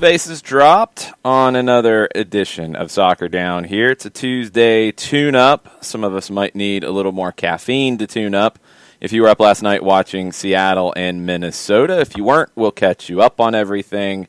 bases dropped on another edition of Soccer Down here. It's a Tuesday tune-up. Some of us might need a little more caffeine to tune up. If you were up last night watching Seattle and Minnesota, if you weren't, we'll catch you up on everything.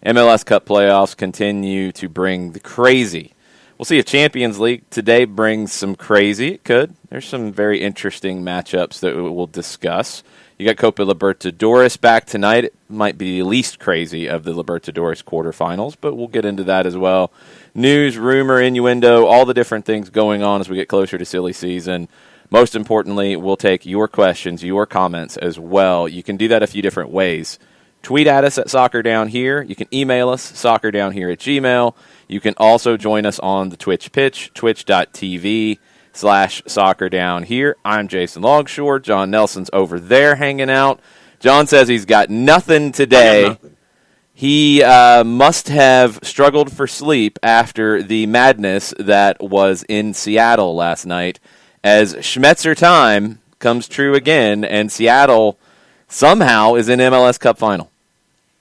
MLS Cup playoffs continue to bring the crazy. We'll see if Champions League today brings some crazy. It could. There's some very interesting matchups that we'll discuss. You got Copa Libertadores back tonight. It might be the least crazy of the Libertadores quarterfinals, but we'll get into that as well. News, rumor, innuendo, all the different things going on as we get closer to silly season. Most importantly, we'll take your questions, your comments as well. You can do that a few different ways. Tweet at us at Soccer Down Here. You can email us, soccerdownhere@gmail.com. You can also join us on the Twitch pitch, twitch.tv/Soccer Down Here. I'm Jason Longshore. John Nelson's over there hanging out. John says he's got nothing today. Nothing. He must have struggled for sleep after the madness that was in Seattle last night, as Schmetzer time comes true again, and Seattle somehow is in MLS Cup final.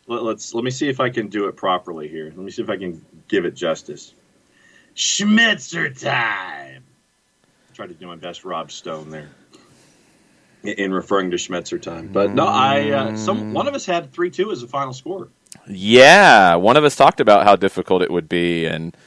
Let me see if I can do it properly here. Let me see if I can give it justice. Schmetzer time. I tried to do my best Rob Stone there in referring to Schmetzer time. But no, one of us had 3-2 as the final score. Yeah, one of us talked about how difficult it would be and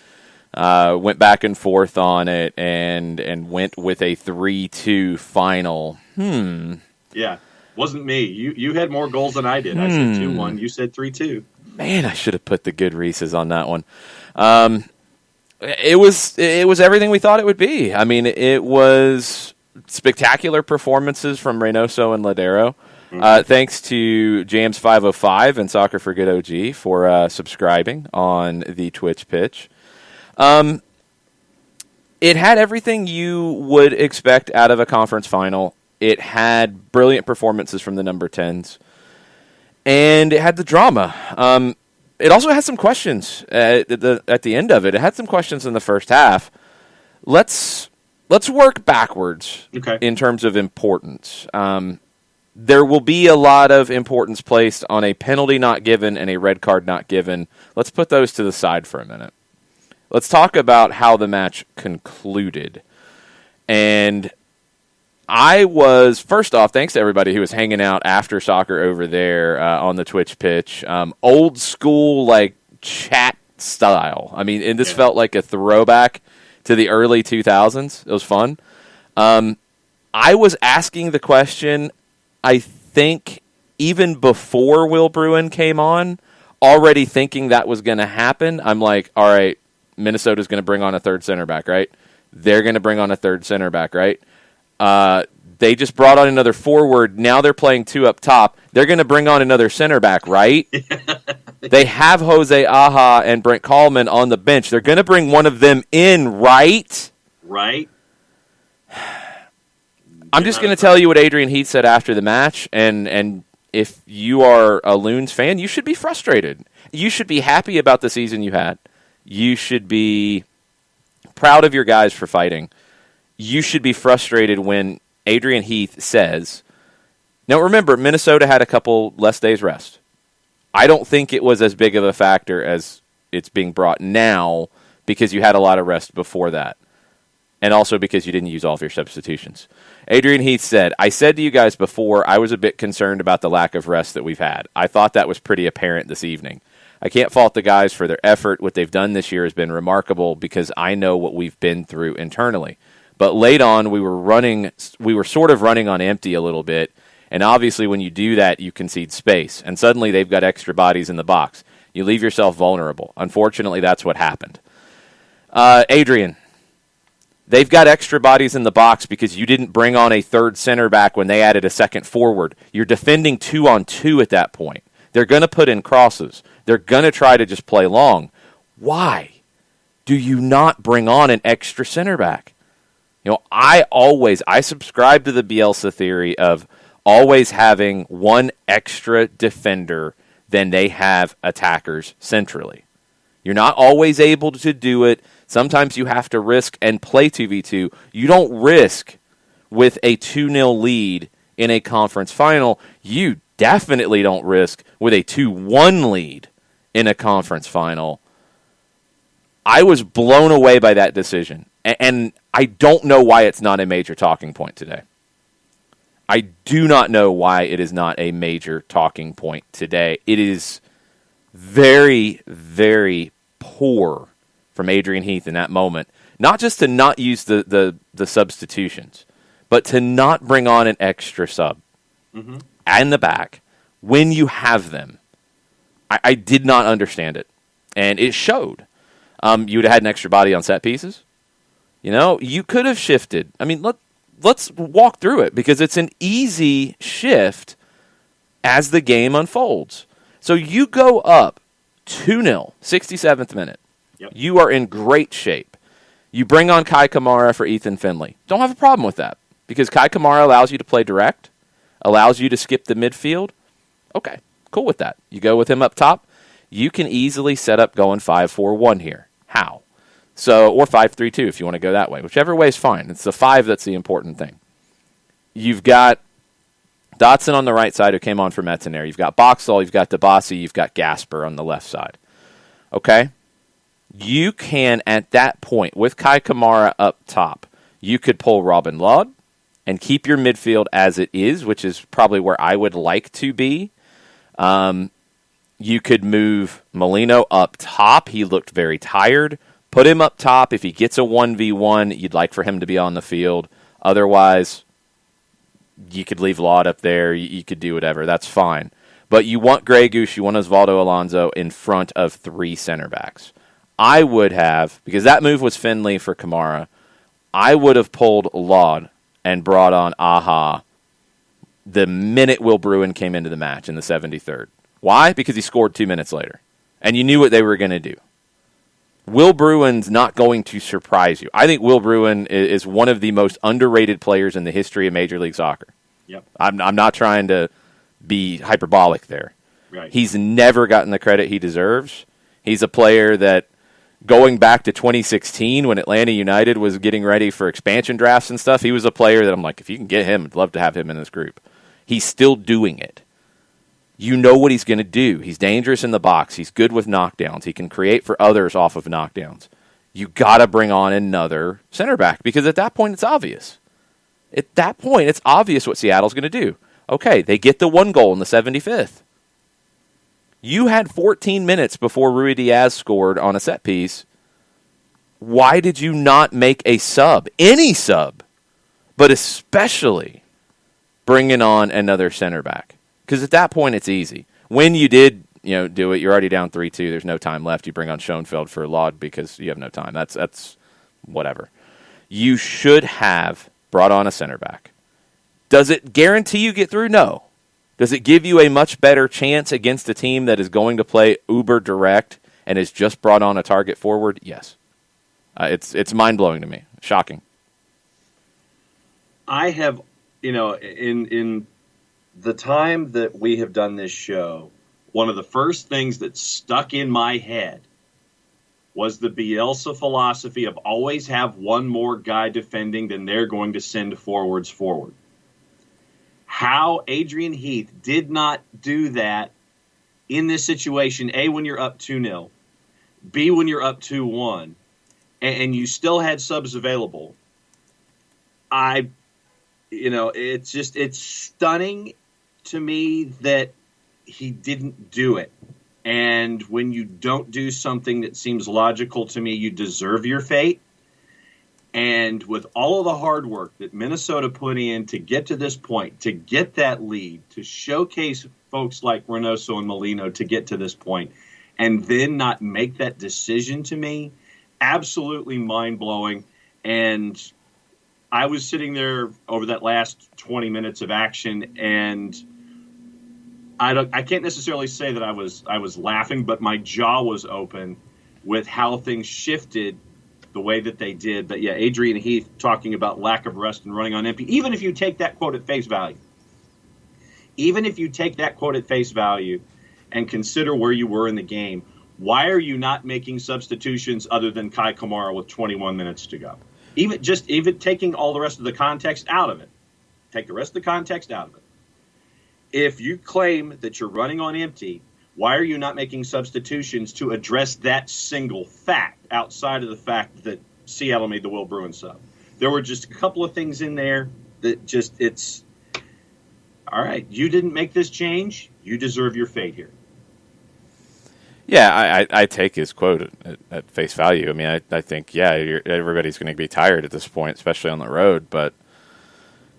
went back and forth on it and went with a 3-2 final. Yeah. Wasn't me. You had more goals than I did. I said 2-1. You said 3-2. Man, I should have put the good Reese's on that one. It was everything we thought it would be. I mean, it was spectacular performances from Reynoso and Ladero. Thanks to Jams505 and Soccer for Good OG for subscribing on the Twitch pitch. It had everything you would expect out of a conference final. It had brilliant performances from the number 10s. And it had the drama. It also had some questions at the end of it. It had some questions in the first half. Let's work backwards in terms of importance. There will be a lot of importance placed on a penalty not given and a red card not given. Let's put those to the side for a minute. Let's talk about how the match concluded. And first off, thanks to everybody who was hanging out after soccer over there on the Twitch pitch. Old school, like, chat style. I mean, and this felt like a throwback to the early 2000s. It was fun. I was asking the question, I think, even before Will Bruin came on, already thinking that was going to happen. I'm like, all right, Minnesota's going to bring on a third center back, right? They're going to bring on a third center back, right? They just brought on another forward. Now they're playing two up top. They're going to bring on another center back, right? They have Jose Aja and Brent Kallman on the bench. They're going to bring one of them in, right? Right. I'm just going to tell you what Adrian Heath said after the match, and if you are a Loons fan, you should be frustrated. You should be happy about the season you had. You should be proud of your guys for fighting. You should be frustrated when Adrian Heath says, now remember, Minnesota had a couple less days rest. I don't think it was as big of a factor as it's being brought now because you had a lot of rest before that. And also because you didn't use all of your substitutions. Adrian Heath said, I said to you guys before, I was a bit concerned about the lack of rest that we've had. I thought that was pretty apparent this evening. I can't fault the guys for their effort. What they've done this year has been remarkable because I know what we've been through internally. But late on, we were sort of running on empty a little bit. And obviously when you do that, you concede space. And suddenly they've got extra bodies in the box. You leave yourself vulnerable. Unfortunately, that's what happened. Adrian, they've got extra bodies in the box because you didn't bring on a third center back when they added a second forward. You're defending 2-on-2 at that point. They're going to put in crosses. They're going to try to just play long. Why do you not bring on an extra center back? You know, I subscribe to the Bielsa theory of always having one extra defender than they have attackers centrally. You're not always able to do it. Sometimes you have to risk and play 2v2. You don't risk with a 2-0 lead in a conference final. You definitely don't risk with a 2-1 lead in a conference final. I was blown away by that decision, and I don't know why it's not a major talking point today. I do not know why it is not a major talking point today. It is very, very poor from Adrian Heath in that moment, not just to not use the substitutions, but to not bring on an extra sub in the back when you have them. I did not understand it, and it showed. You would have had an extra body on set pieces. You could have shifted. I mean, let's walk through it, because it's an easy shift as the game unfolds. So you go up 2-0, 67th minute. Yep. You are in great shape. You bring on Kai Kamara for Ethan Finley. Don't have a problem with that, because Kai Kamara allows you to play direct, allows you to skip the midfield. Okay, cool with that. You go with him up top. You can easily set up going 5-4-1 here. How? Or 5-3-2 if you want to go that way. Whichever way is fine. It's the 5 that's the important thing. You've got Dotson on the right side, who came on for Metzner. You've got Boxall, you've got Dabasi, you've got Gasper on the left side. Okay? You can, at that point, with Kai Kamara up top, you could pull Robin Lod and keep your midfield as it is, which is probably where I would like to be. You could move Molino up top. He looked very tired. Put him up top. If he gets a 1v1, you'd like for him to be on the field. Otherwise, you could leave Lod up there. You could do whatever. That's fine. But you want Grey Goose, you want Osvaldo Alonso in front of 3 center backs. I would have, because that move was Finley for Kamara, I would have pulled Lod and brought on Aha the minute Will Bruin came into the match in the 73rd. Why? Because he scored 2 minutes later. And you knew what they were going to do. Will Bruin's not going to surprise you. I think Will Bruin is one of the most underrated players in the history of Major League Soccer. Yep. I'm not trying to be hyperbolic there. Right. He's never gotten the credit he deserves. He's a player that, going back to 2016 when Atlanta United was getting ready for expansion drafts and stuff, he was a player that I'm like, if you can get him, I'd love to have him in this group. He's still doing it. You know what he's going to do. He's dangerous in the box. He's good with knockdowns. He can create for others off of knockdowns. You got to bring on another center back, because at that point it's obvious. At that point it's obvious what Seattle's going to do. Okay, they get the 1 goal in the 75th. You had 14 minutes before Rui Diaz scored on a set piece. Why did you not make a sub? Any sub, but especially bringing on another center back. Because at that point, it's easy. When you did, do it, you're already down 3-2. There's no time left. You bring on Schoenfeld for Lod because you have no time. That's whatever. You should have brought on a center back. Does it guarantee you get through? No. Does it give you a much better chance against a team that is going to play uber direct and has just brought on a target forward? Yes. It's mind-blowing to me. Shocking. I have, in the time that we have done this show, one of the first things that stuck in my head was the Bielsa philosophy of always have one more guy defending than they're going to send forwards forward. How Adrian Heath did not do that in this situation, A, when you're up 2-0, B, when you're up 2-1, and you still had subs available. It's stunning to me that he didn't do it. And when you don't do something that seems logical to me, you deserve your fate. And with all of the hard work that Minnesota put in to get to this point, to get that lead, to showcase folks like Reynoso and Molino to get to this point, and then not make that decision, to me, absolutely mind-blowing. And I was sitting there over that last 20 minutes of action, and I can't necessarily say that I was laughing, but my jaw was open with how things shifted the way that they did. But yeah, Adrian Heath talking about lack of rest and running on empty. Even if you take that quote at face value, and consider where you were in the game, why are you not making substitutions other than Kai Kamara with 21 minutes to go? Even taking all the rest of the context out of it. Take the rest of the context out of it. If you claim that you're running on empty, Why are you not making substitutions to address that single fact outside of the fact that Seattle made the Will Bruin sub? There were just a couple of things in there that just, it's, all right, you didn't make this change. You deserve your fate here. Yeah, I take his quote at face value. I mean, I think, everybody's going to be tired at this point, especially on the road, but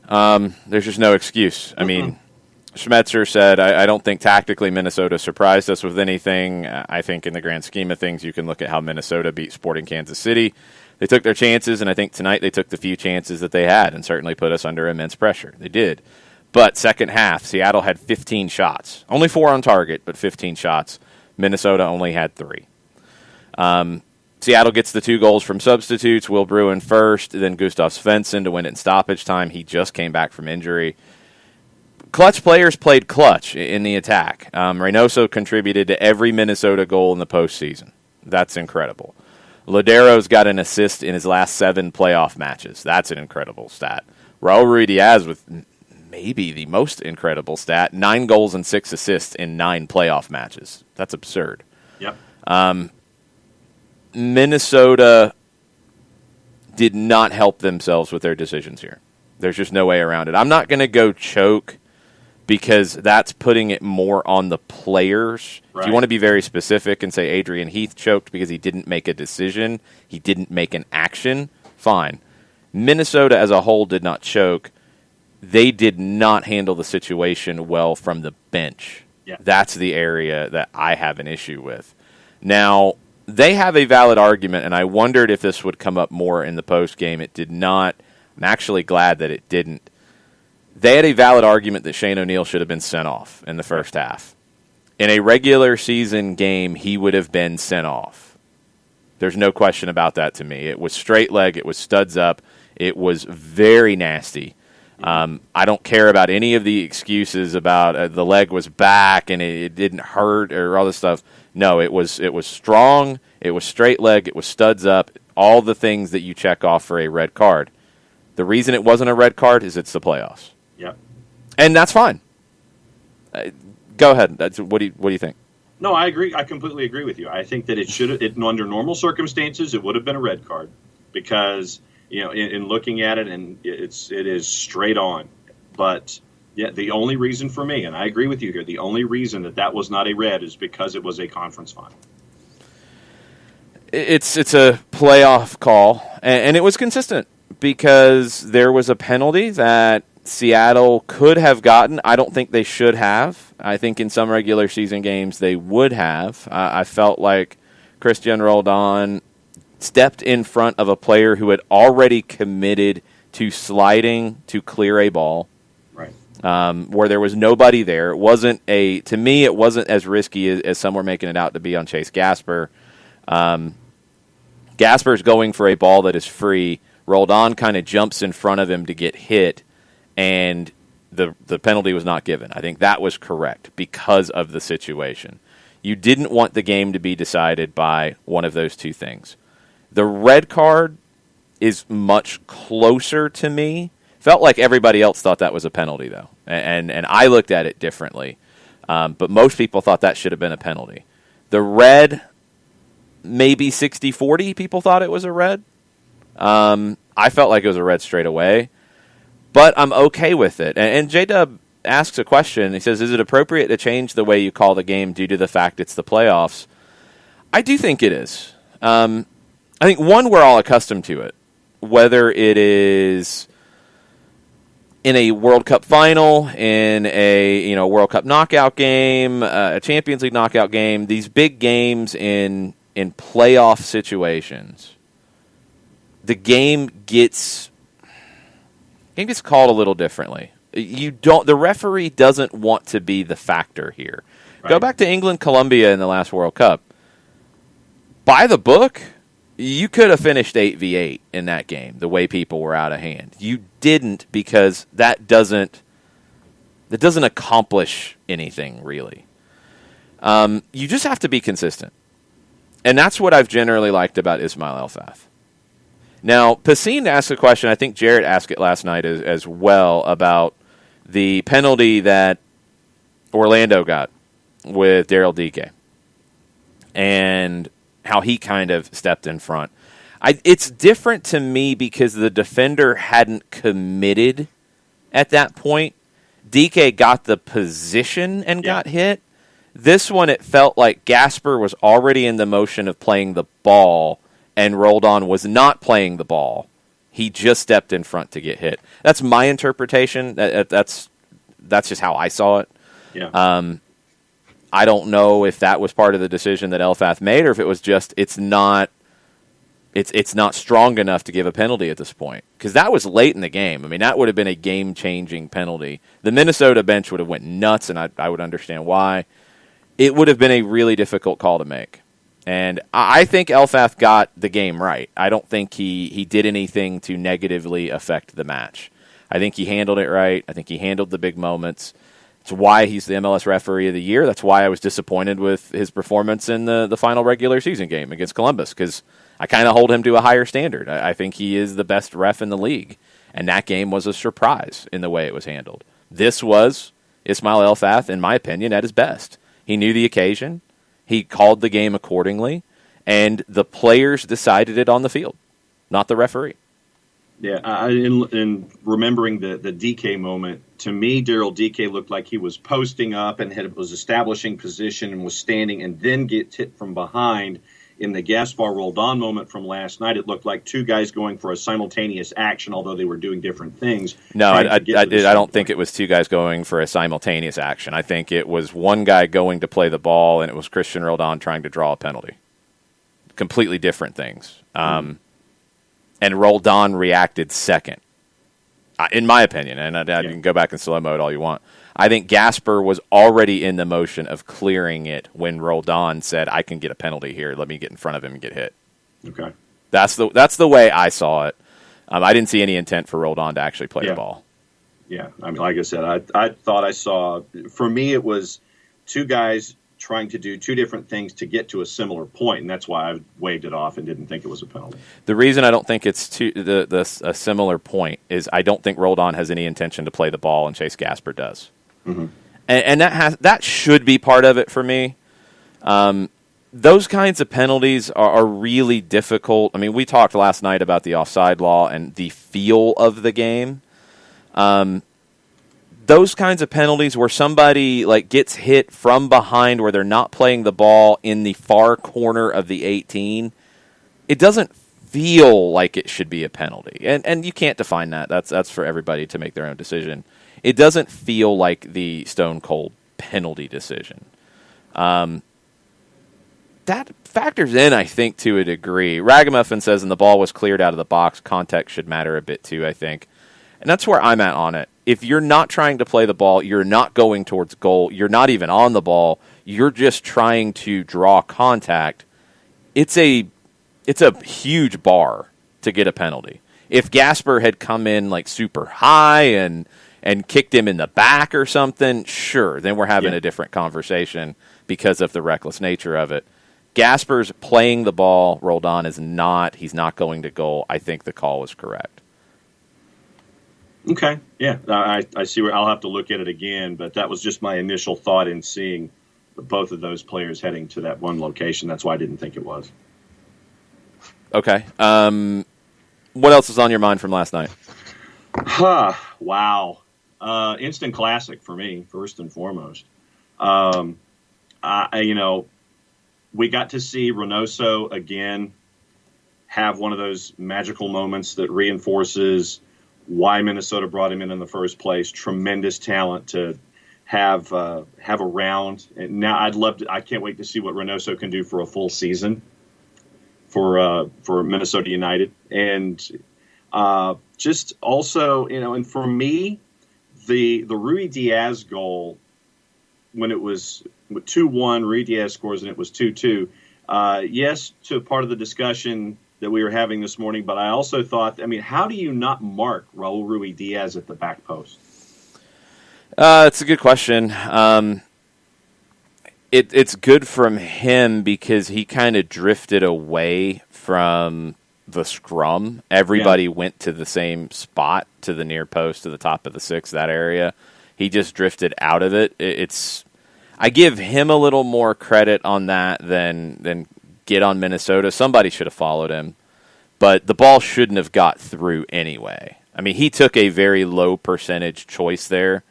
there's just no excuse. I mean, Schmetzer said, I don't think tactically Minnesota surprised us with anything. I think in the grand scheme of things, you can look at how Minnesota beat Sporting Kansas City. They took their chances, and I think tonight they took the few chances that they had and certainly put us under immense pressure. They did. But second half, Seattle had 15 shots. Only 4 on target, but 15 shots. Minnesota only had 3. Seattle gets the 2 goals from substitutes. Will Bruin first, then Gustav Svensson to win it in stoppage time. He just came back from injury. Clutch players played clutch in the attack. Reynoso contributed to every Minnesota goal in the postseason. That's incredible. Lodero's got an assist in his last 7 playoff matches. That's an incredible stat. Raul Ruidiaz with maybe the most incredible stat, 9 goals and 6 assists in 9 playoff matches. That's absurd. Yep. Minnesota did not help themselves with their decisions here. There's just no way around it. I'm not going to go choke because that's putting it more on the players. Right. If you want to be very specific and say Adrian Heath choked because he didn't make a decision, he didn't make an action, fine. Minnesota as a whole did not choke. They did not handle the situation well from the bench. Yeah. That's the area that I have an issue with. Now, they have a valid argument, and I wondered if this would come up more in the post game. It did not. I'm actually glad that it didn't. They had a valid argument that Shane O'Neill should have been sent off in the first half. In a regular season game, he would have been sent off. There's no question about that to me. It was straight leg. It was studs up. It was very nasty. I don't care about any of the excuses about the leg was back and it didn't hurt or all this stuff. No, it was strong. It was straight leg. It was studs up. All the things that you check off for a red card. The reason it wasn't a red card is it's the playoffs. Yep. And that's fine. Go ahead. What do you think? No, I agree. I completely agree with you. I think that it should, under normal circumstances, it would have been a red card because, in looking at it, and it is straight on. But yeah, the only reason for me, and I agree with you here, the only reason that was not a red is because it was a conference final. It's a playoff call, and it was consistent because there was a penalty that Seattle could have gotten. I don't think they should have. I think in some regular season games they would have. I felt like Christian Roldan stepped in front of a player who had already committed to sliding to clear a ball, right? Where there was nobody there. It wasn't to me, it wasn't as risky as some were making it out to be on Chase Gasper. Gasper's going for a ball that is free. Roldan kind of jumps in front of him to get hit, and the penalty was not given. I think that was correct because of the situation. You didn't want the game to be decided by one of those two things. The red card is much closer to me. Felt like everybody else thought that was a penalty, though, and I looked at it differently. But most people thought that should have been a penalty. The red, maybe 60-40 people thought it was a red. I felt like it was a red straight away, but I'm okay with it. And J-Dub asks a question. He says, is it appropriate to change the way you call the game due to the fact it's the playoffs? I do think it is. I think, one, we're all accustomed to it, whether it is in a World Cup final, in a World Cup knockout game, a Champions League knockout game, these big games in playoff situations. The game gets called a little differently. The referee doesn't want to be the factor here. Right. Go back to England, Colombia in the last World Cup. By the book, you could have finished 8v8 in that game, the way people were out of hand. You didn't because that doesn't accomplish anything, really. You just have to be consistent. And that's what I've generally liked about Ismail Elfath. Now, Pacine asked a question, I think Jarrett asked it last night as well, about the penalty that Orlando got with Daryl Dike and how he kind of stepped in front. It's different to me because the defender hadn't committed at that point. Dike got the position and got hit. This one, it felt like Gasper was already in the motion of playing the ball, and Roldan was not playing the ball. He just stepped in front to get hit. That's my interpretation. That's just how I saw it. Yeah. I don't know if that was part of the decision that Elfath made, or if it was just it's not strong enough to give a penalty at this point, because that was late in the game. I mean, that would have been a game-changing penalty. The Minnesota bench would have went nuts, and I would understand why. It would have been a really difficult call to make. And I think Elfath got the game right. I don't think he did anything to negatively affect the match. I think he handled it right. I think he handled the big moments. It's why he's the MLS Referee of the Year. That's why I was disappointed with his performance in the final regular season game against Columbus, because I kind of hold him to a higher standard. I think he is the best ref in the league, and that game was a surprise in the way it was handled. This was Ismail Elfath, in my opinion, at his best. He knew the occasion. He called the game accordingly, and the players decided it on the field, not the referee. Yeah, in remembering the DK moment, to me, Daryl DK looked like he was posting up and was establishing position and was standing and then gets hit from behind. In the Gaspar Roldan moment from last night, it looked like two guys going for a simultaneous action, although they were doing different things. No, I don't think it was two guys going for a simultaneous action. I think it was one guy going to play the ball, and it was Christian Roldan trying to draw a penalty. Completely different things. And Roldan reacted second, in my opinion. And I can go back in slow mode all you want. I think Gasper was already in the motion of clearing it when Roldan said, "I can get a penalty here. Let me get in front of him and get hit." Okay, that's the way I saw it. I didn't see any intent for Roldan to actually play the ball. Yeah, I mean, like I said, I thought I saw. For me, it was two guys trying to do two different things to get to a similar point, and that's why I waved it off and didn't think it was a penalty. The reason I don't think it's a similar point is I don't think Roldan has any intention to play the ball, and Chase Gasper does. Mm-hmm. And that should be part of it for me. Those kinds of penalties are really difficult. I mean, we talked last night about the offside law and the feel of the game. Those kinds of penalties where somebody gets hit from behind where they're not playing the ball in the far corner of the 18, it doesn't feel like it should be a penalty. And you can't define that. That's for everybody to make their own decision. It doesn't feel like the stone cold penalty decision. That factors in, I think, to a degree. Ragamuffin says, and the ball was cleared out of the box, context should matter a bit too, I think. And that's where I'm at on it. If you're not trying to play the ball, you're not going towards goal, you're not even on the ball, you're just trying to draw contact, it's a huge bar to get a penalty. If Gasper had come in super high and kicked him in the back or something, sure, then we're having a different conversation because of the reckless nature of it. Gasper's playing the ball. Roldan is not. He's not going to goal. I think the call was correct. Okay, yeah, I see where I'll have to look at it again, but that was just my initial thought in seeing both of those players heading to that one location. That's why I didn't think it was. Okay. What else was on your mind from last night? Wow. Instant classic for me, first and foremost. We got to see Reynoso again have one of those magical moments that reinforces why Minnesota brought him in the first place. Tremendous talent to have around. And now I can't wait to see what Reynoso can do for a full season for Minnesota United. And just also, and for me, the Rui Diaz goal, when it was 2-1, Rui Diaz scores and it was 2-2. Yes, to part of the discussion that we were having this morning, but I also thought, how do you not mark Raul Rui Diaz at the back post? It's a good question. It's good from him because he kind of drifted away from the scrum. Everybody went to the same spot, to the near post, to the top of the six, that area. He just drifted out of it. I give him a little more credit on that than get on Minnesota. Somebody should have followed him, but the ball shouldn't have got through anyway. I mean, he took a very low percentage choice there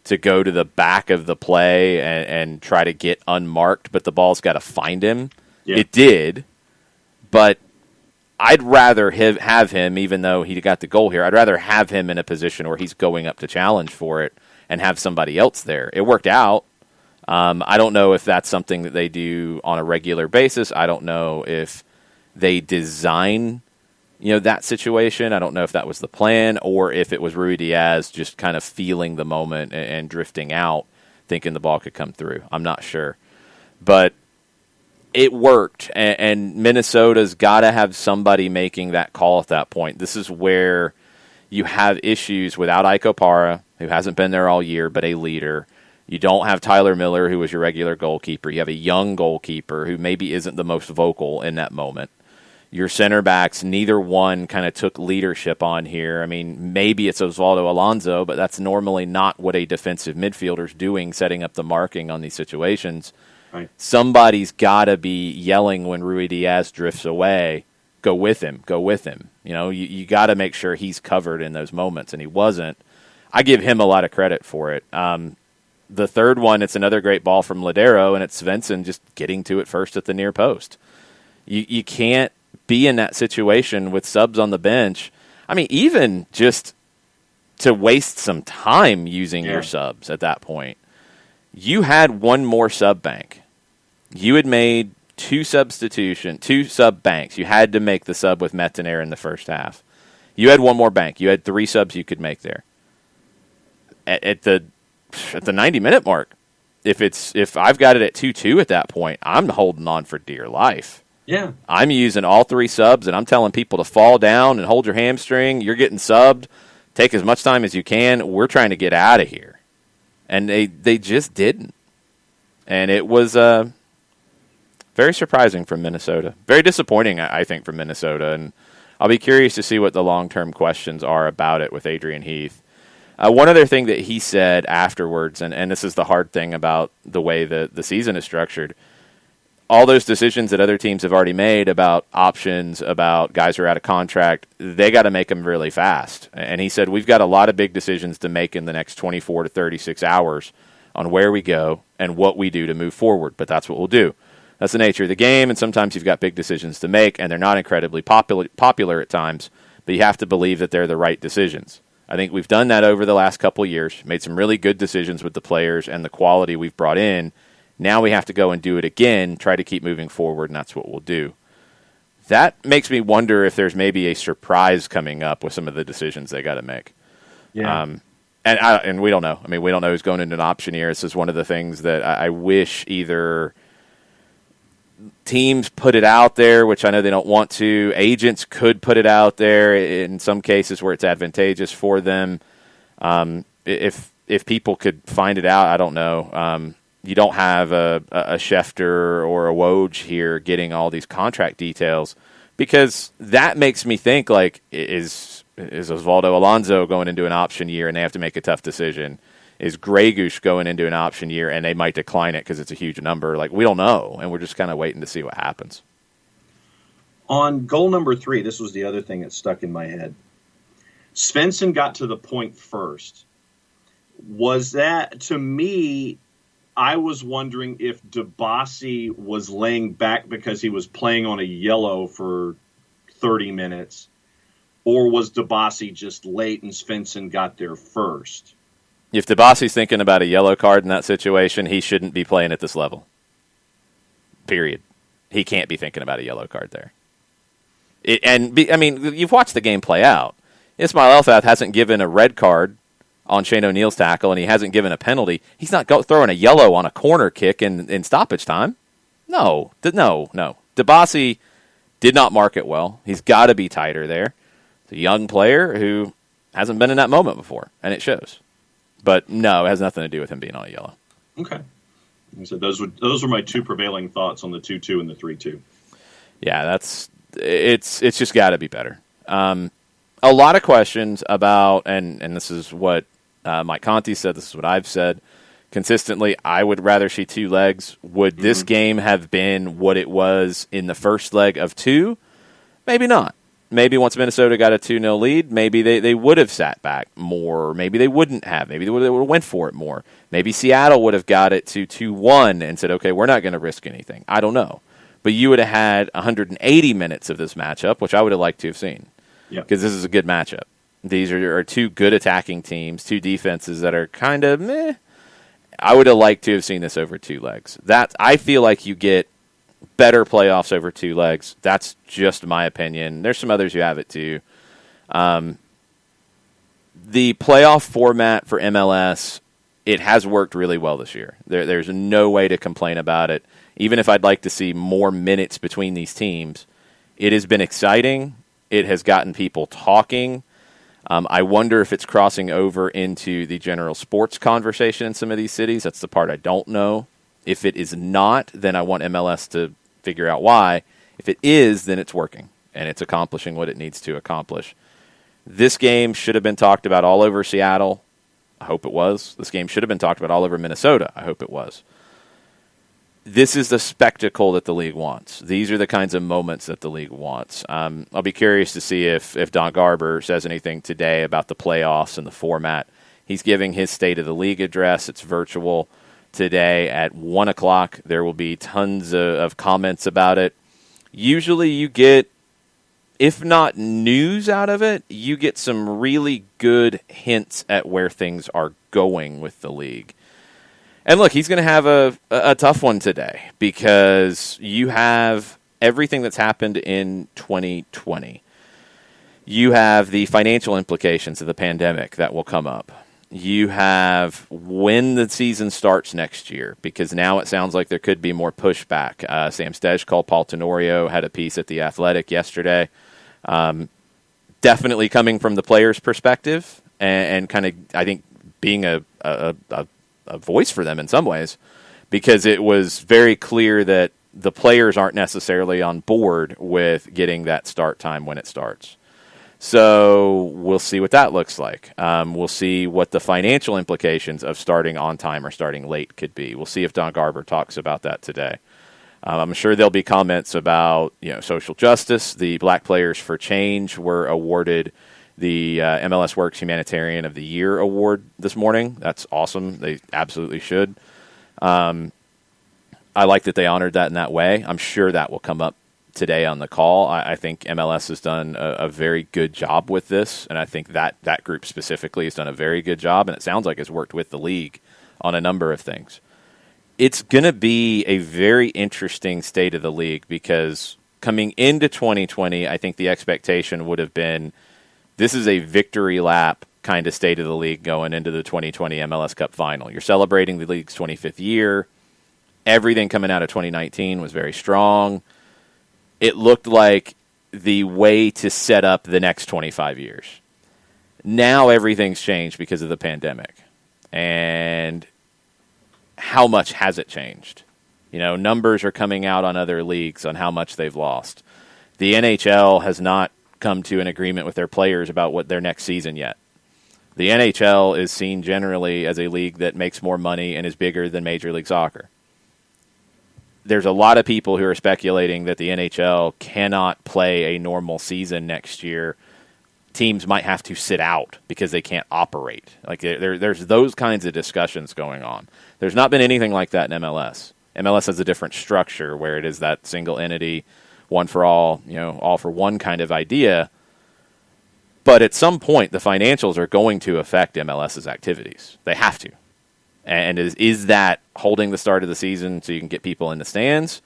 to go to the back of the play and try to get unmarked, but the ball's got to find him. Yeah. It did, but I'd rather have him, even though he got the goal here, I'd rather have him in a position where he's going up to challenge for it and have somebody else there. It worked out. I don't know if that's something that they do on a regular basis. I don't know if they design, that situation. I don't know if that was the plan or if it was Ruidíaz just kind of feeling the moment and drifting out, thinking the ball could come through. I'm not sure. But it worked, and Minnesota's got to have somebody making that call at that point. This is where you have issues without Ike Opara, who hasn't been there all year, but a leader. You don't have Tyler Miller, who was your regular goalkeeper. You have a young goalkeeper who maybe isn't the most vocal in that moment. Your center backs, neither one kind of took leadership on here. I mean, maybe it's Osvaldo Alonso, but that's normally not what a defensive midfielder's doing, setting up the marking on these situations. Right. Somebody's got to be yelling when Ruidíaz drifts away, go with him. You got to make sure he's covered in those moments, and he wasn't. I give him a lot of credit for it. The third one, it's another great ball from Ladero, and it's Svensson just getting to it first at the near post. You can't be in that situation with subs on the bench. I mean, even just to waste some time using your subs at that point. You had one more sub bank. You had made two sub banks. You had to make the sub with Metanire in the first half. You had one more bank. You had 3 subs you could make there. At the 90-minute mark, if I've got it at 2-2 at that point, I'm holding on for dear life. Yeah. I'm using all 3 subs, and I'm telling people to fall down and hold your hamstring. You're getting subbed. Take as much time as you can. We're trying to get out of here. And they just didn't. And it was very surprising from Minnesota. Very disappointing, I think, from Minnesota. And I'll be curious to see what the long-term questions are about it with Adrian Heath. One other thing that he said afterwards, and this is the hard thing about the way the season is structured, all those decisions that other teams have already made about options, about guys who are out of contract, they got to make them really fast. And he said, we've got a lot of big decisions to make in the next 24 to 36 hours on where we go and what we do to move forward. But that's what we'll do. That's the nature of the game, and sometimes you've got big decisions to make, and they're not incredibly popular at times, but you have to believe that they're the right decisions. I think we've done that over the last couple of years, made some really good decisions with the players and the quality we've brought in. Now we have to go and do it again, try to keep moving forward, and that's what we'll do. That makes me wonder if there's maybe a surprise coming up with some of the decisions they got to make. Yeah. And we don't know. I mean, we don't know who's going into an option year. This is one of the things that I wish either teams put it out there, which I know they don't want to. Agents could put it out there in some cases where it's advantageous for them. If people could find it out, I don't know. You don't have a Schefter or a Woj here getting all these contract details, because that makes me think, like, is Osvaldo Alonso going into an option year and they have to make a tough decision? Is Gregush going into an option year and they might decline it because it's a huge number? Like, we don't know, and we're just kind of waiting to see what happens. On goal number 3, this was the other thing that stuck in my head. Svensson got to the point first. Was that, to me, I was wondering if Debasi was laying back because he was playing on a yellow for 30 minutes, or was Debasi just late and Svensson got there first? If Debasi's thinking about a yellow card in that situation, he shouldn't be playing at this level. Period. He can't be thinking about a yellow card there. You've watched the game play out. Ismail Elfath hasn't given a red card on Shane O'Neill's tackle, and he hasn't given a penalty. He's not throwing a yellow on a corner kick in stoppage time. No. Debasi did not mark it well. He's got to be tighter there. It's a young player who hasn't been in that moment before, and it shows. But no, it has nothing to do with him being on a yellow. Okay. So those were my 2 prevailing thoughts on the 2-2 and the 3-2. Yeah, it's just got to be better. A lot of questions about, and this is what Mike Conti said, this is what I've said, consistently. I would rather see 2 legs. Would this game have been what it was in the first leg of 2? Maybe not. Maybe once Minnesota got a 2-0 lead, maybe they would have sat back more. Maybe they wouldn't have. Maybe they would have went for it more. Maybe Seattle would have got it to 2-1 and said, okay, we're not going to risk anything. I don't know. But you would have had 180 minutes of this matchup, which I would have liked to have seen. Because this is a good matchup. These are 2 good attacking teams, 2 defenses that are kind of meh. I would have liked to have seen this over 2 legs. I feel like you get better playoffs over 2 legs. That's just my opinion. There's some others who have it too. The playoff format for MLS, it has worked really well this year. There's no way to complain about it. Even if I'd like to see more minutes between these teams, it has been exciting. It has gotten people talking. I wonder if it's crossing over into the general sports conversation in some of these cities. That's the part I don't know. If it is not, then I want MLS to figure out why. If it is, then it's working, and it's accomplishing what it needs to accomplish. This game should have been talked about all over Seattle. I hope it was. This game should have been talked about all over Minnesota. I hope it was. This is the spectacle that the league wants. These are the kinds of moments that the league wants. I'll be curious to see if Don Garber says anything today about the playoffs and the format. He's giving his State of the League address. It's virtual today at 1 o'clock. There will be tons of comments about it. Usually you get, if not news out of it, you get some really good hints at where things are going with the league. And look, he's going to have a tough one today because you have everything that's happened in 2020. You have the financial implications of the pandemic that will come up. You have when the season starts next year, because now it sounds like there could be more pushback. Sam Stej called Paul Tenorio, had a piece at The Athletic yesterday. Definitely coming from the player's perspective and kind of, I think, being a voice for them in some ways, because it was very clear that the players aren't necessarily on board with getting that start time when it starts. So we'll see what that looks like. We'll see what the financial implications of starting on time or starting late could be. We'll see if Don Garber talks about that today. I'm sure there'll be comments about social justice. The Black Players for Change were awarded the MLS Works Humanitarian of the Year award this morning. That's awesome. They absolutely should. I like that they honored that in that way. I'm sure that will come up today on the call. I think MLS has done a very good job with this, and I think that group specifically has done a very good job, and it sounds like it's worked with the league on a number of things. It's going to be a very interesting state of the league because coming into 2020, I think the expectation would have been this is a victory lap kind of state of the league going into the 2020 MLS Cup final. You're celebrating the league's 25th year. Everything coming out of 2019 was very strong. It looked like the way to set up the next 25 years. Now everything's changed because of the pandemic. And how much has it changed? Numbers are coming out on other leagues on how much they've lost. The NHL has not come to an agreement with their players about what their next season yet. The NHL is seen generally as a league that makes more money and is bigger than Major League Soccer. There's a lot of people who are speculating that the NHL cannot play a normal season next year. Teams might have to sit out because they can't operate. Like there's those kinds of discussions going on. There's not been anything like that in MLS. MLS has a different structure where it is that single entity, one for all, all for one kind of idea. But at some point, the financials are going to affect MLS's activities. They have to. And is that holding the start of the season so you can get people in the stands?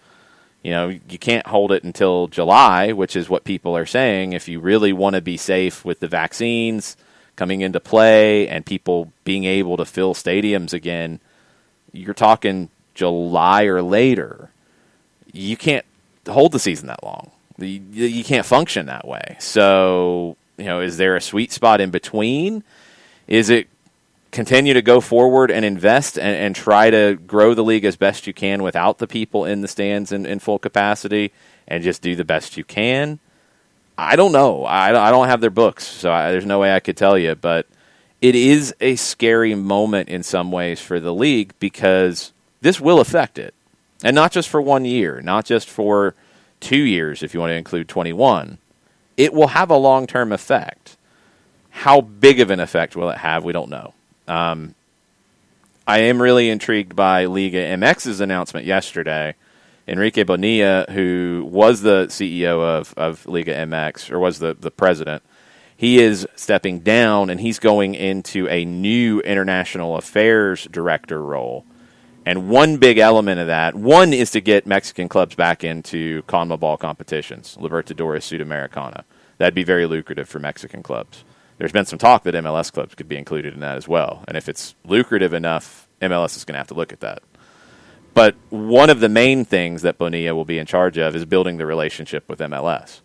You can't hold it until July, which is what people are saying. If you really want to be safe with the vaccines coming into play and people being able to fill stadiums again, you're talking July or later. You can't hold the season that long. You can't function that way. So, is there a sweet spot in between? Is it continue to go forward and invest and try to grow the league as best you can without the people in the stands in full capacity and just do the best you can? I don't know. I don't have their books, so there's no way I could tell you. But it is a scary moment in some ways for the league because this will affect it. And not just for 1 year, not just for 2 years if you want to include 21. It will have a long-term effect. How big of an effect will it have? We don't know. I am really intrigued by Liga MX's announcement yesterday. Enrique Bonilla, who was the CEO of Liga MX, or was the president, he is stepping down, and he's going into a new international affairs director role. And one big element of that, one is to get Mexican clubs back into CONMEBOL competitions, Libertadores, Sudamericana. That'd be very lucrative for Mexican clubs. There's been some talk that MLS clubs could be included in that as well. And if it's lucrative enough, MLS is going to have to look at that. But one of the main things that Bonilla will be in charge of is building the relationship with MLS.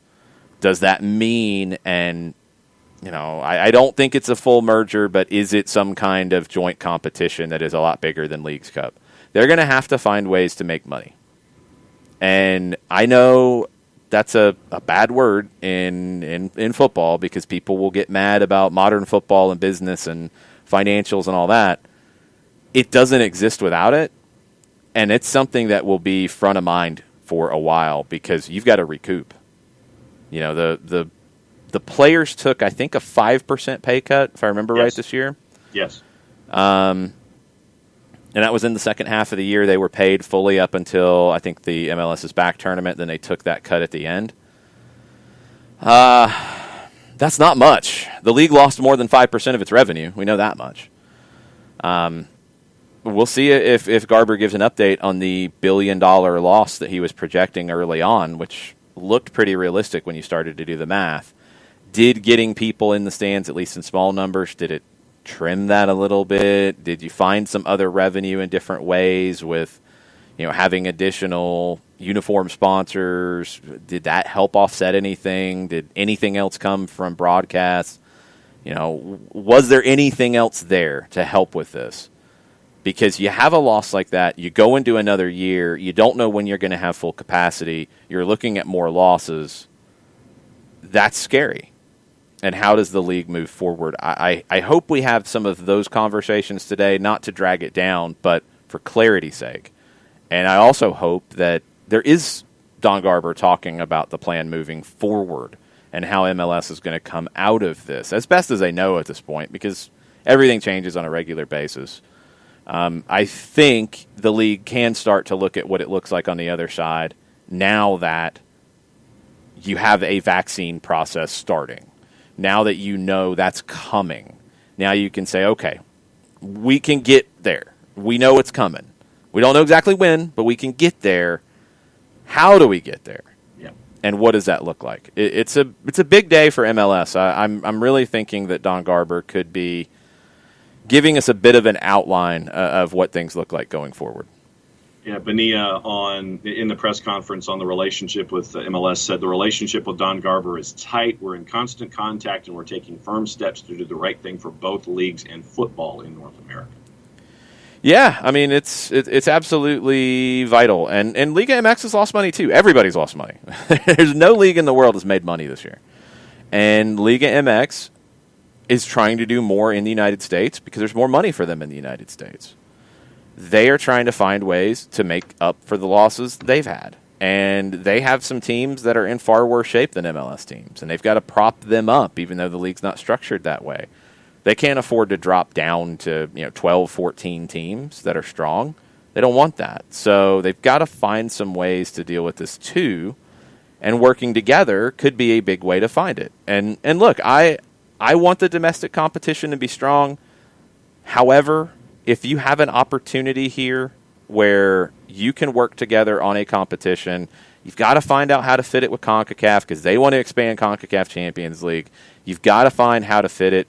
Does that mean, and I don't think it's a full merger, but is it some kind of joint competition that is a lot bigger than Leagues Cup? They're going to have to find ways to make money. And I know that's a bad word in football because people will get mad about modern football and business and financials and all that. It doesn't exist without it. And it's something that will be front of mind for a while because you've got to recoup. The players took, I think, a 5% pay cut, if I remember right, this year. Yes. And that was in the second half of the year. They were paid fully up until, I think, the MLS is Back tournament. Then they took that cut at the end. That's not much. The league lost more than 5% of its revenue. We know that much. We'll see if Garber gives an update on the $1 billion loss that he was projecting early on, which looked pretty realistic when you started to do the math. Did getting people in the stands, at least in small numbers, did it trim that a little bit? Did you find some other revenue in different ways with, having additional uniform sponsors? Did that help offset anything? Did anything else come from broadcasts? Was there anything else there to help with this? Because you have a loss like that, you go into another year, you don't know when you're going to have full capacity, you're looking at more losses. That's scary. And how does the league move forward? I hope we have some of those conversations today, not to drag it down, but for clarity's sake. And I also hope that there is Don Garber talking about the plan moving forward and how MLS is going to come out of this, as best as they know at this point, because everything changes on a regular basis. I think the league can start to look at what it looks like on the other side now that you have a vaccine process starting. Now that you know that's coming, now you can say, okay, we can get there. We know it's coming. We don't know exactly when, but we can get there. How do we get there? Yeah. And what does that look like? It's a big day for MLS. I'm really thinking that Don Garber could be giving us a bit of an outline of what things look like going forward. Yeah, Bonilla in the press conference on the relationship with MLS said the relationship with Don Garber is tight. We're in constant contact and we're taking firm steps to do the right thing for both leagues and football in North America. Yeah, I mean it's absolutely vital, and Liga MX has lost money too. Everybody's lost money. There's no league in the world that's made money this year, and Liga MX is trying to do more in the United States because there's more money for them in the United States. They are trying to find ways to make up for the losses they've had. And they have some teams that are in far worse shape than MLS teams. And they've got to prop them up, even though the league's not structured that way. They can't afford to drop down to 12, 14 teams that are strong. They don't want that. So they've got to find some ways to deal with this too. And working together could be a big way to find it. And look, I want the domestic competition to be strong. However, if you have an opportunity here where you can work together on a competition, you've got to find out how to fit it with CONCACAF because they want to expand CONCACAF Champions League. You've got to find how to fit it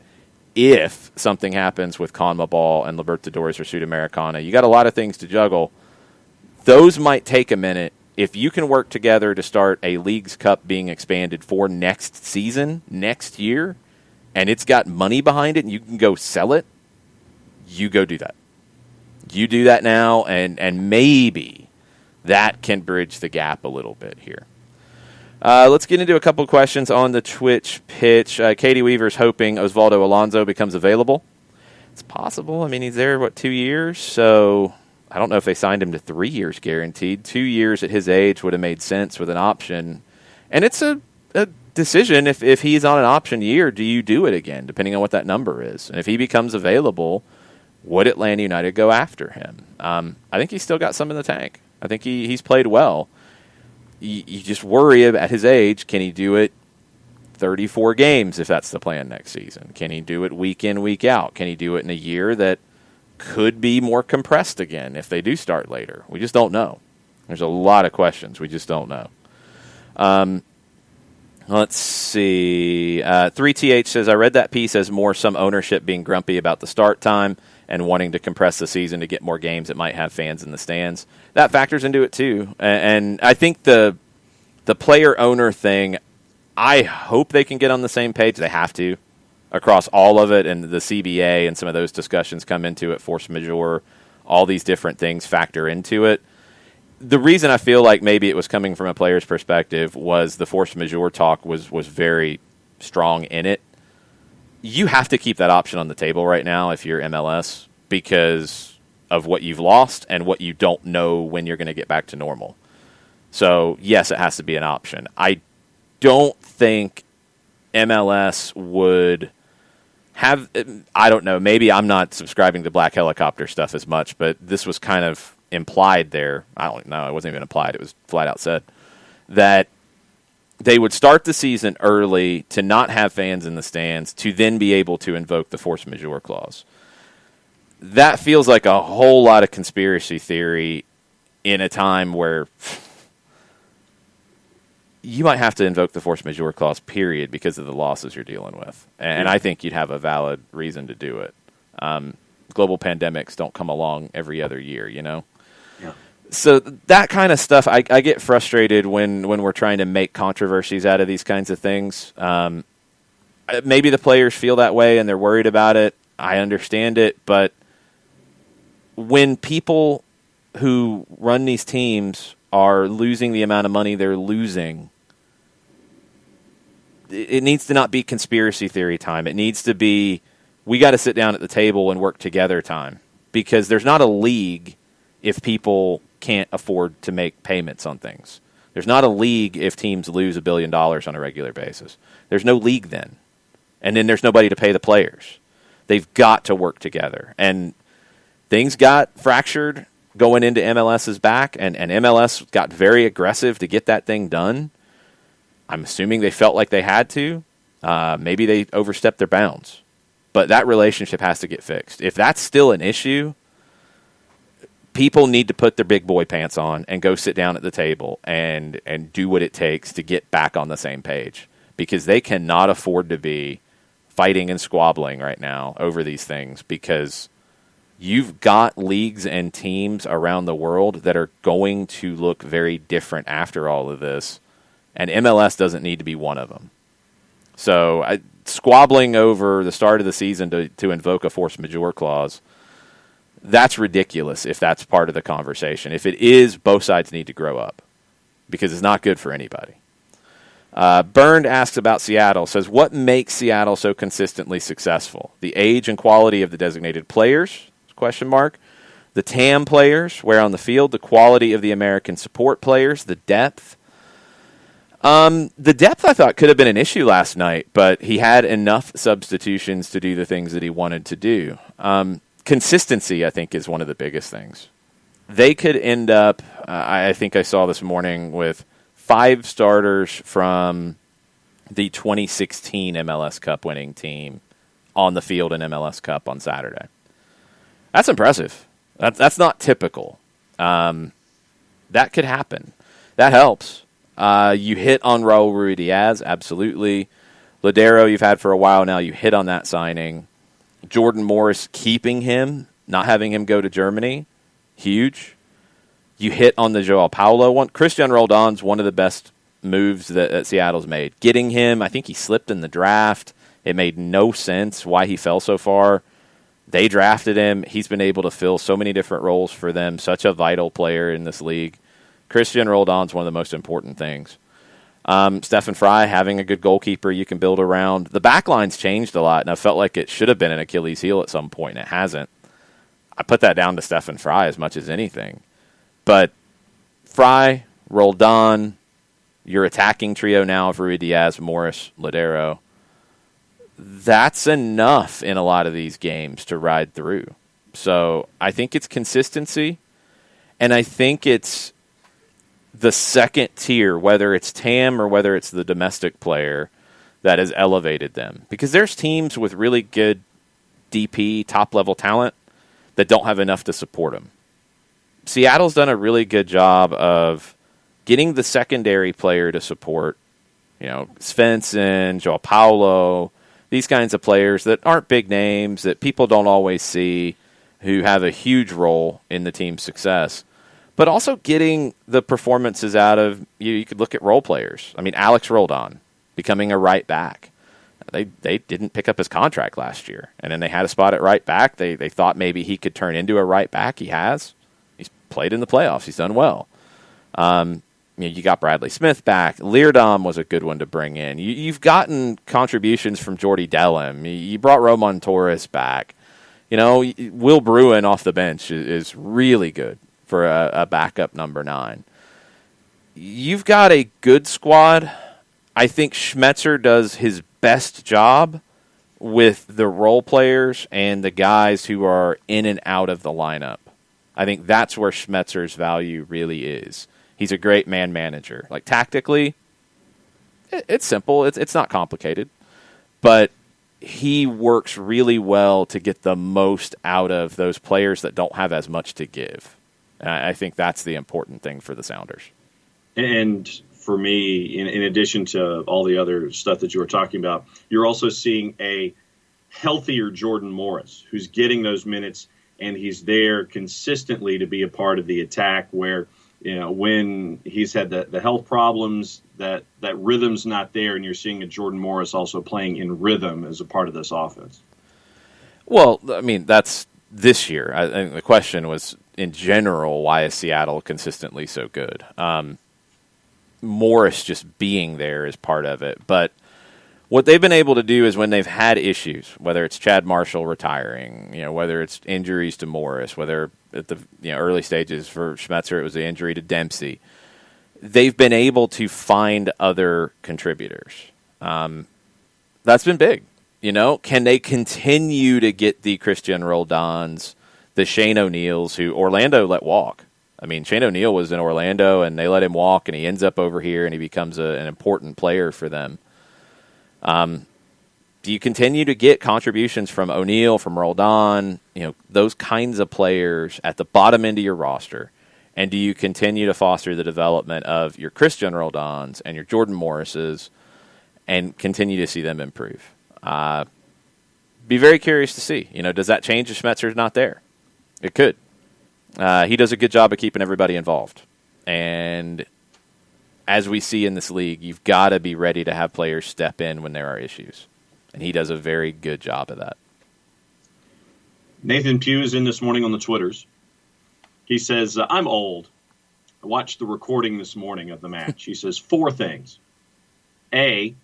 if something happens with CONMEBOL and Libertadores or Sudamericana. You got a lot of things to juggle. Those might take a minute. If you can work together to start a Leagues Cup being expanded for next season, next year, and it's got money behind it and you can go sell it, you go do that. You do that now, and maybe that can bridge the gap a little bit here. Let's get into a couple of questions on the Twitch pitch. Katie Weaver's hoping Osvaldo Alonso becomes available. It's possible. I mean, he's there, 2 years? So I don't know if they signed him to 3 years guaranteed. 2 years at his age would have made sense with an option. And it's a decision. If he's on an option year, do you do it again, depending on what that number is? And if he becomes available, would Atlanta United go after him? I think he's still got some in the tank. I think he's played well. You just worry at his age, can he do it 34 games if that's the plan next season? Can he do it week in, week out? Can he do it in a year that could be more compressed again if they do start later? We just don't know. There's a lot of questions. We just don't know. Let's see. 3TH says, I read that piece as more some ownership being grumpy about the start time and wanting to compress the season to get more games that might have fans in the stands. That factors into it too. And I think the player-owner thing, I hope they can get on the same page. They have to across all of it, and the CBA and some of those discussions come into it, force majeure, all these different things factor into it. The reason I feel like maybe it was coming from a player's perspective was the force majeure talk was very strong in it. You have to keep that option on the table right now if you're MLS because of what you've lost and what you don't know when you're going to get back to normal. So, yes, it has to be an option. I don't think MLS would have, I don't know, maybe I'm not subscribing to Black Helicopter stuff as much, but this was kind of implied there. I don't know, it wasn't even implied, it was flat out said, that they would start the season early to not have fans in the stands to then be able to invoke the force majeure clause. That feels like a whole lot of conspiracy theory in a time where you might have to invoke the force majeure clause, period, because of the losses you're dealing with. And I think you'd have a valid reason to do it. Global pandemics don't come along every other year, you know? Yeah. So that kind of stuff, I get frustrated when we're trying to make controversies out of these kinds of things. Maybe the players feel that way and they're worried about it. I understand it. But when people who run these teams are losing the amount of money they're losing, it needs to not be conspiracy theory time. It needs to be, we got to sit down at the table and work together time. Because there's not a league if people can't afford to make payments on things. There's not a league if teams lose $1 billion on a regular basis. There's no league then. And then there's nobody to pay the players. They've got to work together. And things got fractured going into MLS's back, and MLS got very aggressive to get that thing done. I'm assuming they felt like they had to. Maybe they overstepped their bounds. But that relationship has to get fixed. If that's still an issue, people need to put their big boy pants on and go sit down at the table and do what it takes to get back on the same page. Because they cannot afford to be fighting and squabbling right now over these things, because you've got leagues and teams around the world that are going to look very different after all of this, and MLS doesn't need to be one of them. So squabbling over the start of the season to invoke a force majeure clause, that's ridiculous if that's part of the conversation. If it is, both sides need to grow up, because it's not good for anybody. Burned asks about Seattle, says, what makes Seattle so consistently successful? The age and quality of the designated players, ? The TAM players, where on the field, the quality of the American support players, the depth. The depth I thought could have been an issue last night, but he had enough substitutions to do the things that he wanted to do. Consistency, I think, is one of the biggest things. They could end up, I think I saw this morning, with 5 starters from the 2016 MLS Cup winning team on the field in MLS Cup on Saturday. That's impressive. That's not typical. That could happen. That helps. You hit on Raul Ruidiaz, absolutely. Ladero you've had for a while now. You hit on that signing. Jordan Morris, keeping him, not having him go to Germany, huge. You hit on the Joao Paulo one. Cristian Roldan's one of the best moves that Seattle's made. Getting him, I think he slipped in the draft. It made no sense why he fell so far. They drafted him. He's been able to fill so many different roles for them. Such a vital player in this league. Cristian Roldan's one of the most important things. Stephen Fry having a good goalkeeper you can build around. The back line's changed a lot, and I felt like it should have been an Achilles heel at some point, and it hasn't. I put that down to Stephen Fry as much as anything. But Fry, Roldan, your attacking trio now of Rui Diaz, Morris, Ladero, that's enough in a lot of these games to ride through. So I think it's consistency, and I think it's the second tier, whether it's TAM or whether it's the domestic player, that has elevated them. Because there's teams with really good DP, top-level talent that don't have enough to support them. Seattle's done a really good job of getting the secondary player to support, Svensson, Joao Paulo, these kinds of players that aren't big names, that people don't always see, who have a huge role in the team's success. But also getting the performances out of, you could look at role players. I mean, Alex Roldan becoming a right back. They didn't pick up his contract last year, and then they had a spot at right back. They thought maybe he could turn into a right back. He has. He's played in the playoffs. He's done well. You got Bradley Smith back. Leerdam was a good one to bring in. You've gotten contributions from Jordy Dellum. You brought Roman Torres back. Will Bruin off the bench is really good for a backup number 9. You've got a good squad. I think Schmetzer does his best job with the role players and the guys who are in and out of the lineup. I think that's where Schmetzer's value really is. He's a great man manager. Like, tactically, it's simple. It's not complicated. But he works really well to get the most out of those players that don't have as much to give. And I think that's the important thing for the Sounders. And for me, in addition to all the other stuff that you were talking about, you're also seeing a healthier Jordan Morris who's getting those minutes, and he's there consistently to be a part of the attack where, when he's had the health problems, that rhythm's not there, and you're seeing a Jordan Morris also playing in rhythm as a part of this offense. Well, I mean, that's this year. I think the question was, in general, why is Seattle consistently so good? Morris just being there is part of it. But what they've been able to do is when they've had issues, whether it's Chad Marshall retiring, whether it's injuries to Morris, whether at the early stages for Schmetzer it was the injury to Dempsey, they've been able to find other contributors. That's been big. Can they continue to get the Christian Roldans, the Shane O'Neills, who Orlando let walk? I mean, Shane O'Neill was in Orlando, and they let him walk, and he ends up over here, and he becomes an important player for them. Do you continue to get contributions from O'Neill, from Roldan, those kinds of players at the bottom end of your roster? And do you continue to foster the development of your Christian Roldans and your Jordan Morrises and continue to see them improve? Be very curious to see. Does that change if Schmetzer's not there? It could. He does a good job of keeping everybody involved. And as we see in this league, you've got to be ready to have players step in when there are issues. And he does a very good job of that. Nathan Pugh is in this morning on the Twitters. He says, I'm old. I watched the recording this morning of the match. He says 4 things. A,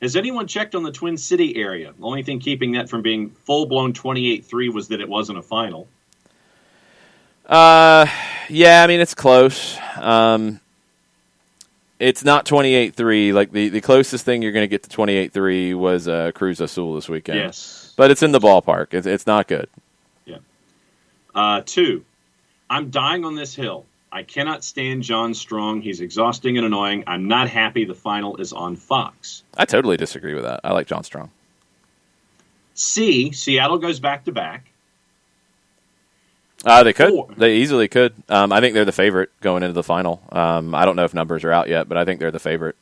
has anyone checked on the Twin City area? The only thing keeping that from being full-blown 28-3 was that it wasn't a final. Yeah, I mean, it's close. It's not 28-3. Like, the closest thing you're going to get to 28-3 was Cruz Azul this weekend. Yes. But it's in the ballpark. It's not good. Yeah. 2, I'm dying on this hill. I cannot stand John Strong. He's exhausting and annoying. I'm not happy the final is on Fox. I totally disagree with that. I like John Strong. C, Seattle goes back-to-back. They could. 4. They easily could. I think they're the favorite going into the final. I don't know if numbers are out yet, but I think they're the favorite.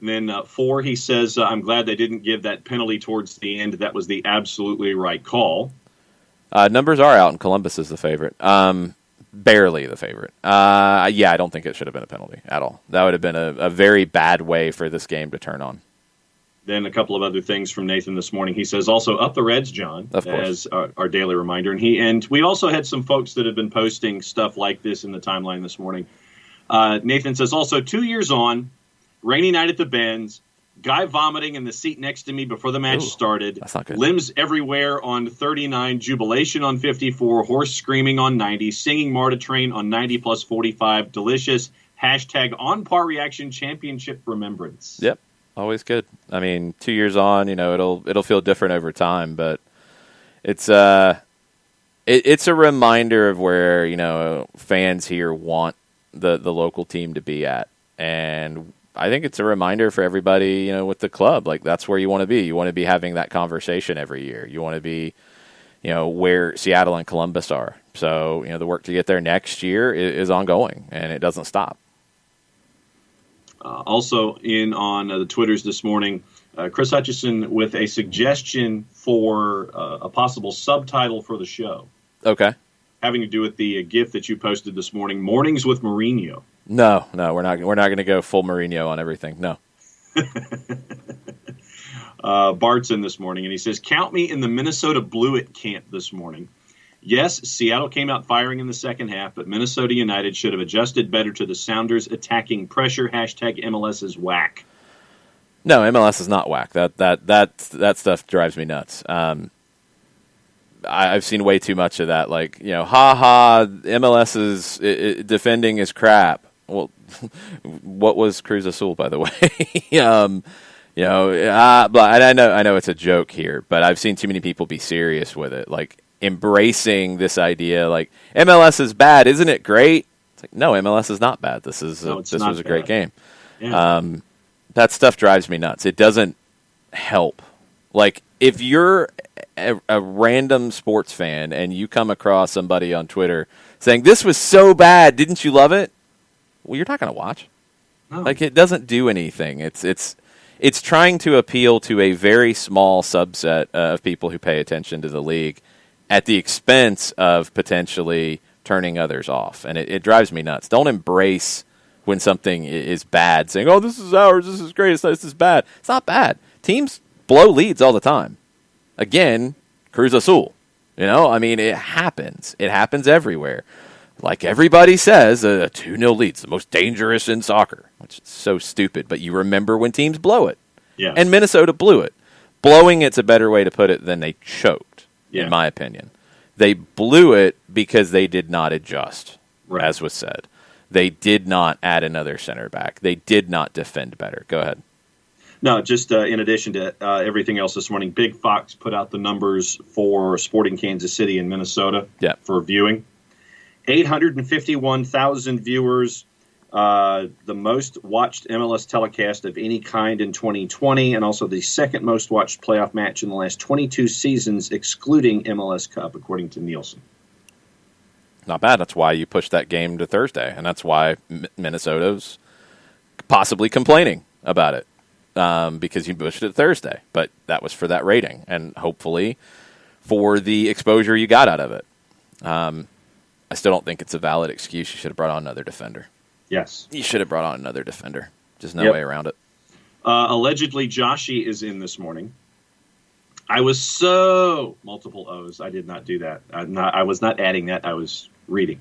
And then 4, he says, I'm glad they didn't give that penalty towards the end. That was the absolutely right call. Numbers are out, and Columbus is the favorite. Barely the favorite. I don't think it should have been a penalty at all. That would have been a very bad way for this game to turn on. Then a couple of other things from Nathan this morning. He says, also, up the Reds, John, of course, as our daily reminder. And we also had some folks that have been posting stuff like this in the timeline this morning. Nathan says, also, 2 years on, rainy night at the Benz, guy vomiting in the seat next to me before the match started, that's not good. Limbs everywhere on 39, jubilation on 54, horse screaming on 90, singing Marta Train on 90 plus 45, delicious, hashtag on par reaction, championship remembrance. Yep, always good. I mean, 2 years on, it'll feel different over time, but it's it's a reminder of where fans here want the local team to be at, and I think it's a reminder for everybody, with the club. Like, that's where you want to be. You want to be having that conversation every year. You want to be, where Seattle and Columbus are. So, the work to get there next year is ongoing, and it doesn't stop. Also in on the Twitters this morning, Chris Hutchison with a suggestion for a possible subtitle for the show. Okay. Having to do with the GIF that you posted this morning, Mornings with Mourinho. No, we're not going to go full Mourinho on everything. No. Bart's in this morning, and he says, count me in the Minnesota Blue It camp this morning. Yes, Seattle came out firing in the second half, but Minnesota United should have adjusted better to the Sounders' attacking pressure. Hashtag MLS is whack. No, MLS is not whack. That stuff drives me nuts. I've seen way too much of that. Like, MLS is defending is crap. Well, what was Cruz Azul, by the way? But I know it's a joke here, but I've seen too many people be serious with it, like embracing this idea, like MLS is bad, isn't it great? It's like, no, MLS is not bad. This was a great game. Yeah. That stuff drives me nuts. It doesn't help. Like, if you're a random sports fan and you come across somebody on Twitter saying, this was so bad, didn't you love it? Well, you're not going to watch. No. Like, it doesn't do anything. It's trying to appeal to a very small subset of people who pay attention to the league at the expense of potentially turning others off. And it drives me nuts. Don't embrace when something is bad, saying, oh, this is ours, this is great, this is bad. It's not bad. Teams blow leads all the time. Again, Cruz Azul. It happens. It happens everywhere. Like everybody says, a 2-0 lead's the most dangerous in soccer, which is so stupid. But you remember when teams blow it. Yeah. And Minnesota blew it. Blowing it's a better way to put it than they choked, in my opinion. They blew it because they did not adjust, as was said. They did not add another center back. They did not defend better. Go ahead. No, just in addition to everything else this morning, Big Fox put out the numbers for Sporting Kansas City and Minnesota for viewing. 851,000 viewers, the most watched MLS telecast of any kind in 2020, and also the second most watched playoff match in the last 22 seasons, excluding MLS Cup, according to Nielsen. Not bad. That's why you pushed that game to Thursday, and that's why Minnesota's possibly complaining about it, because you pushed it Thursday. But that was for that rating, and hopefully for the exposure you got out of it. I still don't think it's a valid excuse. You should have brought on another defender. Yes. You should have brought on another defender. Just no way around it. Allegedly, Joshi is in this morning. I was so... Multiple O's. I did not do that. I was not adding that. I was reading.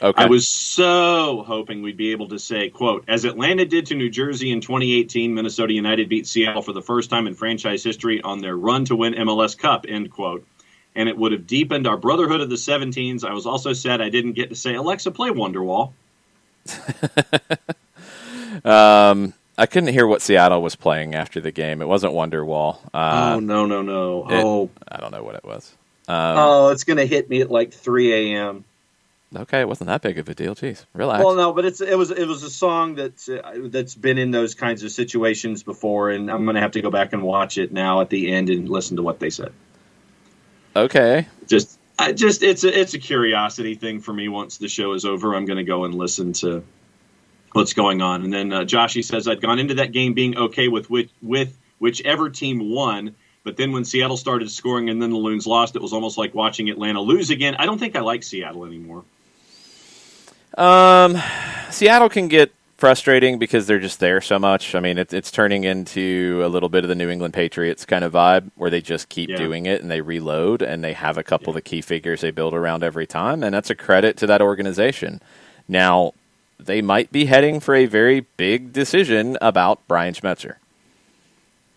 Okay. I was so hoping we'd be able to say, quote, as Atlanta did to New Jersey in 2018, Minnesota United beat Seattle for the first time in franchise history on their run to win MLS Cup, end quote. And it would have deepened our brotherhood of the 17s. I was also sad I didn't get to say, Alexa, play Wonderwall. I couldn't hear what Seattle was playing after the game. It wasn't Wonderwall. No. I don't know what it was. It's going to hit me at like 3 a.m. Okay, it wasn't that big of a deal. Jeez, relax. Well, no, but it was a song that's been in those kinds of situations before, and I'm going to have to go back and watch it now at the end and listen to what they said. Okay. It's a curiosity thing for me. Once the show is over, I'm going to go and listen to what's going on. And then Joshi says, I'd gone into that game being okay with whichever team won, but then when Seattle started scoring and then the Loons lost, it was almost like watching Atlanta lose again. I don't think I like Seattle anymore. Seattle can get frustrating because they're just there so much. I mean, it's turning into a little bit of the New England Patriots kind of vibe where they just keep doing it and they reload and they have a couple of the key figures they build around every time, and that's a credit to that organization. Now, they might be heading for a very big decision about Brian Schmetzer.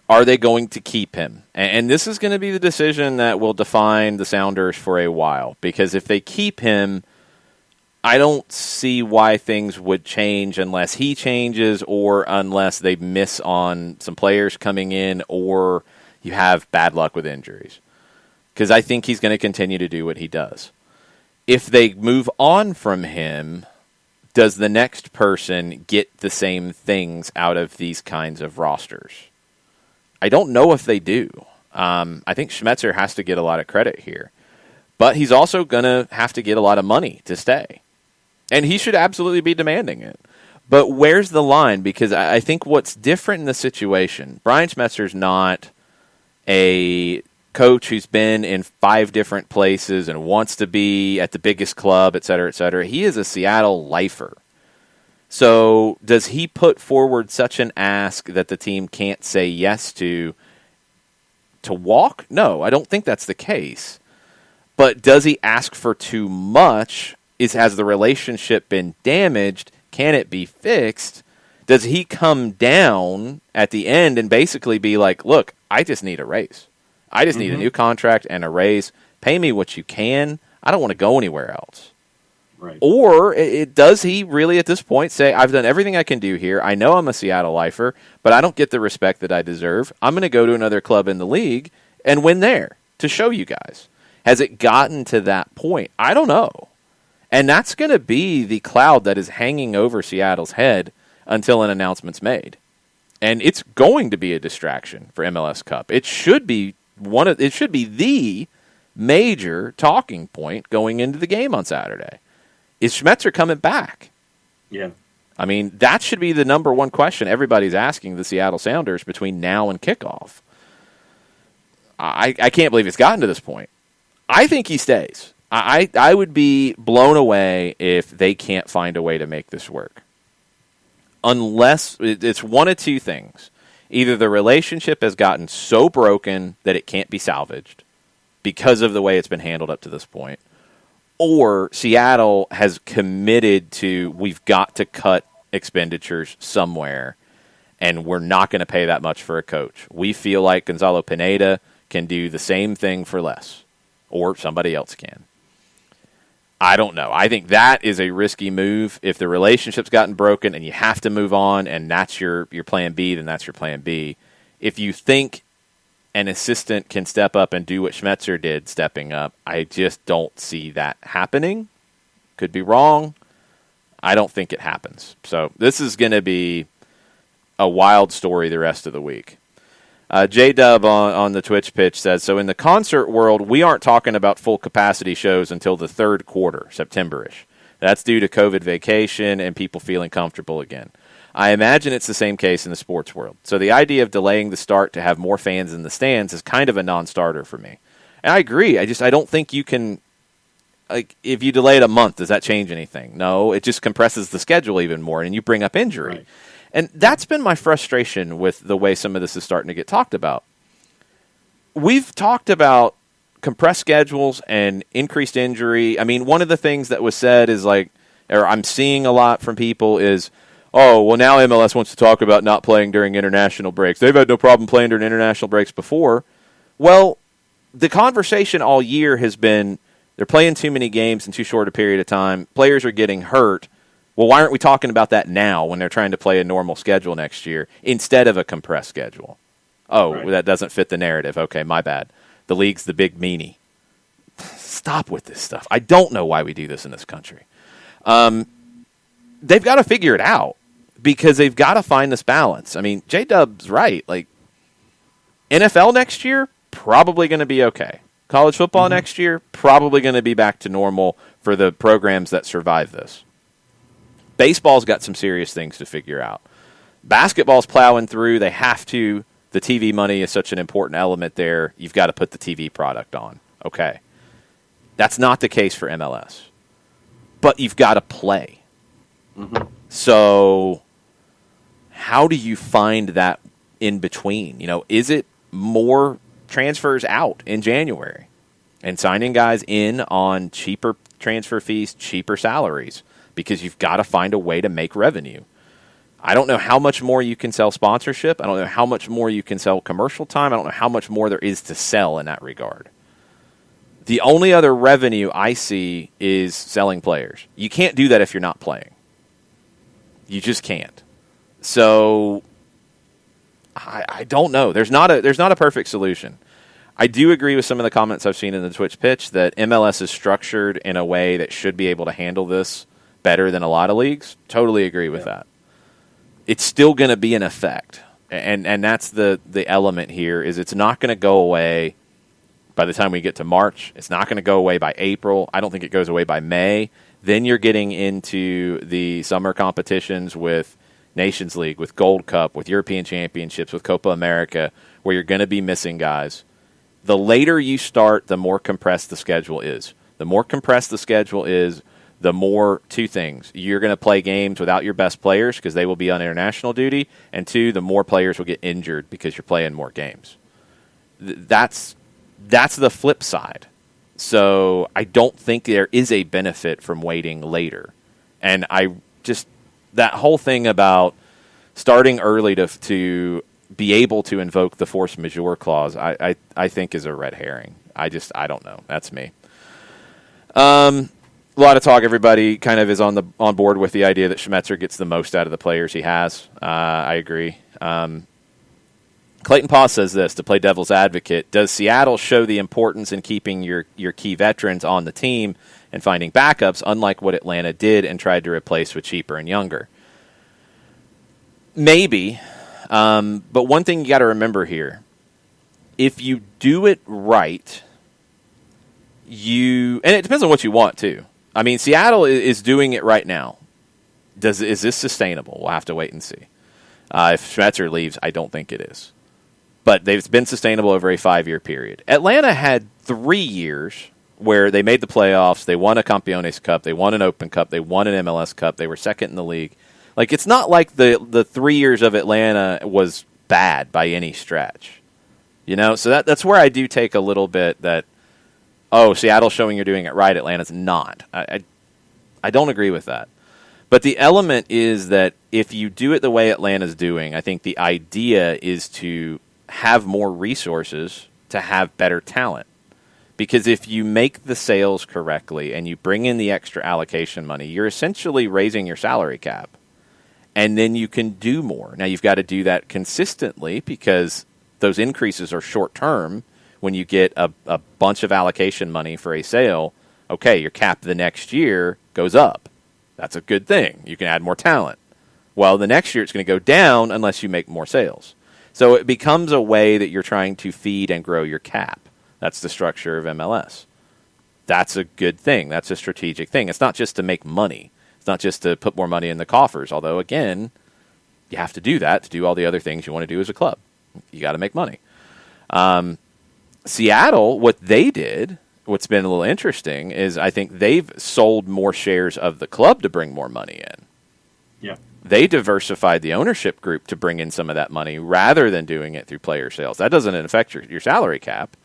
Are they going to keep him? And this is going to be the decision that will define the Sounders for a while. Because if they keep him, I don't see why things would change unless he changes or unless they miss on some players coming in or you have bad luck with injuries. Because I think he's going to continue to do what he does. If they move on from him, does the next person get the same things out of these kinds of rosters? I don't know if they do. I think Schmetzer has to get a lot of credit here. But he's also going to have to get a lot of money to stay. And he should absolutely be demanding it. But where's the line? Because I think what's different in the situation, Brian Schmetzer's not a coach who's been in 5 different places and wants to be at the biggest club, et cetera, et cetera. He is a Seattle lifer. So does he put forward such an ask that the team can't say yes to walk? No, I don't think that's the case. But does he ask for too much? Has the relationship been damaged? Can it be fixed? Does he come down at the end and basically be like, look, I just need a raise. I just need a new contract and a raise. Pay me what you can. I don't want to go anywhere else. Right. Or does he really at this point say, I've done everything I can do here. I know I'm a Seattle lifer, but I don't get the respect that I deserve. I'm going to go to another club in the league and win there to show you guys. Has it gotten to that point? I don't know. And that's going to be the cloud that is hanging over Seattle's head until an announcement's made. And it's going to be a distraction for MLS Cup. It should be the major talking point going into the game on Saturday. Is Schmetzer coming back? Yeah. I mean, that should be the number one question everybody's asking the Seattle Sounders between now and kickoff. I can't believe it's gotten to this point. I think he stays. I would be blown away if they can't find a way to make this work. Unless it's one of two things. Either the relationship has gotten so broken that it can't be salvaged because of the way it's been handled up to this point, or Seattle has committed to, we've got to cut expenditures somewhere, and we're not going to pay that much for a coach. We feel like Gonzalo Pineda can do the same thing for less, or somebody else can. I don't know. I think that is a risky move. If the relationship's gotten broken and you have to move on and that's your plan B, then that's your plan B. If you think an assistant can step up and do what Schmetzer did stepping up, I just don't see that happening. Could be wrong. I don't think it happens. So this is going to be a wild story the rest of the week. J-Dub on the Twitch pitch says, so in the concert world, we aren't talking about full capacity shows until the third quarter, September-ish. That's due to COVID vacation and people feeling comfortable again. I imagine it's the same case in the sports world. So the idea of delaying the start to have more fans in the stands is kind of a non-starter for me. And I agree. I don't think you can, like, if you delay it a month, does that change anything? No, it just compresses the schedule even more, and you bring up injury. Right. And that's been my frustration with the way some of this is starting to get talked about. We've talked about compressed schedules and increased injury. I mean, one of the things that was said is like, or I'm seeing a lot from people is, oh, well, now MLS wants to talk about not playing during international breaks. They've had no problem playing during international breaks before. Well, the conversation all year has been they're playing too many games in too short a period of time. Players are getting hurt. Well, why aren't we talking about that now when they're trying to play a normal schedule next year instead of a compressed schedule? Oh, right. That doesn't fit the narrative. Okay, my bad. The league's the big meanie. Stop with this stuff. I don't know why we do this in this country. They've got to figure it out because they've got to find this balance. I mean, J-Dub's right. Like, NFL next year, probably going to be okay. College football next year, probably going to be back to normal for the programs that survive this. Baseball's got some serious things to figure out. Basketball's plowing through. They have to. The TV money is such an important element there. You've got to put the TV product on. Okay. That's not the case for MLS. But you've got to play. So how do you find that in between? You know, is it more transfers out in January and signing guys in on cheaper transfer fees, cheaper salaries? because you've got to find a way to make revenue. I don't know how much more you can sell sponsorship. I don't know how much more you can sell commercial time. I don't know how much more there is to sell in that regard. The only other revenue I see is selling players. You can't do that if you're not playing. You just can't. So I don't know. There's not a perfect solution. I do agree with some of the comments I've seen in the Twitch pitch that MLS is structured in a way that should be able to handle this better than a lot of leagues. Totally agree with that. It's still going to be an effect. And that's the element here is it's not going to go away by the time we get to March. It's not going to go away by April. I don't think it goes away by May. Then you're getting into the summer competitions with Nations League, with Gold Cup, with European Championships, with Copa America, where you're going to be missing guys. The later you start, the more compressed the schedule is. The more compressed the schedule is, the more, two things. You're going to play games without your best players because they will be on international duty, and two, the more players will get injured because you're playing more games. That's the flip side. So I don't think there is a benefit from waiting later. And that whole thing about starting early to be able to invoke the force majeure clause, I think is a red herring. I don't know. That's me. A lot of talk. Everybody kind of is on board with the idea that Schmetzer gets the most out of the players he has. I agree. Clayton Paw says this, to play devil's advocate: does Seattle show the importance in keeping your key veterans on the team and finding backups, unlike what Atlanta did and tried to replace with cheaper and younger? Maybe. But one thing you got to remember here, if you do it right, and it depends on what you want too. I mean, Seattle is doing it right now. Is this sustainable? We'll have to wait and see. If Schmetzer leaves, I don't think it is. But they've been sustainable over a 5-year period. Atlanta had 3 years where they made the playoffs, they won a Campeones Cup, they won an Open Cup, they won an MLS Cup, they were second in the league. Like, it's not like the 3 years of Atlanta was bad by any stretch. You know, so that's where I do take a little bit that, Seattle's showing you're doing it right, Atlanta's not. I don't agree with that. But the element is that if you do it the way Atlanta's doing, I think the idea is to have more resources to have better talent. Because if you make the sales correctly and you bring in the extra allocation money, you're essentially raising your salary cap. And then you can do more. Now, you've got to do that consistently because those increases are short-term. When you get a bunch of allocation money for a sale, okay, your cap the next year goes up. That's a good thing. You can add more talent. Well, the next year it's going to go down unless you make more sales. So it becomes a way that you're trying to feed and grow your cap. That's the structure of MLS. That's a good thing. That's a strategic thing. It's not just to make money. It's not just to put more money in the coffers, although, again, you have to do that to do all the other things you want to do as a club. You got to make money. Seattle, what they did, what's been a little interesting, is I think they've sold more shares of the club to bring more money in. Yeah. They diversified the ownership group to bring in some of that money rather than doing it through player sales. That doesn't affect your salary cap,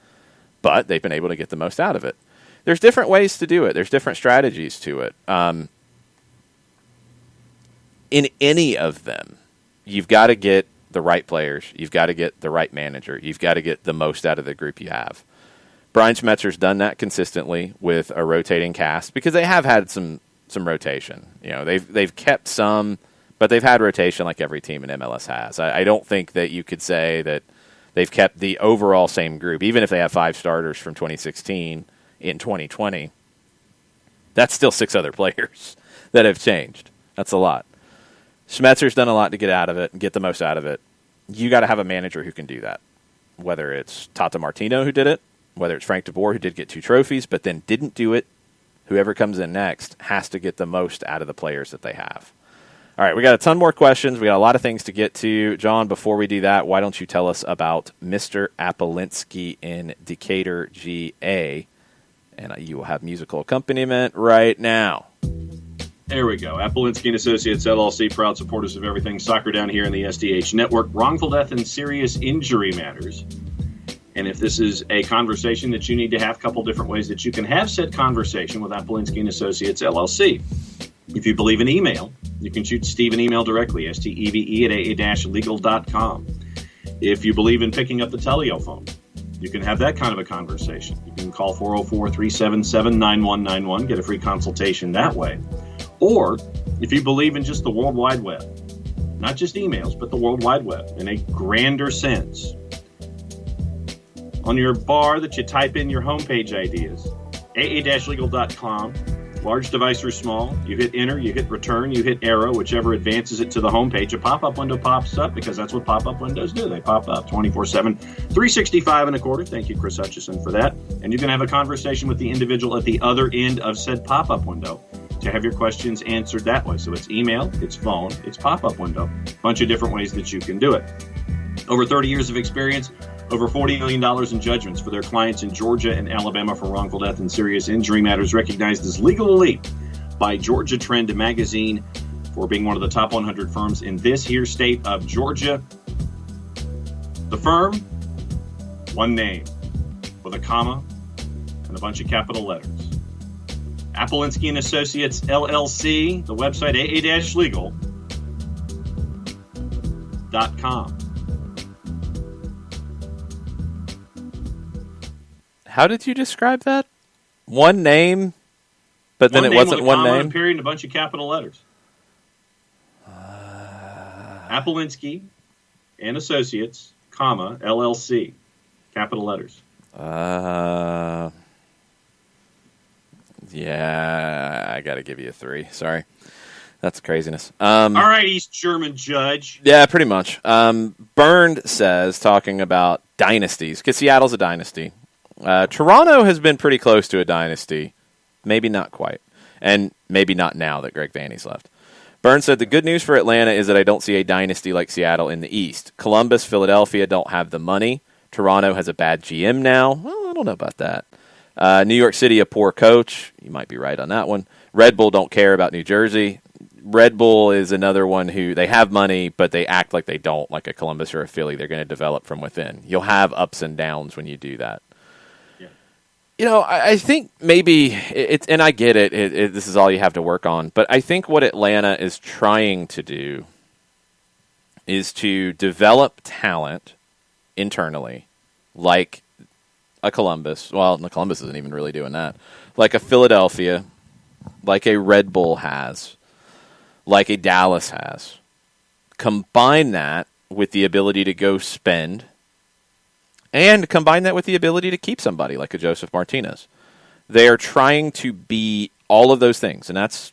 but they've been able to get the most out of it. There's different ways to do it. There's different strategies to it. In any of them, you've got to get the right players. You've got to get the right manager. You've got to get the most out of the group you have. Brian Schmetzer's done that consistently with a rotating cast because they have had some rotation. You know, they've kept some, but they've had rotation like every team in MLS has. I don't think that you could say that they've kept the overall same group, even if they have 5 starters from 2016 in 2020. That's still 6 other players that have changed. That's a lot. Schmetzer's done a lot to get out of it and get the most out of it. You got to have a manager who can do that. Whether it's Tata Martino who did it, whether it's Frank de Boer who did get 2 trophies but then didn't do it, whoever comes in next has to get the most out of the players that they have. All right, we got a ton more questions. We got a lot of things to get to. John, before we do that, why don't you tell us about Mr. Apolinsky in Decatur, GA? And you will have musical accompaniment right now. There we go. Apolinsky and Associates, LLC, proud supporters of everything soccer down here in the SDH network. Wrongful death and serious injury matters. And if this is a conversation that you need to have, a couple different ways that you can have said conversation with Apolinsky and Associates, LLC. If you believe in email, you can shoot Steve an email directly, steve@aa-legal.com. If you believe in picking up the telephone, you can have that kind of a conversation. You can call 404-377-9191, get a free consultation that way. Or if you believe in just the World Wide Web, not just emails, but the World Wide Web in a grander sense. On your bar that you type in your homepage ideas, aa-legal.com, large device or small, you hit enter, you hit return, you hit arrow, whichever advances it to the homepage. A pop-up window pops up because that's what pop-up windows do. They pop up 24/7, 365 and a quarter. Thank you, Chris Hutchison, for that. And you can have a conversation with the individual at the other end of said pop-up window to have your questions answered that way. So it's email, it's phone, it's pop-up window. Bunch of different ways that you can do it. Over 30 years of experience, over $40 million in judgments for their clients in Georgia and Alabama for wrongful death and serious injury matters, recognized as Legal Elite by Georgia Trend magazine for being one of the top 100 firms in this here state of Georgia. The firm, one name, with a comma and a bunch of capital letters. Appalinsky and Associates, LLC, the website aa-legal.com. How did you describe that? One name, but then it wasn't one name? A period and a bunch of capital letters. Appalinsky and Associates, comma, LLC, capital letters. Yeah, I got to give you a 3. Sorry. That's craziness. All right, East German judge. Yeah, pretty much. Burned says, talking about dynasties, because Seattle's a dynasty. Toronto has been pretty close to a dynasty. Maybe not quite. And maybe not now that Greg Vanney's left. Burns said, the good news for Atlanta is that I don't see a dynasty like Seattle in the East. Columbus, Philadelphia don't have the money. Toronto has a bad GM now. Well, I don't know about that. New York City, a poor coach. You might be right on that one. Red Bull don't care about New Jersey. Red Bull is another one who they have money, but they act like they don't, like a Columbus or a Philly. They're going to develop from within. You'll have ups and downs when you do that. You know, I think maybe it's, and I get it, this is all you have to work on, but I think what Atlanta is trying to do is to develop talent internally, like a Columbus. Well, Columbus isn't even really doing that. Like a Philadelphia, like a Red Bull has, like a Dallas has. Combine that with the ability to go spend, and combine that with the ability to keep somebody like a Joseph Martinez. They are trying to be all of those things, and that's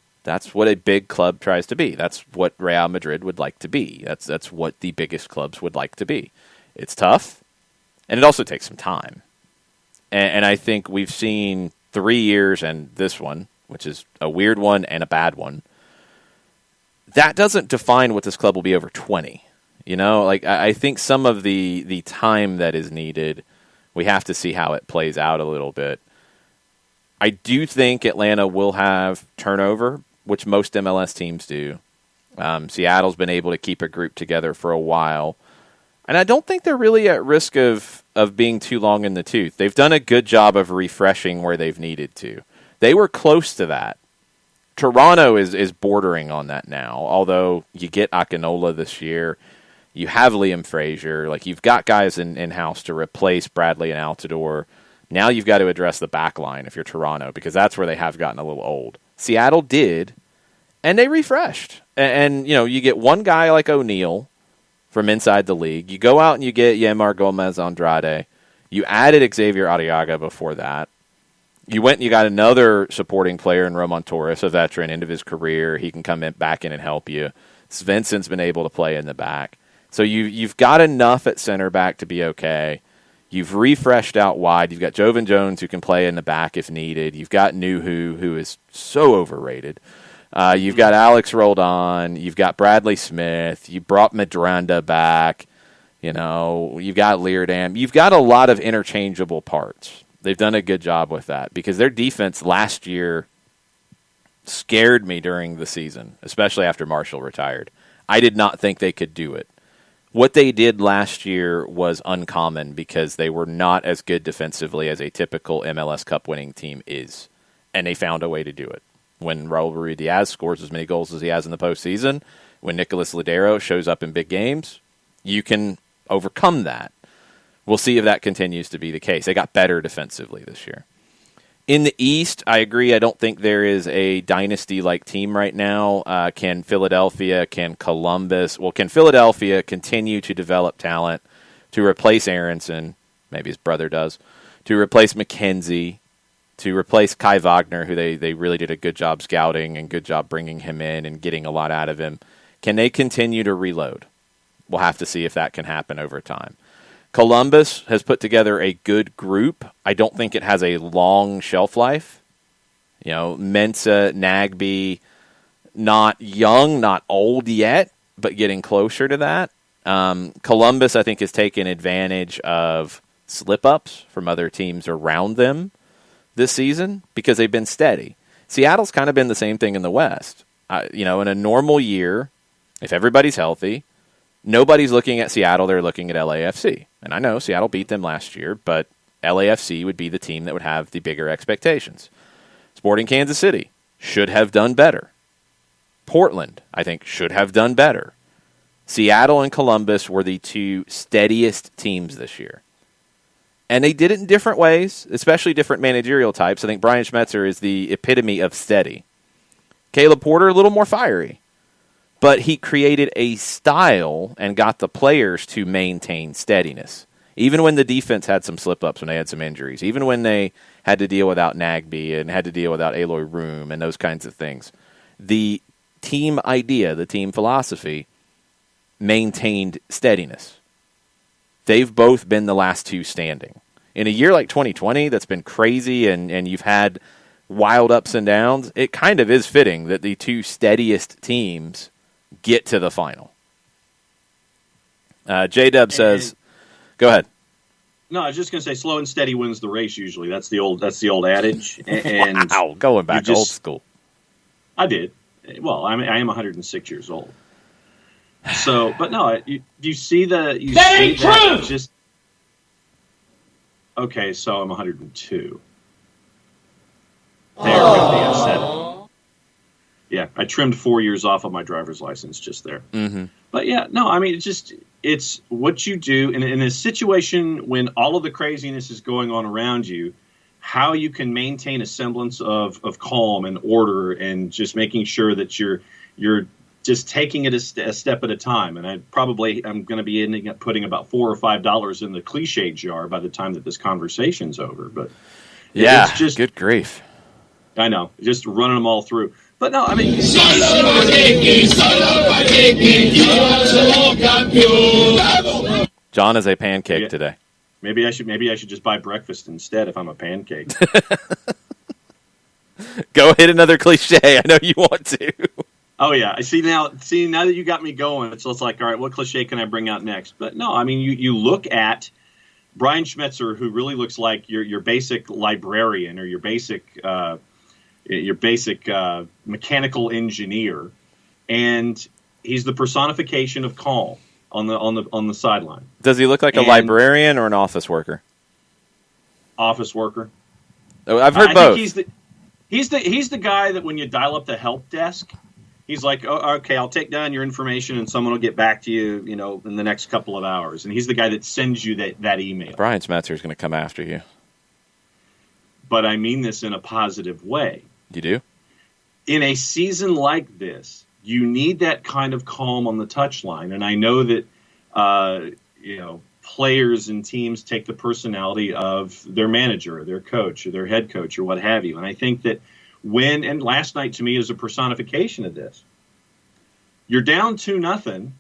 what a big club tries to be. That's what Real Madrid would like to be. That's what the biggest clubs would like to be. It's tough, and it also takes some time. And I think we've seen 3 years and this one, which is a weird one and a bad one. That doesn't define what this club will be over 20. You know, like I think some of the time that is needed, we have to see how it plays out a little bit. I do think Atlanta will have turnover, which most MLS teams do. Seattle's been able to keep a group together for a while. And I don't think they're really at risk of being too long in the tooth. They've done a good job of refreshing where they've needed to. They were close to that. Toronto is bordering on that now, although you get Akinola this year. You have Liam Frazier. Like, you've got guys in-house to replace Bradley and Altidore. Now you've got to address the back line if you're Toronto, because that's where they have gotten a little old. Seattle did, and they refreshed. And you know, you get one guy like O'Neal from inside the league. You go out and you get Yemar Gomez Andrade. You added Xavier Arriaga before that. You went and you got another supporting player in Roman Torres, a veteran, end of his career. He can come back in and help you. Svensson's been able to play in the back. So you've got enough at center back to be okay. You've refreshed out wide. You've got Jovan Jones who can play in the back if needed. You've got Nuhu, who is so overrated. You've got Alex Roldan. You've got Bradley Smith. You brought Medranda back. You know, you've got Leardam. You've got a lot of interchangeable parts. They've done a good job with that because their defense last year scared me during the season, especially after Marshall retired. I did not think they could do it. What they did last year was uncommon because they were not as good defensively as a typical MLS Cup winning team is, and they found a way to do it. When Raul Ruiz-Diaz scores as many goals as he has in the postseason, when Nicolas Ladero shows up in big games, you can overcome that. We'll see if that continues to be the case. They got better defensively this year. In the East, I agree. I don't think there is a dynasty-like team right now. Can Philadelphia continue to develop talent to replace Aronson? Maybe his brother does. To replace McKenzie, to replace Kai Wagner, who they really did a good job scouting and good job bringing him in and getting a lot out of him. Can they continue to reload? We'll have to see if that can happen over time. Columbus has put together a good group. I don't think it has a long shelf life. Mensah, Nagbe, not young, not old yet, but getting closer to that. Columbus, I think, has taken advantage of slip-ups from other teams around them this season because they've been steady. Seattle's kind of been the same thing in the West. In a normal year, if everybody's healthy, nobody's looking at Seattle, they're looking at LAFC. And I know Seattle beat them last year, but LAFC would be the team that would have the bigger expectations. Sporting Kansas City should have done better. Portland, I think, should have done better. Seattle and Columbus were the two steadiest teams this year. And they did it in different ways, especially different managerial types. I think Brian Schmetzer is the epitome of steady. Caleb Porter, a little more fiery. But he created a style and got the players to maintain steadiness. Even when the defense had some slip-ups, when they had some injuries. Even when they had to deal without Nagbe and had to deal without Aloy Room and those kinds of things. The team idea, the team philosophy, maintained steadiness. They've both been the last two standing. In a year like 2020 that's been crazy and you've had wild ups and downs, it kind of is fitting that the two steadiest teams get to the final. J-Dub says, go ahead. No, I was just going to say slow and steady wins the race usually. That's the old adage. And wow, going back old school. I did. Well, I am 106 years old. So, but no, you see the... That ain't true! Just, okay, so I'm 102. There we go, I said it. Yeah, I trimmed 4 years off of my driver's license just there. Mm-hmm. But yeah, no, I mean, it's what you do in a situation when all of the craziness is going on around you, how you can maintain a semblance of calm and order and just making sure that you're just taking it a step at a time. And I'm going to be ending up putting about $4 or $5 in the cliche jar by the time that this conversation's over. But yeah, it's just good grief. I know, just running them all through. But no, I mean, John is a pancake today. Maybe I should just buy breakfast instead if I'm a pancake. Go hit another cliche. I know you want to. Oh yeah, I see now that you got me going, it's like, all right, what cliche can I bring out next? But no, I mean, you look at Brian Schmetzer, who really looks like your basic librarian or your basic mechanical engineer, and he's the personification of calm on the sideline. Does he look like a librarian or an office worker? Office worker. Oh, I've heard both. He's the guy that when you dial up the help desk, he's like, oh, okay, I'll take down your information and someone will get back to you, in the next couple of hours. And he's the guy that sends you that email. Brian Schmetzer is going to come after you. But I mean this in a positive way. You do? In a season like this, you need that kind of calm on the touchline. And I know that, players and teams take the personality of their manager or their coach or their head coach or what have you. And I think that and last night to me is a personification of this. You're down 2-0.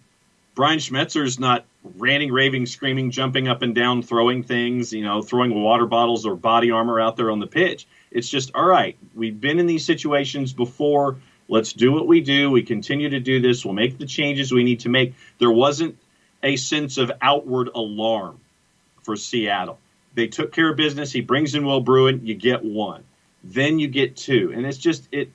Brian Schmetzer's not ranting, raving, screaming, jumping up and down, throwing things, throwing water bottles or body armor out there on the pitch. It's just, all right, we've been in these situations before. Let's do what we do. We continue to do this. We'll make the changes we need to make. There wasn't a sense of outward alarm for Seattle. They took care of business. He brings in Will Bruin. You get one. Then you get two. And it's just, you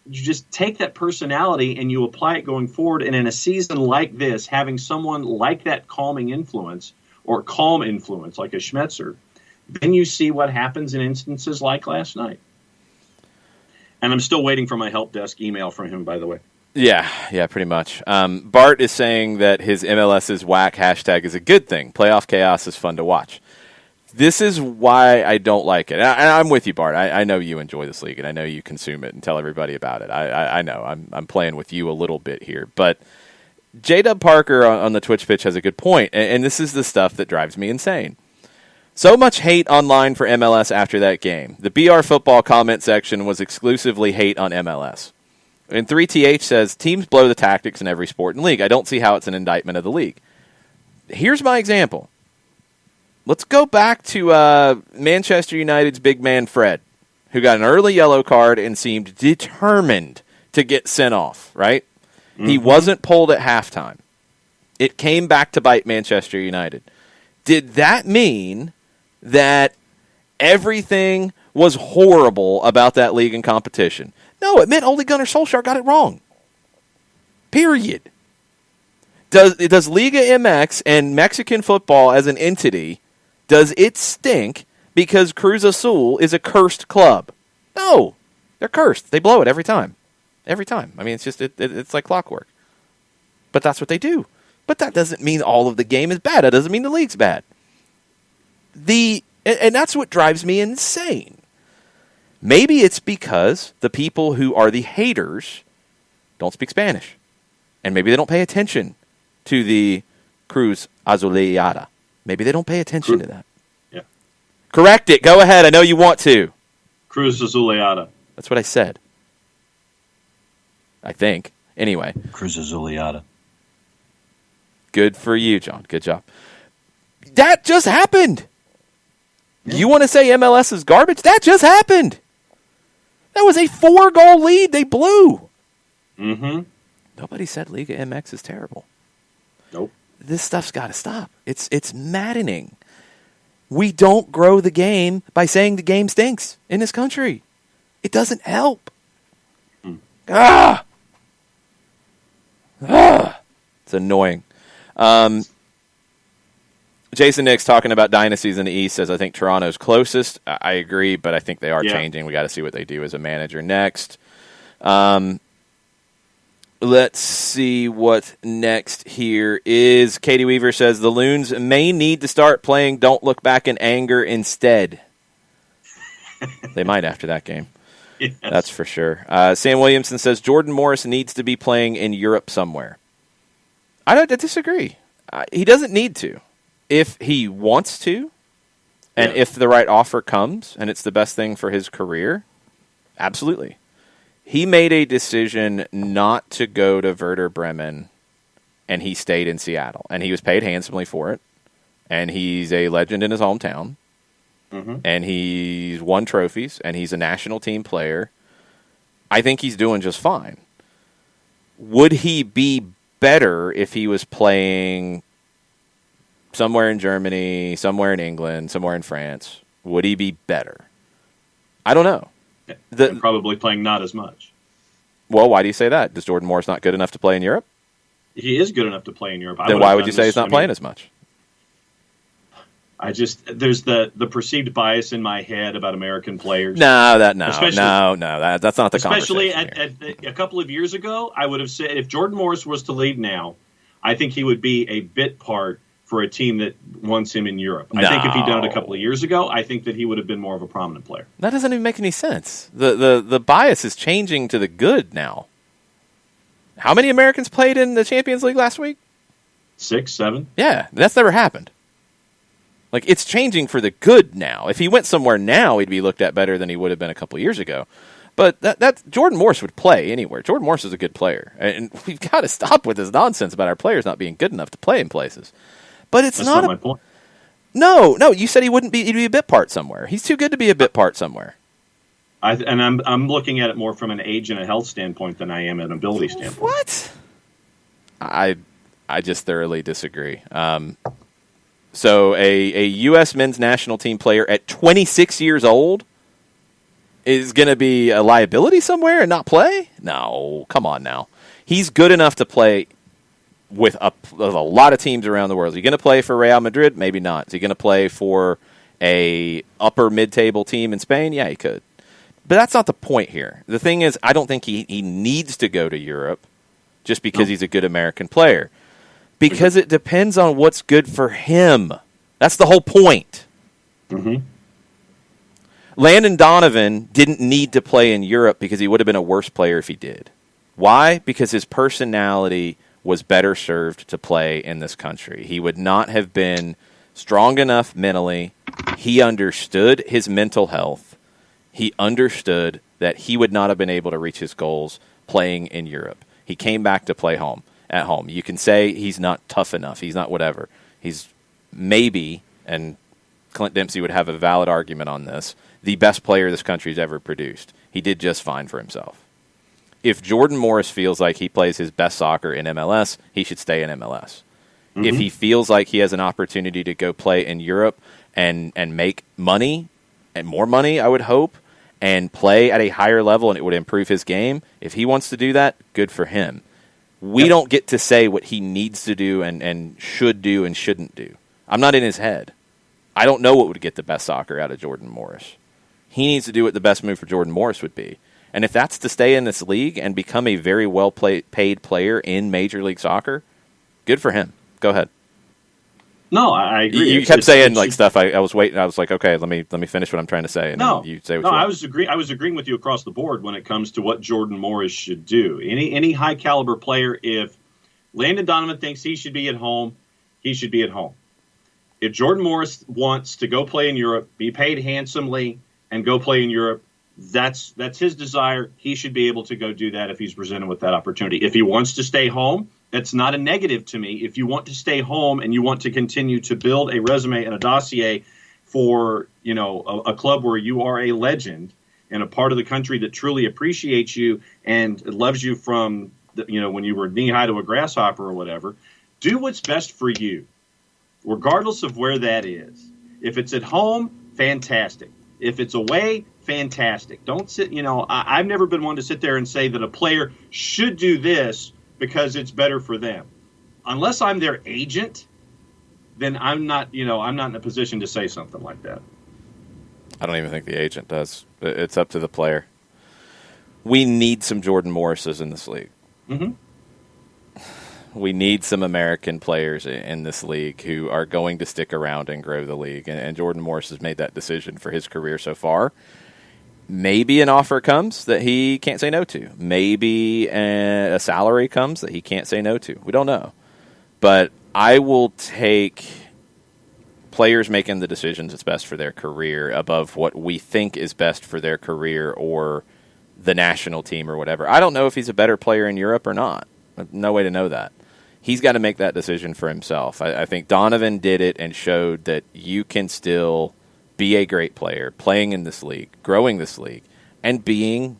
just take that personality and you apply it going forward. And in a season like this, having someone like that calming influence or calm influence like a Schmetzer, then you see what happens in instances like last night. And I'm still waiting for my help desk email from him, by the way. Yeah, pretty much. Bart is saying that his MLS's whack hashtag is a good thing. Playoff chaos is fun to watch. This is why I don't like it. And I'm with you, Bart. I know you enjoy this league, and I know you consume it and tell everybody about it. I know. I'm playing with you a little bit here. But J-Dub Parker on the Twitch pitch has a good point, and this is the stuff that drives me insane. So much hate online for MLS after that game. The BR Football comment section was exclusively hate on MLS. And 3TH says, teams blow the tactics in every sport and league. I don't see how it's an indictment of the league. Here's my example. Let's go back to Manchester United's big man Fred, who got an early yellow card and seemed determined to get sent off, right? Mm-hmm. He wasn't pulled at halftime. It came back to bite Manchester United. Did that mean that everything was horrible about that league and competition? No, it meant Ole Gunnar Solskjaer got it wrong. Period. Does Liga MX and Mexican football as an entity, does it stink because Cruz Azul is a cursed club? No, they're cursed. They blow it every time. Every time. I mean, it's just it's like clockwork. But that's what they do. But that doesn't mean all of the game is bad. That doesn't mean the league's bad. And that's what drives me insane. Maybe it's because the people who are the haters don't speak Spanish. And maybe they don't pay attention to the Cruz Azuleada. Maybe they don't pay attention to that. Yeah. Correct it. Go ahead. I know you want to. Cruz Azuleada. That's what I said. I think. Anyway. Cruz Azuleada. Good for you, John. Good job. That just happened. Yeah. You want to say MLS is garbage? That just happened. That was a 4-goal lead they blew. Mm-hmm. Nobody said Liga MX is terrible. Nope. This stuff's got to stop. It's maddening. We don't grow the game by saying the game stinks in this country. It doesn't help. It's annoying. Jason Nix talking about dynasties in the East says, I think Toronto's closest. I agree, but I think they are changing. We got to see what they do as a manager next. Let's see what next here is. Katie Weaver says, the Loons may need to start playing Don't Look Back in Anger instead. They might after that game. Yes. That's for sure. Sam Williamson says, Jordan Morris needs to be playing in Europe somewhere. I disagree. He doesn't need to. If he wants to, and if the right offer comes, and it's the best thing for his career, absolutely. He made a decision not to go to Werder Bremen, and he stayed in Seattle. And he was paid handsomely for it, and he's a legend in his hometown, and he's won trophies, and he's a national team player. I think he's doing just fine. Would he be better if he was playing somewhere in Germany, somewhere in England, somewhere in France? Would he be better? I don't know. Probably playing not as much. Well, why do you say that? Does Jordan Morris not good enough to play in Europe? He is good enough to play in Europe. Then why would you say he's not playing as much? There's the perceived bias in my head about American players. That's not the especially conversation. Especially a couple of years ago, I would have said if Jordan Morris was to leave now, I think he would be a bit part for a team that wants him in Europe. I think if he'd done it a couple of years ago, I think that he would have been more of a prominent player. That doesn't even make any sense. The bias is changing to the good now. How many Americans played in the Champions League last week? 6, 7. Yeah, that's never happened. Like, it's changing for the good now. If he went somewhere now, he'd be looked at better than he would have been a couple of years ago. But that Jordan Morris would play anywhere. Jordan Morris is a good player. And we've got to stop with this nonsense about our players not being good enough to play in places. But that's not my point. No, you said he'd be a bit part somewhere. He's too good to be a bit part somewhere. I'm looking at it more from an age and a health standpoint than I am an ability standpoint. What? I just thoroughly disagree. So a U.S. men's national team player at 26 years old is going to be a liability somewhere and not play? No, come on now. He's good enough to play with a lot of teams around the world. Is he going to play for Real Madrid? Maybe not. Is he going to play for a upper mid-table team in Spain? Yeah, he could. But that's not the point here. The thing is, I don't think he needs to go to Europe just because he's a good American player. Because it depends on what's good for him. That's the whole point. Mm-hmm. Landon Donovan didn't need to play in Europe because he would have been a worse player if he did. Why? Because his personality was better served to play in this country. He would not have been strong enough mentally. He understood his mental health. He understood that he would not have been able to reach his goals playing in Europe. He came back to play at home. You can say he's not tough enough. He's not whatever. He's maybe, and Clint Dempsey would have a valid argument on this, the best player this country's ever produced. He did just fine for himself. If Jordan Morris feels like he plays his best soccer in MLS, he should stay in MLS. Mm-hmm. If he feels like he has an opportunity to go play in Europe and make money, and more money, I would hope, and play at a higher level and it would improve his game, if he wants to do that, good for him. We don't get to say what he needs to do and should do and shouldn't do. I'm not in his head. I don't know what would get the best soccer out of Jordan Morris. He needs to do what the best move for Jordan Morris would be. And if that's to stay in this league and become a very well-paid player in Major League Soccer, good for him. Go ahead. No, I agree. You kept saying like stuff. I was waiting. I was like, okay, let me finish what I'm trying to say. And no, you say what no. you I was agreeing with you across the board when it comes to what Jordan Morris should do. Any high caliber player, if Landon Donovan thinks he should be at home, he should be at home. If Jordan Morris wants to go play in Europe, be paid handsomely, and go play in Europe, that's his desire. He should be able to go do that if he's presented with that opportunity. If he wants to stay home, that's not a negative to me. If you want to stay home and you want to continue to build a resume and a dossier for, a club where you are a legend and a part of the country that truly appreciates you and loves you from, when you were knee high to a grasshopper or whatever, do what's best for you, regardless of where that is. If it's at home, fantastic. If it's away, fantastic. Don't sit, I've never been one to sit there and say that a player should do this because it's better for them. Unless I'm their agent, then I'm not in a position to say something like that. I don't even think the agent does. It's up to the player. We need some Jordan Morrises in this league. Mm-hmm. We need some American players in this league who are going to stick around and grow the league. And Jordan Morris has made that decision for his career so far. Maybe an offer comes that he can't say no to. Maybe a salary comes that he can't say no to. We don't know. But I will take players making the decisions that's best for their career above what we think is best for their career or the national team or whatever. I don't know if he's a better player in Europe or not. No way to know that. He's got to make that decision for himself. I think Donovan did it and showed that you can still be a great player, playing in this league, growing this league, and being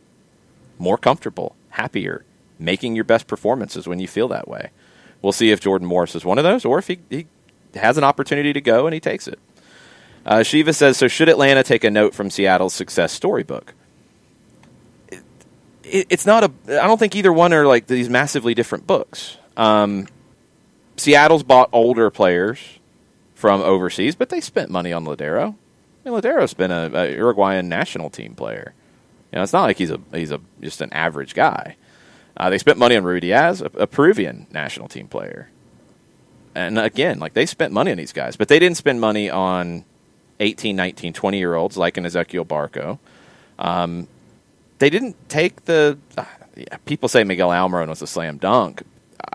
more comfortable, happier, making your best performances when you feel that way. We'll see if Jordan Morris is one of those or if he has an opportunity to go and he takes it. Shiva says, so should Atlanta take a note from Seattle's success storybook? It's not I don't think either one are like these massively different books. Seattle's bought older players from overseas, but they spent money on Ladero. Ladero's been a Uruguayan national team player. It's not like he's just an average guy. They spent money on Rui Diaz, a Peruvian national team player. And again, they spent money on these guys, but they didn't spend money on 18, 19, 20-year-olds like an Ezequiel Barco. They didn't take people say Miguel Almiron was a slam dunk,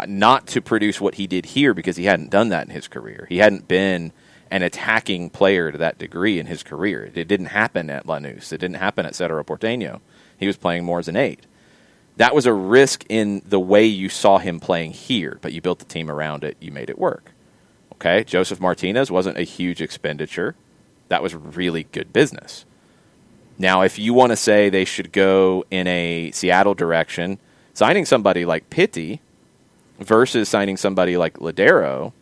not to produce what he did here because he hadn't done that in his career. He hadn't been an attacking player to that degree in his career. It didn't happen at Lanús. It didn't happen at Cerro Porteño. He was playing more as an 8. That was a risk in the way you saw him playing here, but you built the team around it. You made it work. Okay, Joseph Martinez wasn't a huge expenditure. That was really good business. Now, if you want to say they should go in a Seattle direction, signing somebody like Pitti versus signing somebody like Ladero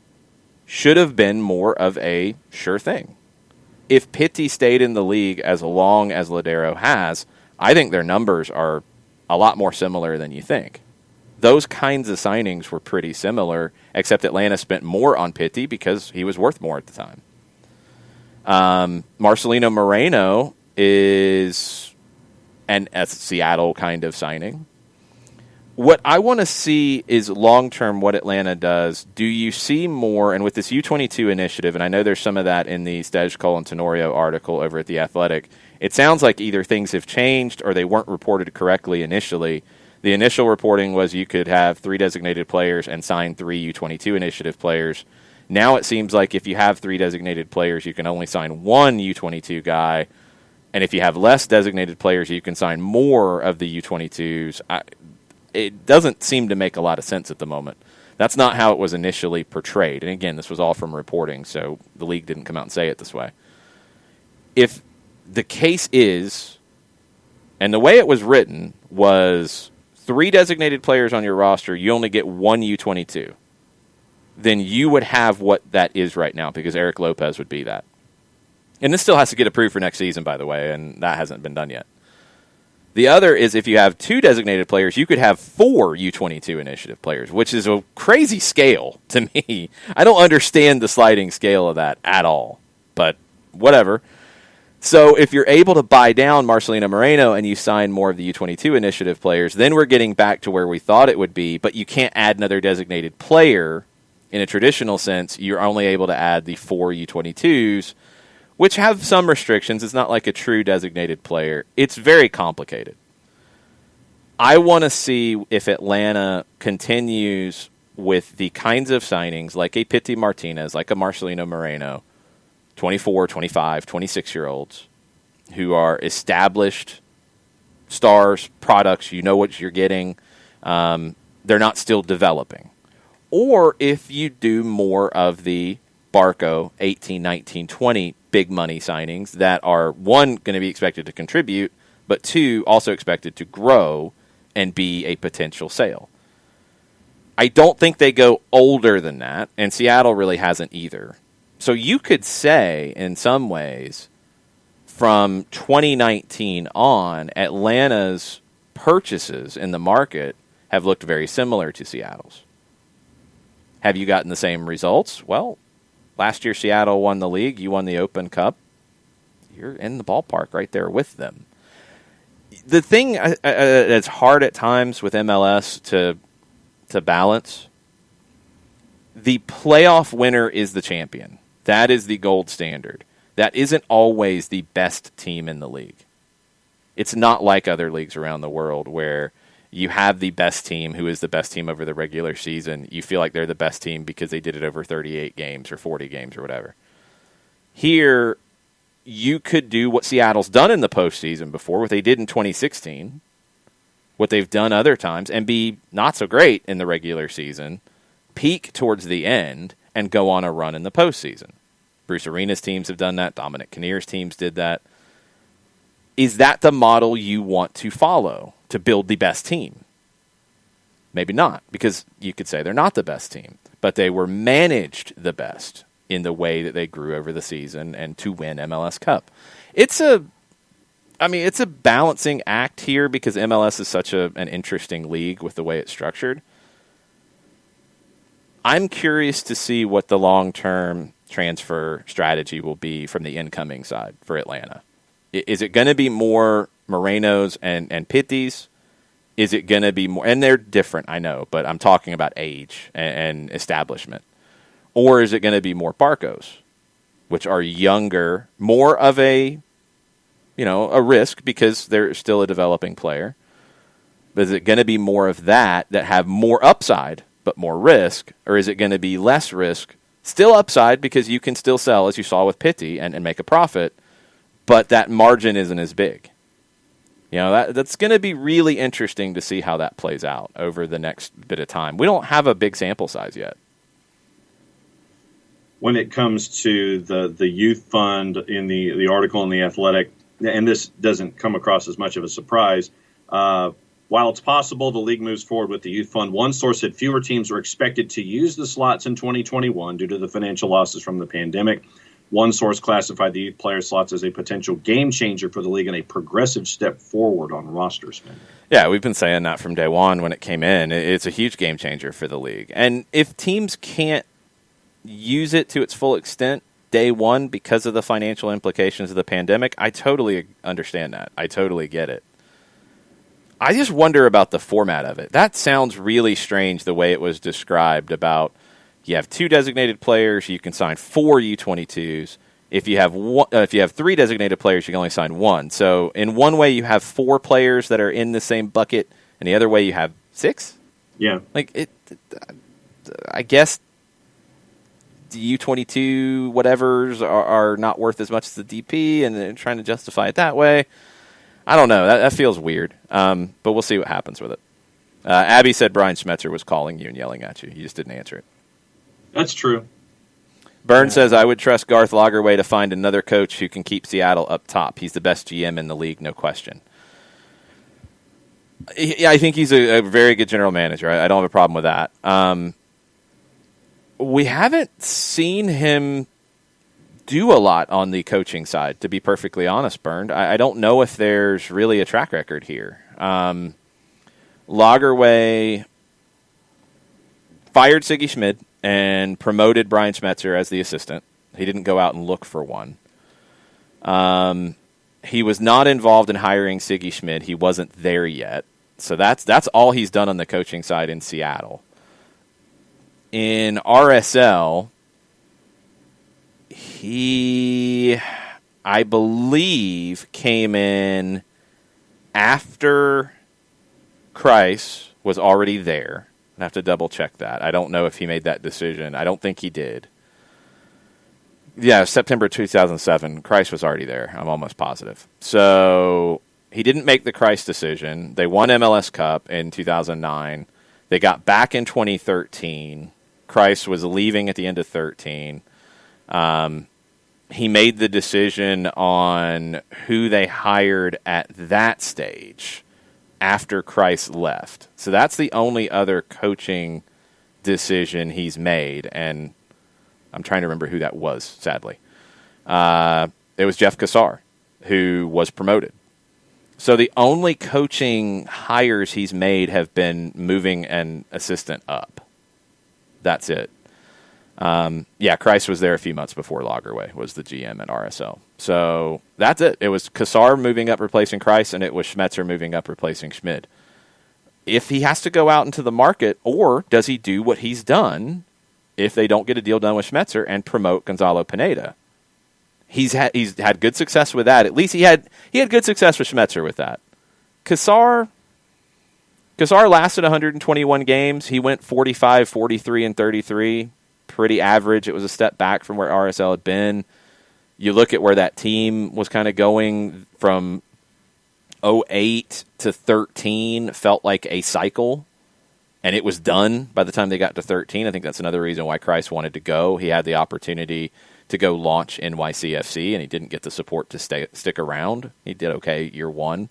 should have been more of a sure thing. If Pitti stayed in the league as long as Ladero has, I think their numbers are a lot more similar than you think. Those kinds of signings were pretty similar, except Atlanta spent more on Pitti because he was worth more at the time. Marcelino Moreno is and a Seattle kind of signing. What I want to see is long-term what Atlanta does. Do you see more, and with this U22 initiative, and I know there's some of that in the Stej Cole and Tenorio article over at The Athletic, it sounds like either things have changed or they weren't reported correctly initially. The initial reporting was you could have 3 designated players and sign 3 U22 initiative players. Now it seems like if you have 3 designated players, you can only sign 1 U22 guy, and if you have less designated players, you can sign more of the U22s. It doesn't seem to make a lot of sense at the moment. That's not how it was initially portrayed. And again, this was all from reporting, so the league didn't come out and say it this way. If the case is, and the way it was written was 3 designated players on your roster, you only get 1 U22, then you would have what that is right now, because Eric Lopez would be that. And this still has to get approved for next season, by the way, and that hasn't been done yet. The other is if you have 2 designated players, you could have 4 U22 initiative players, which is a crazy scale to me. I don't understand the sliding scale of that at all, but whatever. So if you're able to buy down Marcelino Moreno and you sign more of the U22 initiative players, then we're getting back to where we thought it would be, but you can't add another designated player in a traditional sense. You're only able to add the 4 U22s, which have some restrictions. It's not like a true designated player. It's very complicated. I want to see if Atlanta continues with the kinds of signings like a Pity Martinez, like a Marcelino Moreno, 24, 25, 26-year-olds who are established stars, products, you know what you're getting. They're not still developing. Or if you do more of the Barco 18, 19, 20 big money signings that are, 1, going to be expected to contribute, but 2, also expected to grow and be a potential sale. I don't think they go older than that, and Seattle really hasn't either. So you could say, in some ways, from 2019 on, Atlanta's purchases in the market have looked very similar to Seattle's. Have you gotten the same results? Well, last year Seattle won the league. You won the Open Cup. You're in the ballpark right there with them. The thing that's hard at times with MLS to balance, the playoff winner is the champion. That is the gold standard. That isn't always the best team in the league. It's not like other leagues around the world where you have the best team who is the best team over the regular season. You feel like they're the best team because they did it over 38 games or 40 games or whatever. Here, you could do what Seattle's done in the postseason before, what they did in 2016, what they've done other times, and be not so great in the regular season, peak towards the end, and go on a run in the postseason. Bruce Arena's teams have done that. Dominic Kinnear's teams did that. Is that the model you want to follow to build the best team? Maybe not, because you could say they're not the best team, but they were managed the best in the way that they grew over the season and to win MLS Cup. It's a balancing act here because MLS is such an interesting league with the way it's structured. I'm curious to see what the long-term transfer strategy will be from the incoming side for Atlanta. Is it going to be more Morenos and Pitties? Is it going to be more, and they're different, I know, but I'm talking about age and establishment. Or is it going to be more Barcos, which are younger, more of a risk because they're still a developing player? But is it going to be more of that have more upside but more risk? Or is it going to be less risk, still upside because you can still sell, as you saw with Pitty, and make a profit, but that margin isn't as big? That's going to be really interesting to see how that plays out over the next bit of time. We don't have a big sample size yet. When it comes to the youth fund in the article in The Athletic, and this doesn't come across as much of a surprise, while it's possible the league moves forward with the youth fund, one source said fewer teams are expected to use the slots in 2021 due to the financial losses from the pandemic. One source classified the youth player slots as a potential game changer for the league and a progressive step forward on roster spending. Yeah, we've been saying that from day one when it came in. It's a huge game changer for the league. And if teams can't use it to its full extent day one because of the financial implications of the pandemic, I totally understand that. I totally get it. I just wonder about the format of it. That sounds really strange the way it was described about you have 2 designated players, you can sign 4 U22s. If you have 3 designated players, you can only sign 1. So in one way you have 4 players that are in the same bucket, and the other way you have 6? Yeah. I guess the U22 whatevers are not worth as much as the DP, and they're trying to justify it that way. I don't know. That feels weird. But we'll see what happens with it. Abby said Brian Schmetzer was calling you and yelling at you. You just didn't answer it. That's true. Burn says, I would trust Garth Lagerwey to find another coach who can keep Seattle up top. He's the best GM in the league, no question. Yeah, I think he's a very good general manager. I don't have a problem with that. We haven't seen him do a lot on the coaching side, to be perfectly honest, Bernd. I don't know if there's really a track record here. Lagerwey fired Siggy Schmid and promoted Brian Schmetzer as the assistant. He didn't go out and look for one. He was not involved in hiring Siggy Schmid. He wasn't there yet. So that's all he's done on the coaching side in Seattle. In RSL, he, I believe, came in after Kreis was already there. I have to double check that. I don't know if he made that decision. I don't think he did. Yeah, September 2007. Kreis was already there. I'm almost positive. So he didn't make the Kreis decision. They won MLS Cup in 2009. They got back in 2013. Kreis was leaving at the end of 13. He made the decision on who they hired at that stage after Kreis left. So that's the only other coaching decision he's made, and I'm trying to remember who that was, sadly. It was Jeff Cassar, who was promoted. So the only coaching hires he's made have been moving an assistant up. That's it. Kreis was there a few months before Lagerwey was the GM at RSL. So that's it. It was Cassar moving up, replacing Kreis, and it was Schmetzer moving up, replacing Schmid. If he has to go out into the market, or does he do what he's done if they don't get a deal done with Schmetzer and promote Gonzalo Pineda? He's had good success with that. At least he had good success with Schmetzer with that. Cassar lasted 121 games. He went 45, 43, and 33. Pretty average. It was a step back from where RSL had been. You look at where that team was kind of going from 08 to 13, felt like a cycle, and it was done by the time they got to 13. I think that's another reason why Kreis wanted to go. He had the opportunity to go launch NYCFC, and he didn't get the support to stick around. He did okay year one.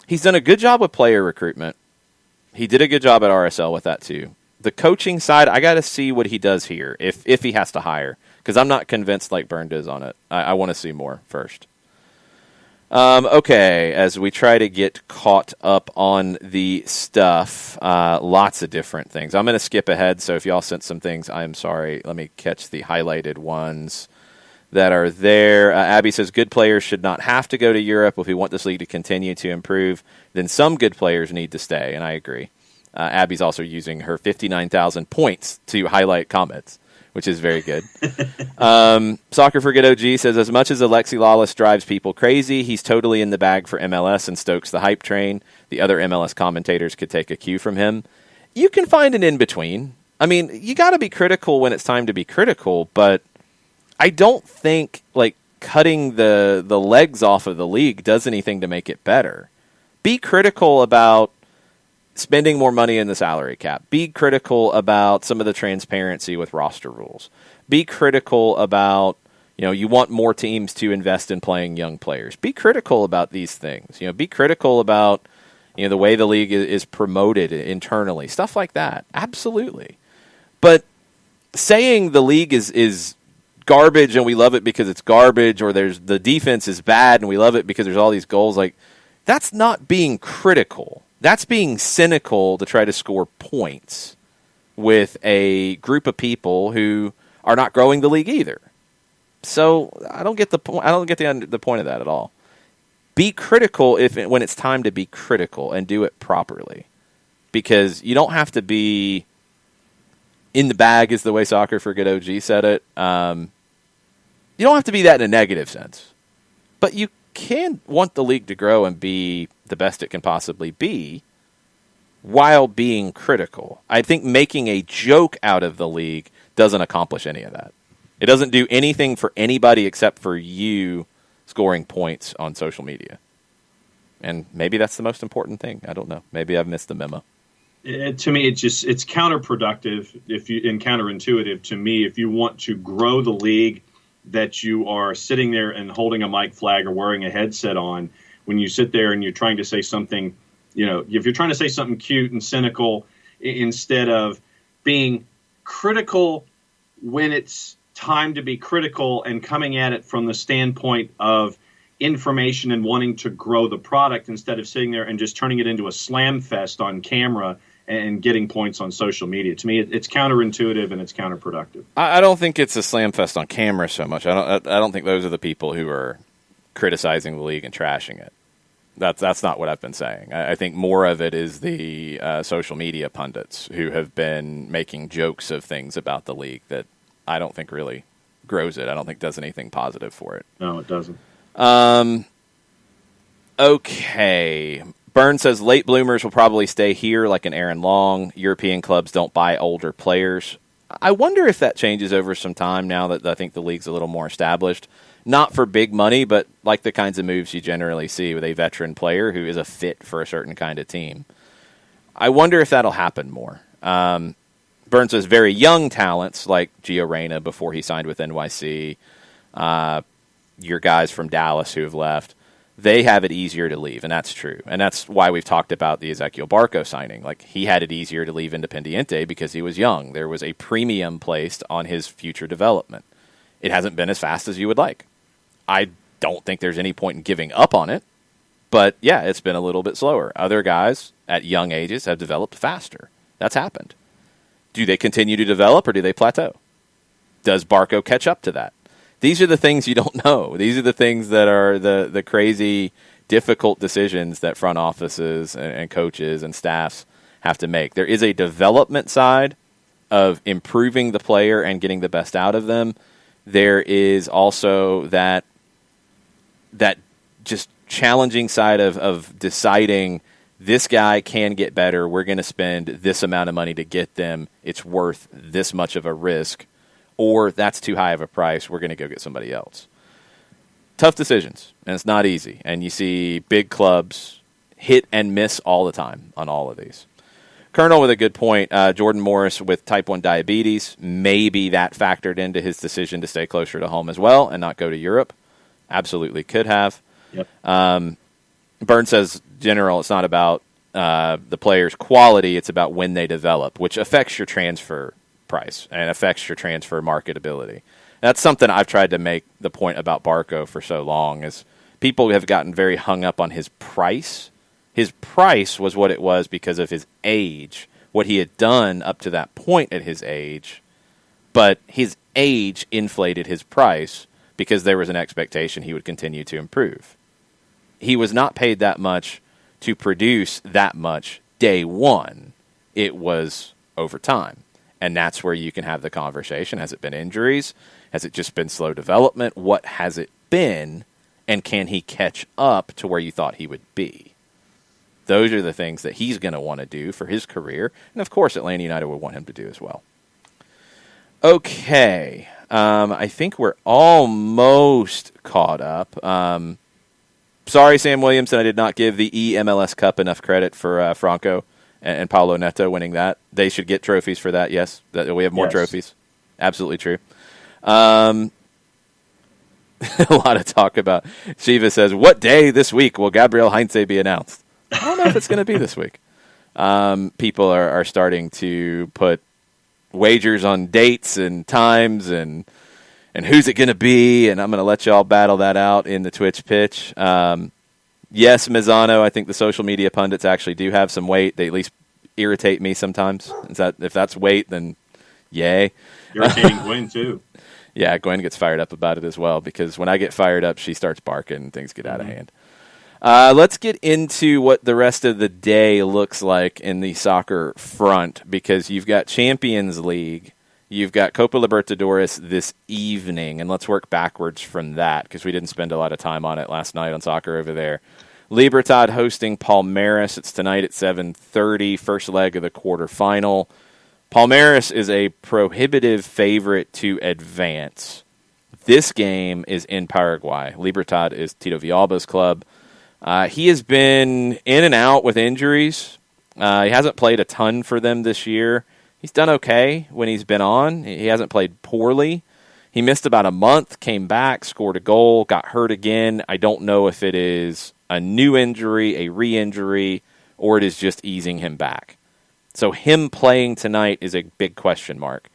He's done a good job with player recruitment. He did a good job at RSL with that too. The coaching side, I got to see what he does here if he has to hire, because I'm not convinced like Bernd is on it. I want to see more first. Okay, as we try to get caught up on the stuff, lots of different things. I'm going to skip ahead, so if y'all sent some things, I'm sorry. Let me catch the highlighted ones that are there. Abby says, good players should not have to go to Europe. If we want this league to continue to improve, then some good players need to stay, and I agree. Abby's also using her 59,000 points to highlight comments, which is very good. Soccer for Good OG says, as much as Alexi Lawless drives people crazy, he's totally in the bag for MLS and stokes the hype train. The other MLS commentators could take a cue from him. You can find an in-between. I mean, you got to be critical when it's time to be critical, but I don't think like cutting the legs off of the league does anything to make it better. Be critical about spending more money in the salary cap. Be critical about some of the transparency with roster rules. Be critical about, you want more teams to invest in playing young players. Be critical about these things. Be critical about, the way the league is promoted internally. Stuff like that. Absolutely. But saying the league is garbage and we love it because it's garbage, or the defense is bad and we love it because there's all these goals, like, that's not being critical. That's being cynical to try to score points with a group of people who are not growing the league either. So I don't get the point. I don't get the point of that at all. Be critical when it's time to be critical and do it properly, because you don't have to be in the bag, is the way Soccer for Good OG said it. You don't have to be that in a negative sense, but you can want the league to grow and be the best it can possibly be while being critical. I think making a joke out of the league doesn't accomplish any of that. It doesn't do anything for anybody except for you scoring points on social media. And maybe that's the most important thing. I don't know. Maybe I've missed the memo. To me, it's counterproductive and counterintuitive to me. If you want to grow the league, that you are sitting there and holding a mic flag or wearing a headset on when you sit there and you're trying to say something, if you're trying to say something cute and cynical, instead of being critical when it's time to be critical and coming at it from the standpoint of information and wanting to grow the product, instead of sitting there and just turning it into a slam fest on camera and getting points on social media. To me, it's counterintuitive and it's counterproductive. I don't think it's a slam fest on camera so much. I don't think those are the people who are criticizing the league and trashing it. That's not what I've been saying. I think more of it is the social media pundits who have been making jokes of things about the league that I don't think really grows it. I don't think does anything positive for it. No, it doesn't. Okay. Byrne says late bloomers will probably stay here like an Aaron Long. European clubs don't buy older players. I wonder if that changes over some time now that I think the league's a little more established. Not for big money, but like the kinds of moves you generally see with a veteran player who is a fit for a certain kind of team. I wonder if that'll happen more. Byrne says very young talents like Gio Reyna before he signed with NYC, your guys from Dallas who have left, they have it easier to leave, and that's true. And that's why we've talked about the Ezequiel Barco signing. Like, he had it easier to leave Independiente because he was young. There was a premium placed on his future development. It hasn't been as fast as you would like. I don't think there's any point in giving up on it, but yeah, it's been a little bit slower. Other guys at young ages have developed faster. That's happened. Do they continue to develop or do they plateau? Does Barco catch up to that? These are the things you don't know. These are the things that are the crazy, difficult decisions that front offices and coaches and staffs have to make. There is a development side of improving the player and getting the best out of them. There is also that just challenging side of deciding this guy can get better. We're going to spend this amount of money to get them. It's worth this much of a risk. Or that's too high of a price, we're going to go get somebody else. Tough decisions, and it's not easy. And you see big clubs hit and miss all the time on all of these. Colonel with a good point. Jordan Morris with type 1 diabetes, maybe that factored into his decision to stay closer to home as well and not go to Europe. Absolutely could have. Yep. Byrne says, general, it's not about the player's quality, it's about when they develop, which affects your transfer price and affects your transfer marketability. That's something I've tried to make the point about Barco for so long, is people have gotten very hung up on his price. His price was what it was because of his age, what he had done up to that point at his age, but his age inflated his price because there was an expectation he would continue to improve. He was not paid that much to produce that much day one. It was over time. And that's where you can have the conversation. Has it been injuries? Has it just been slow development? What has it been? And can he catch up to where you thought he would be? Those are the things that he's going to want to do for his career. And, of course, Atlanta United would want him to do as well. Okay. I think we're almost caught up. Sorry, Sam Williamson, I did not give the EMLS Cup enough credit for Franco and Paulo Neto winning that. They should get trophies for that, yes. We have more trophies. Absolutely true. A lot of talk about. Shiva says, what day this week will Gabriel Heinze be announced? I don't know if it's going to be this week. People are starting to put wagers on dates and times and who's it going to be, and I'm going to let you all battle that out in the Twitch pitch. Yes, Mizano, I think the social media pundits actually do have some weight. They at least irritate me sometimes. If that's weight, then yay. Irritating Gwen, too. Yeah, Gwen gets fired up about it as well, because when I get fired up, she starts barking and things get out of hand. Let's get into what the rest of the day looks like in the soccer front, because you've got Champions League, you've got Copa Libertadores this evening, and let's work backwards from that, because we didn't spend a lot of time on it last night on soccer over there. Libertad hosting Palmeiras. It's tonight at 7:30, first leg of the quarterfinal. Palmeiras is a prohibitive favorite to advance. This game is in Paraguay. Libertad is Tito Villalba's club. He has been in and out with injuries. He hasn't played a ton for them this year. He's done okay when he's been on. He hasn't played poorly. He missed about a month, came back, scored a goal, got hurt again. I don't know if it is a new injury, a re-injury, or it is just easing him back. So him playing tonight is a big question mark.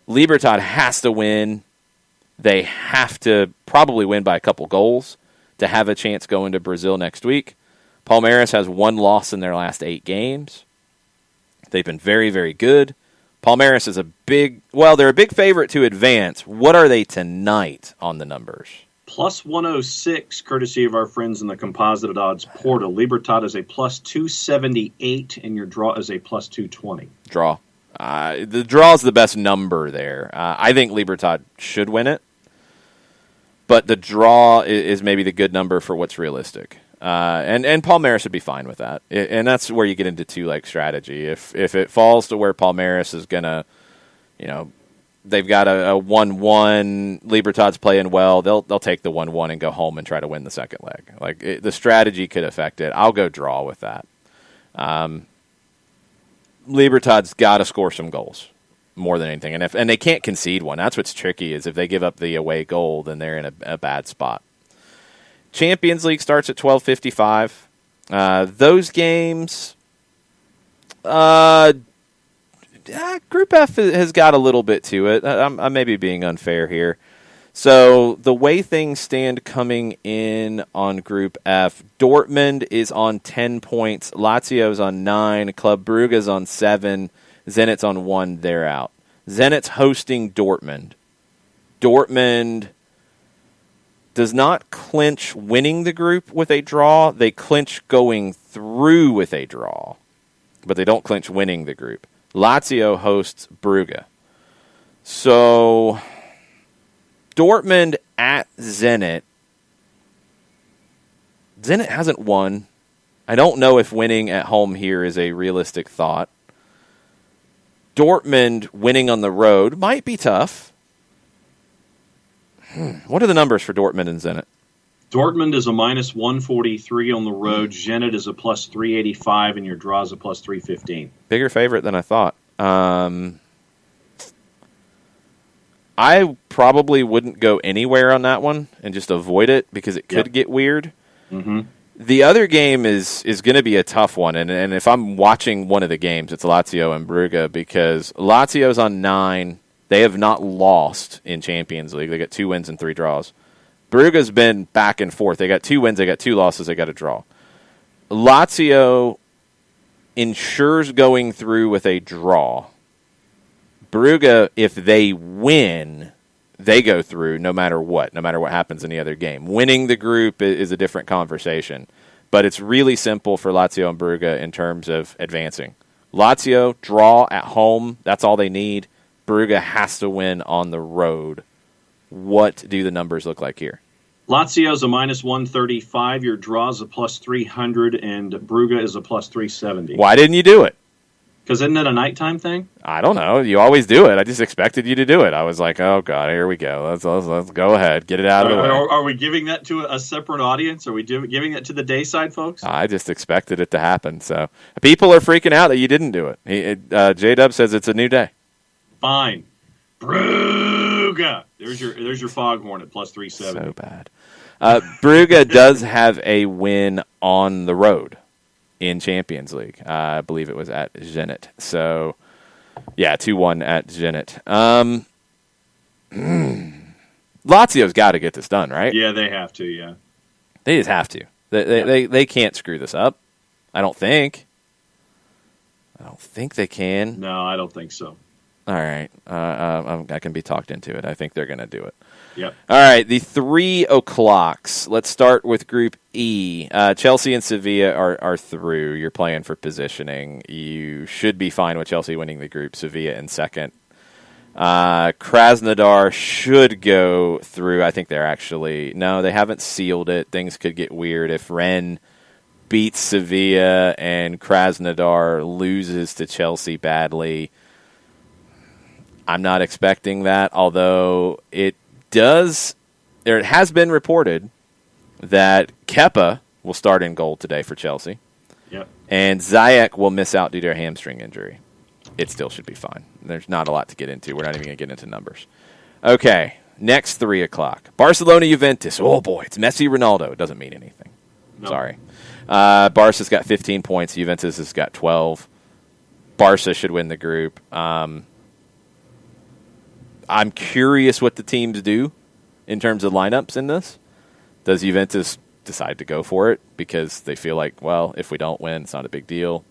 Libertad has to win. They have to probably win by a couple goals to have a chance going to Brazil next week. Palmeiras has one loss in their last 8 games. They've been very, very good. Palmeiras is they're a big favorite to advance. What are they tonight on the numbers? Plus 106, courtesy of our friends in the composite odds portal. Libertad is a plus 278, and your draw is a plus 220. Draw. The draw is the best number there. I think Libertad should win it, but the draw is maybe the good number for what's realistic. And Palmeiras would be fine with that. And that's where you get into two-leg strategy. If it falls to where Palmeiras is going to, they've got a 1-1, Libertad's playing well, they'll take the 1-1 and go home and try to win the second leg. The strategy could affect it. I'll go draw with that. Libertad's got to score some goals more than anything. And they can't concede one. That's what's tricky, is if they give up the away goal, then they're in a bad spot. Champions League starts at 12:55. Those games, Group F has got a little bit to it. I may be being unfair here. So the way things stand coming in on Group F, Dortmund is on 10 points, Lazio's on 9, Club Brugge's on 7, Zenit's on 1, they're out. Zenit's hosting Dortmund. Dortmund does not clinch winning the group with a draw. They clinch going through with a draw, but they don't clinch winning the group. Lazio hosts Brugge. So Dortmund at Zenit. Zenit hasn't won. I don't know if winning at home here is a realistic thought. Dortmund winning on the road might be tough. What are the numbers for Dortmund and Zenit? Dortmund is a minus 143 on the road. Zenit is a plus 385, and your draw is a plus 315. Bigger favorite than I thought. I probably wouldn't go anywhere on that one and just avoid it, because it could get weird. Mm-hmm. The other game is going to be a tough one, and if I'm watching one of the games, it's Lazio and Brugge, because Lazio's on 9. They have not lost in Champions League. They got 2 wins and 3 draws. Brugge's been back and forth. They got 2 wins, they got 2 losses, they got a draw. Lazio ensures going through with a draw. Brugge, if they win, they go through no matter what happens in the other game. Winning the group is a different conversation, but it's really simple for Lazio and Brugge in terms of advancing. Lazio, draw at home, that's all they need. Brugge has to win on the road. What do the numbers look like here? Lazio's a minus 135. Your draw is a plus 300, and Brugge is a plus 370. Why didn't you do it? Because isn't it a nighttime thing? I don't know. You always do it. I just expected you to do it. I was like, oh, God, here we go. Let's go ahead. Get it out of the way. Are we giving that to a separate audience? Are we giving that to the day side, folks? I just expected it to happen. So people are freaking out that you didn't do it. J-Dub says it's a new day. Fine. Brugge. There's your foghorn at plus 370. So bad. Brugge does have a win on the road in Champions League. I believe it was at Zenit. So, yeah, 2-1 at Zenit. Lazio's got to get this done, right? Yeah, they have to, yeah. They just have to. They can't screw this up. I don't think they can. No, I don't think so. All right. I can be talked into it. I think they're going to do it. Yep. All right, the 3 o'clocks. Let's start with Group E. Chelsea and Sevilla are through. You're playing for positioning. You should be fine with Chelsea winning the group. Sevilla in second. Krasnodar should go through. I think they're actually... No, they haven't sealed it. Things could get weird if Rennes beats Sevilla and Krasnodar loses to Chelsea badly. I'm not expecting that, although it has been reported that Kepa will start in goal today for Chelsea. Yep. And Ziyech will miss out due to a hamstring injury. It still should be fine. There's not a lot to get into. We're not even going to get into numbers. Okay, next 3 o'clock. Barcelona-Juventus. Oh, boy, it's Messi, Ronaldo. It doesn't mean anything. No. Sorry. Barca's got 15 points. Juventus has got 12. Barca should win the group. I'm curious what the teams do in terms of lineups in this. Does Juventus decide to go for it because they feel like, well, if we don't win, it's not a big deal?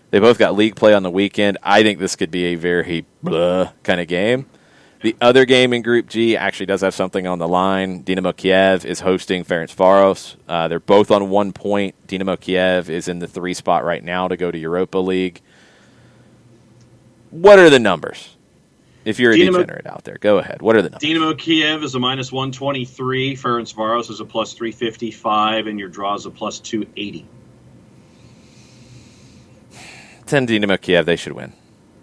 They both got league play on the weekend. I think this could be a very blah kind of game. The other game in Group G actually does have something on the line. Dinamo Kiev is hosting Ferencváros. They're both on 1 point. Dinamo Kiev is in the 3 spot right now to go to Europa League. What are the numbers? If you're a degenerate out there, go ahead. What are the numbers? Dinamo Kiev is a minus 123. Ferencváros is a plus 355, and your draw is a plus 280. 10 Dinamo Kiev, they should win.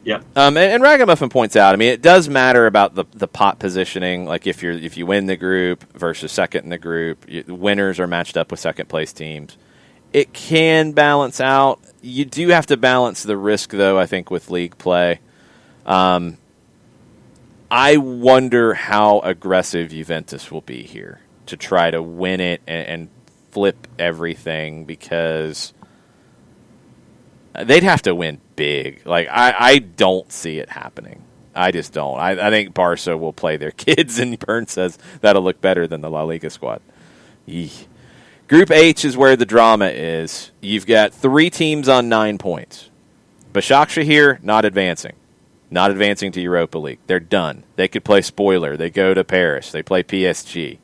Yeah. And Ragamuffin points out, I mean, it does matter about the pot positioning. Like if you win the group versus second in the group, winners are matched up with second place teams. It can balance out. You do have to balance the risk, though, I think, with league play. I wonder how aggressive Juventus will be here to try to win it and flip everything, because they'd have to win big. Like, I don't see it happening. I just don't. I think Barca will play their kids, and Byrne says that'll look better than the La Liga squad. Eesh. Group H is where the drama is. You've got 3 teams on 9 points. Başakşehir not advancing. Not advancing to Europa League. They're done. They could play spoiler. They go to Paris. They play PSG.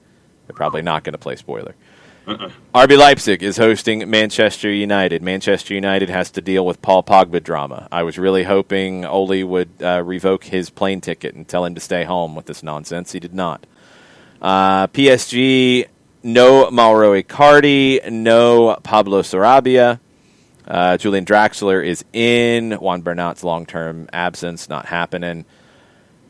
They're probably not going to play spoiler. RB Leipzig is hosting Manchester United. Manchester United has to deal with Paul Pogba drama. I was really hoping Ole would revoke his plane ticket and tell him to stay home with this nonsense. He did not. PSG, no Mauro Icardi, no Pablo Sarabia. Julian Draxler is in. Juan Bernat's long-term absence, not happening.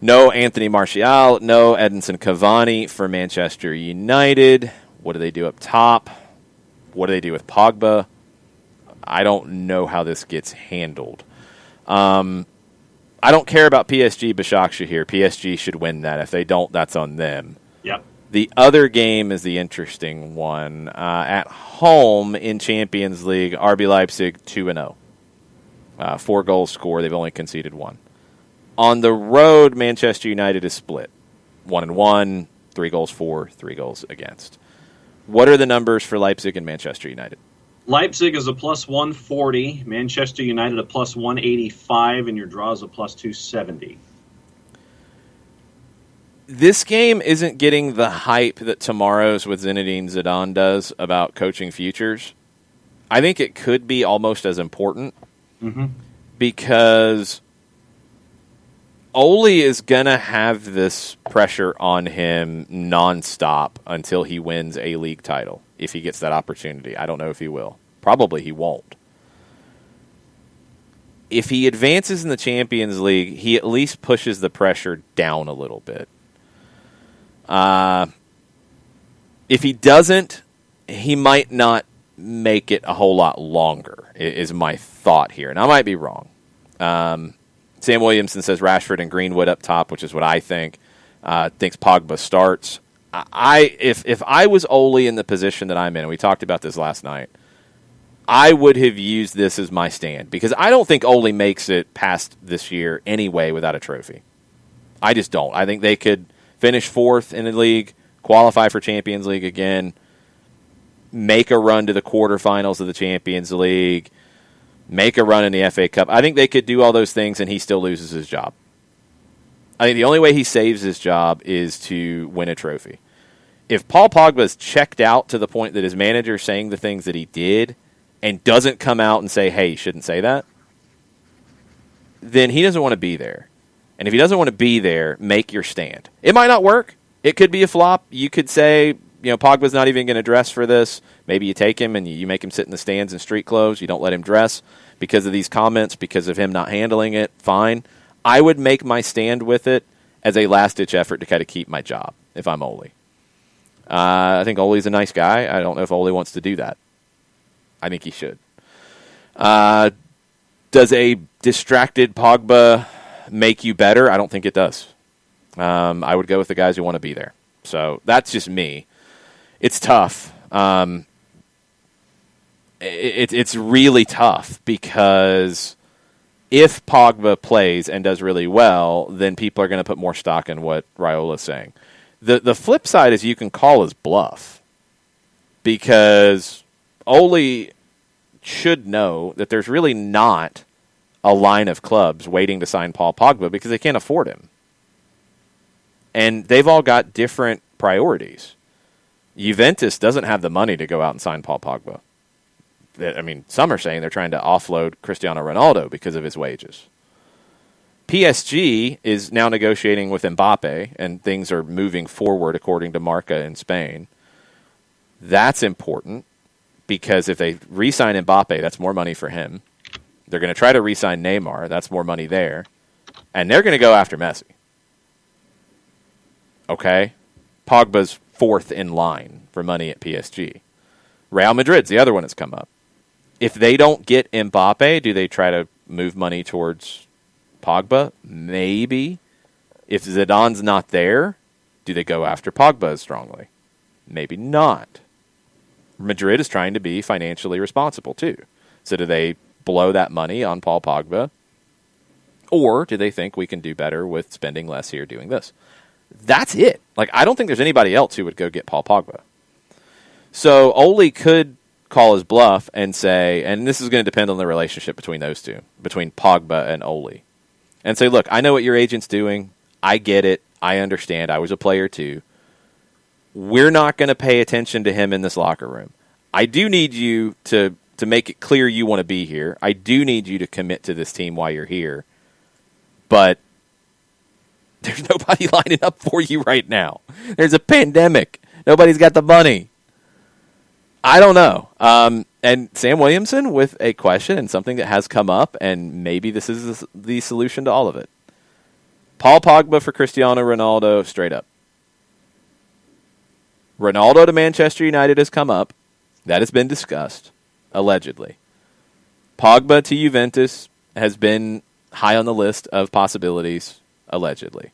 No Anthony Martial, no Edinson Cavani for Manchester United. What do they do up top? What do they do with Pogba? I don't know how this gets handled. I don't care about PSG Başakşehir here. PSG should win that. If they don't, that's on them. Yep. The other game is the interesting one. At home in Champions League, RB Leipzig 2-0. 4 goals scored. They've only conceded 1. On the road, Manchester United is split. 1-1, 3 goals for, 3 goals against. What are the numbers for Leipzig and Manchester United? Leipzig is a plus 140. Manchester United a plus 185, and your draw is a plus 270. This game isn't getting the hype that tomorrow's with Zinedine Zidane does about coaching futures. I think it could be almost as important because Ole is going to have this pressure on him nonstop until he wins a league title, if he gets that opportunity. I don't know if he will. Probably he won't. If he advances in the Champions League, he at least pushes the pressure down a little bit. If he doesn't, he might not make it a whole lot longer, is my thought here. And I might be wrong. Sam Williamson says Rashford and Greenwood up top, which is what I think. Thinks Pogba starts. If I was Ole in the position that I'm in, and we talked about this last night, I would have used this as my stand, because I don't think Ole makes it past this year anyway without a trophy. I just don't. I think they could finish 4th in the league, qualify for Champions League again, make a run to the quarterfinals of the Champions League, make a run in the FA Cup. I think they could do all those things, and he still loses his job. I think the only way he saves his job is to win a trophy. If Paul Pogba's checked out to the point that his manager is saying the things that he did and doesn't come out and say, hey, you shouldn't say that, then he doesn't want to be there. And if he doesn't want to be there, make your stand. It might not work. It could be a flop. You could say, Pogba's not even going to dress for this. Maybe you take him and you make him sit in the stands in street clothes. You don't let him dress because of these comments, because of him not handling it. Fine. I would make my stand with it as a last-ditch effort to kind of keep my job if I'm Ole. I think Ole's a nice guy. I don't know if Ole wants to do that. I think he should. Does a distracted Pogba make you better? I don't think it does. I would go with the guys who want to be there. So that's just me. It's tough. It's really tough because if Pogba plays and does really well, then people are going to put more stock in what Raiola's saying. The flip side is you can call his bluff because Ole should know that there's really not a line of clubs waiting to sign Paul Pogba because they can't afford him. And they've all got different priorities. Juventus doesn't have the money to go out and sign Paul Pogba. I mean, some are saying they're trying to offload Cristiano Ronaldo because of his wages. PSG is now negotiating with Mbappe, and things are moving forward according to Marca in Spain. That's important because if they re-sign Mbappe, that's more money for him. They're going to try to re-sign Neymar. That's more money there. And they're going to go after Messi. Okay? Pogba's fourth in line for money at PSG. Real Madrid's the other one that's come up. If they don't get Mbappe, do they try to move money towards Pogba? Maybe. If Zidane's not there, do they go after Pogba as strongly? Maybe not. Madrid is trying to be financially responsible too. So do they blow that money on Paul Pogba? Or do they think we can do better with spending less here doing this? That's it. I don't think there's anybody else who would go get Paul Pogba. So Ole could call his bluff and say, and this is going to depend on the relationship between those two, between Pogba and Ole, and say, look, I know what your agent's doing. I get it. I understand. I was a player too. We're not going to pay attention to him in this locker room. I do need you to make it clear you want to be here. I do need you to commit to this team while you're here. But there's nobody lining up for you right now. There's a pandemic. Nobody's got the money. I don't know. And Sam Williamson with a question and something that has come up, and maybe this is the solution to all of it. Paul Pogba for Cristiano Ronaldo, straight up. Ronaldo to Manchester United has come up. That has been discussed, allegedly. Pogba to Juventus has been high on the list of possibilities, allegedly.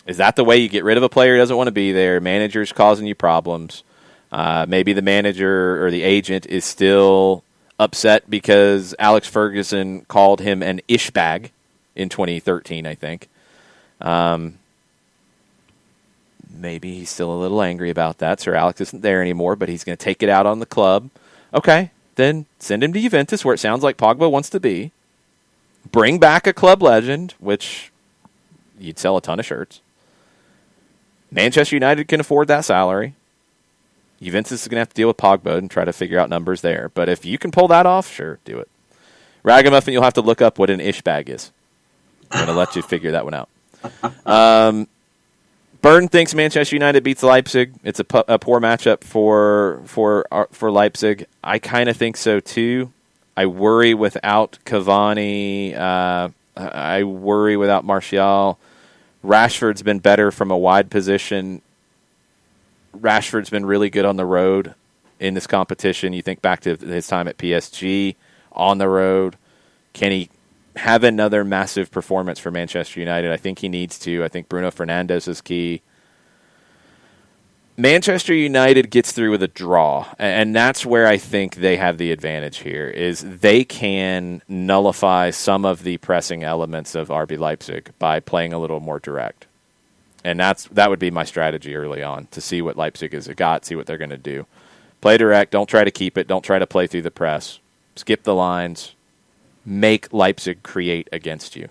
Is that the way you get rid of a player who doesn't want to be there? Manager's causing you problems. Maybe the manager or the agent is still upset because Alex Ferguson called him an ishbag in 2013, I think. Maybe he's still a little angry about that. Sir Alex isn't there anymore, but he's going to take it out on the club. Okay, then send him to Juventus where it sounds like Pogba wants to be. Bring back a club legend, which you'd sell a ton of shirts. Manchester United can afford that salary. Juventus is going to have to deal with Pogba and try to figure out numbers there. But if you can pull that off, sure, do it. Ragamuffin, you'll have to look up what an ishbag is. I'm going to let you figure that one out. Burton thinks Manchester United beats Leipzig. It's a poor matchup for Leipzig. I kind of think so too. I worry without Cavani. I worry without Martial. Rashford's been better from a wide position. Rashford's been really good on the road in this competition. You think back to his time at PSG on the road. Can he have another massive performance for Manchester United? I think he needs to. I think Bruno Fernandes is key. Manchester United gets through with a draw, and that's where I think they have the advantage here, is they can nullify some of the pressing elements of RB Leipzig by playing a little more direct. And that would be my strategy early on, to see what Leipzig has got, see what they're going to do. Play direct, don't try to keep it, don't try to play through the press. Skip the lines, make Leipzig create against you.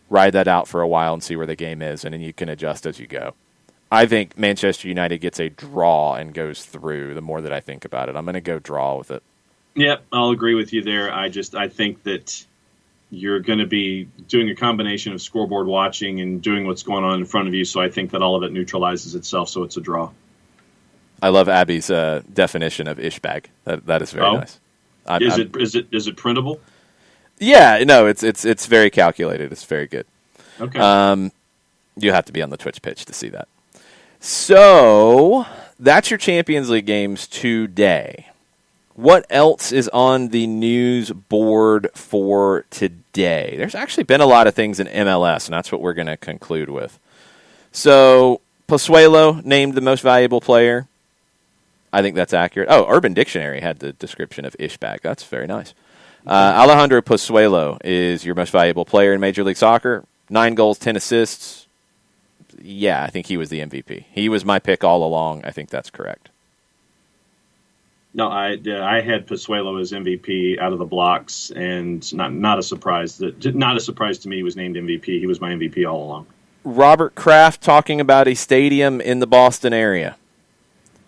ride that out for a while and see where the game is, and then you can adjust as you go. I think Manchester United gets a draw and goes through the more that I think about it. I'm going to go draw with it. Yep, I'll agree with you there. I think that you're going to be doing a combination of scoreboard watching and doing what's going on in front of you, so I think that all of it neutralizes itself, so it's a draw. I love Abby's definition of Ishbag. That is very nice. Is it printable? Yeah, no, it's very calculated. It's very good. Okay. You have to be on the Twitch pitch to see that. So that's your Champions League games today. What else is on the news board for today? There's actually been a lot of things in MLS, and that's what we're going to conclude with. So Pozuelo named the most valuable player. I think that's accurate. Oh, Urban Dictionary had the description of Ishbag. That's very nice. Alejandro Pozuelo is your most valuable player in Major League Soccer. 9 goals, 10 assists. Yeah, I think he was the MVP. He was my pick all along. I think that's correct. No, I had Pozuelo as MVP out of the blocks, and not a surprise to me he was named MVP. He was my MVP all along. Robert Kraft talking about a stadium in the Boston area.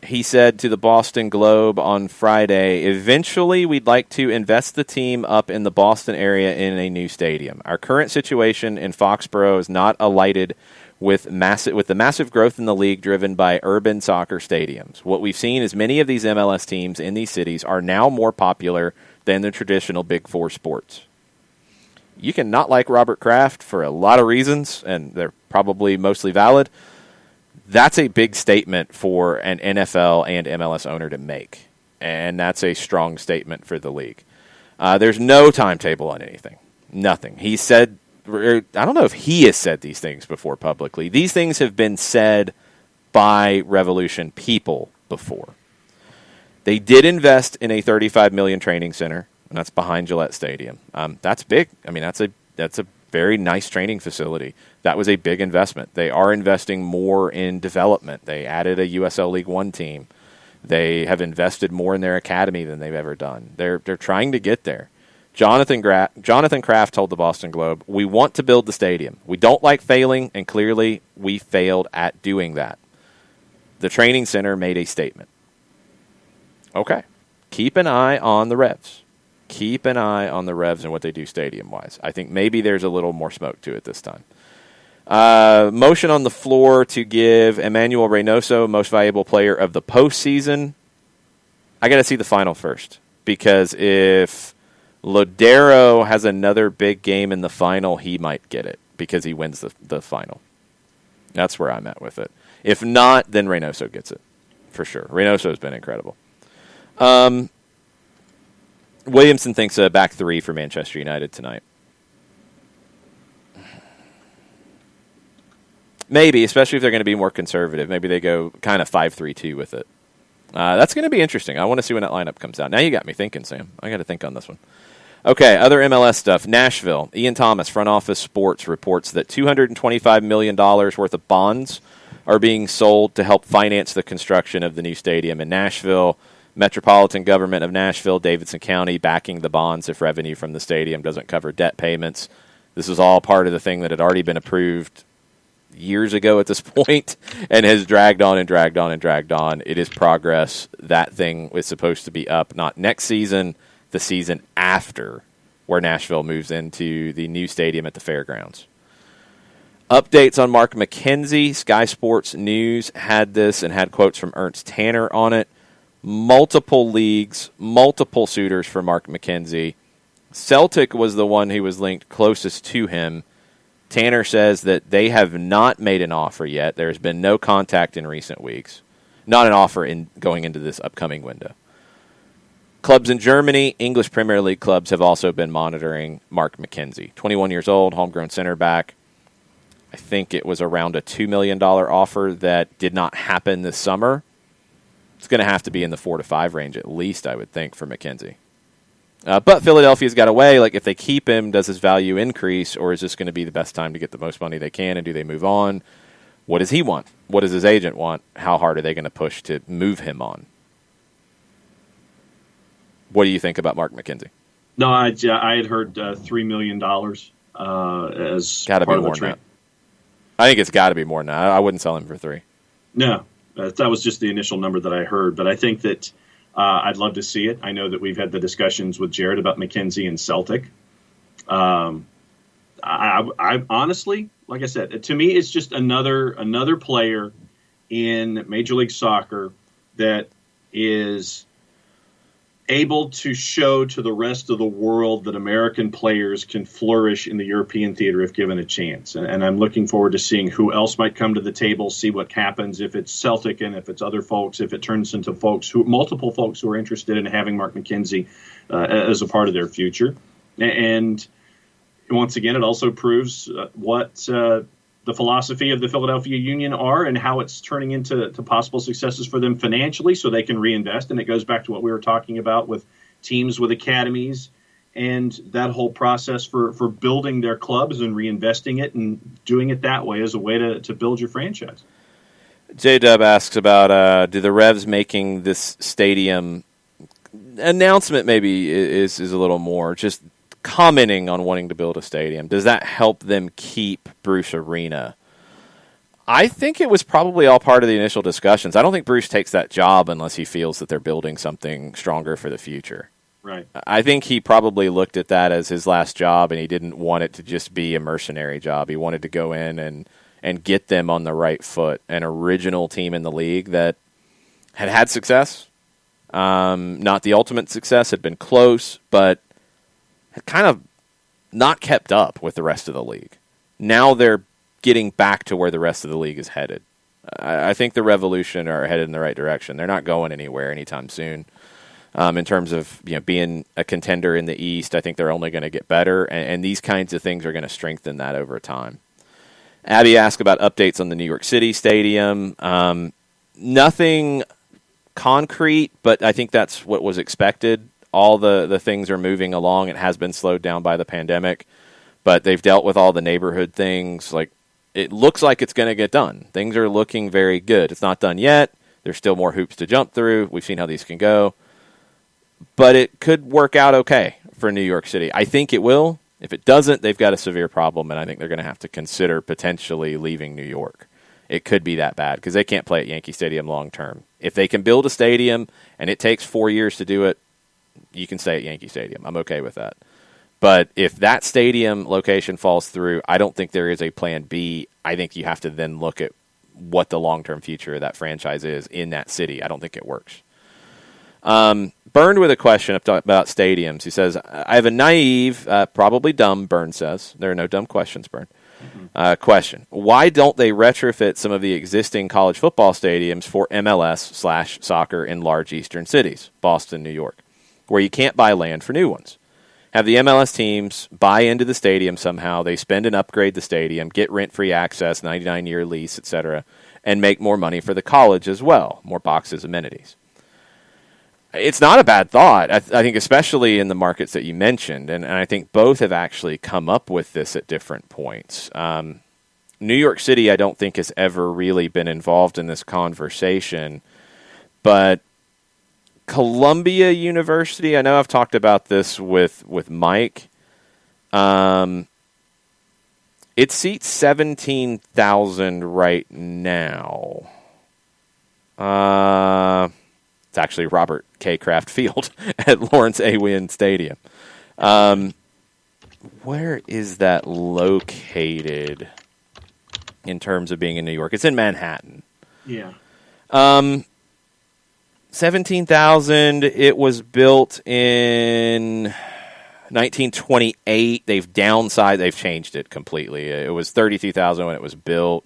He said to the Boston Globe on Friday, eventually we'd like to invest the team up in the Boston area in a new stadium. Our current situation in Foxborough is not alighted with the massive growth in the league driven by urban soccer stadiums. What we've seen is many of these MLS teams in these cities are now more popular than the traditional Big Four sports. You can not like Robert Kraft for a lot of reasons, and they're probably mostly valid. That's a big statement for an NFL and MLS owner to make, and that's a strong statement for the league. There's no timetable on anything. Nothing. He said, I don't know if he has said these things before publicly. These things have been said by Revolution people before. They did invest in a $35 million training center, and that's behind Gillette Stadium. That's big. I mean, that's a very nice training facility. That was a big investment. They are investing more in development. They added a USL League One team. They have invested more in their academy than they've ever done. They're trying to get there. Jonathan Kraft told the Boston Globe, we want to build the stadium. We don't like failing, and clearly we failed at doing that. The training center made a statement. Okay. Keep an eye on the Revs. Keep an eye on the Revs and what they do stadium-wise. I think maybe there's a little more smoke to it this time. Motion on the floor to give Emmanuel Reynoso most valuable player of the postseason. I got to see the final first, because if Lodero has another big game in the final, he might get it because he wins the final. That's where I'm at with it. If not, then Reynoso gets it for sure. Reynoso has been incredible. Williamson thinks a back three for Manchester United tonight. Maybe, especially if they're going to be more conservative. Maybe they go kind of 5-3-2 with it. That's going to be interesting. I want to see when that lineup comes out. Now you got me thinking, Sam. I got to think on this one. Okay, other MLS stuff. Nashville. Ian Thomas, Front Office Sports, reports that $225 million worth of bonds are being sold to help finance the construction of the new stadium in Nashville. Metropolitan Government of Nashville, Davidson County, backing the bonds if revenue from the stadium doesn't cover debt payments. This is all part of the thing that had already been approved years ago at this point and has dragged on and dragged on and dragged on. It is progress. That thing is supposed to be up not next season, the season after, where Nashville moves into the new stadium at the fairgrounds. Updates on Mark McKenzie. Sky Sports News had this and had quotes from Ernst Tanner on it. Multiple leagues, multiple suitors for Mark McKenzie. Celtic was the one who was linked closest to him. Tanner says that they have not made an offer yet. There has been no contact in recent weeks. Not an offer in going into this upcoming window. Clubs in Germany, English Premier League clubs have also been monitoring Mark McKenzie. 21 years old, homegrown center back. I think it was around a $2 million offer that did not happen this summer. It's going to have to be in the 4 to 5 range at least, I would think, for McKenzie. But Philadelphia's got a way. Like, if they keep him, does his value increase, or is this going to be the best time to get the most money they can, and do they move on? What does he want? What does his agent want? How hard are they going to push to move him on? What do you think about Mark McKenzie? No, I had heard $3 million as Got to be part of more the than that. I think it's got to be more than that. I wouldn't sell him for 3. No, that was just the initial number that I heard. But I think that I'd love to see it. I know that we've had the discussions with Jared about McKenzie and Celtic. I honestly, like I said, to me, it's just another player in Major League Soccer that is able to show to the rest of the world that American players can flourish in the European theater if given a chance. And I'm looking forward to seeing who else might come to the table, see what happens, if it's Celtic and if it's other folks, if it turns into multiple folks who are interested in having Mark McKenzie as a part of their future. And once again, it also proves what the philosophy of the Philadelphia Union are and how it's turning into possible successes for them financially so they can reinvest. And it goes back to what we were talking about with teams with academies and that whole process for building their clubs and reinvesting it and doing it that way as a way to build your franchise. J-Dub asks about do the Revs making this stadium announcement maybe is a little more just commenting on wanting to build a stadium. Does that help them keep Bruce Arena? I think it was probably all part of the initial discussions. I don't think Bruce takes that job unless he feels that they're building something stronger for the future. Right. I think he probably looked at that as his last job, and he didn't want it to just be a mercenary job. He wanted to go in and get them on the right foot, an original team in the league that had success. Not the ultimate success, had been close, but had kind of not kept up with the rest of the league. Now they're getting back to where the rest of the league is headed. I think the Revolution are headed in the right direction. They're not going anywhere anytime soon. In terms of being a contender in the East, I think they're only going to get better, and these kinds of things are going to strengthen that over time. Abby asked about updates on the New York City Stadium. Nothing concrete, but I think that's what was expected. All the things are moving along. It has been slowed down by the pandemic, but they've dealt with all the neighborhood things. Like, it looks like it's going to get done. Things are looking very good. It's not done yet. There's still more hoops to jump through. We've seen how these can go. But it could work out okay for New York City. I think it will. If it doesn't, they've got a severe problem, and I think they're going to have to consider potentially leaving New York. It could be that bad because they can't play at Yankee Stadium long term. If they can build a stadium and it takes 4 years to do it, you can stay at Yankee Stadium. I'm okay with that. But if that stadium location falls through, I don't think there is a plan B. I think you have to then look at what the long-term future of that franchise is in that city. I don't think it works. Burned with a question about stadiums. He says, I have a naive, probably dumb, Byrne says. There are no dumb questions, Byrne. Question. Why don't they retrofit some of the existing college football stadiums for MLS/soccer in large eastern cities, Boston, New York, where you can't buy land for new ones? Have the MLS teams buy into the stadium somehow, they spend and upgrade the stadium, get rent-free access, 99-year lease, etc., and make more money for the college as well, more boxes, amenities. It's not a bad thought, I think, especially in the markets that you mentioned, and I think both have actually come up with this at different points. New York City, I don't think, has ever really been involved in this conversation, but Columbia University, I know I've talked about this with Mike. It seats 17,000 right now. It's actually Robert K. Kraft Field at Lawrence A. Wynn Stadium. Where is that located in terms of being in New York? It's in Manhattan. Yeah. 17,000. It was built in 1928. They've downsized. They've changed it completely. It was 32,000 when it was built.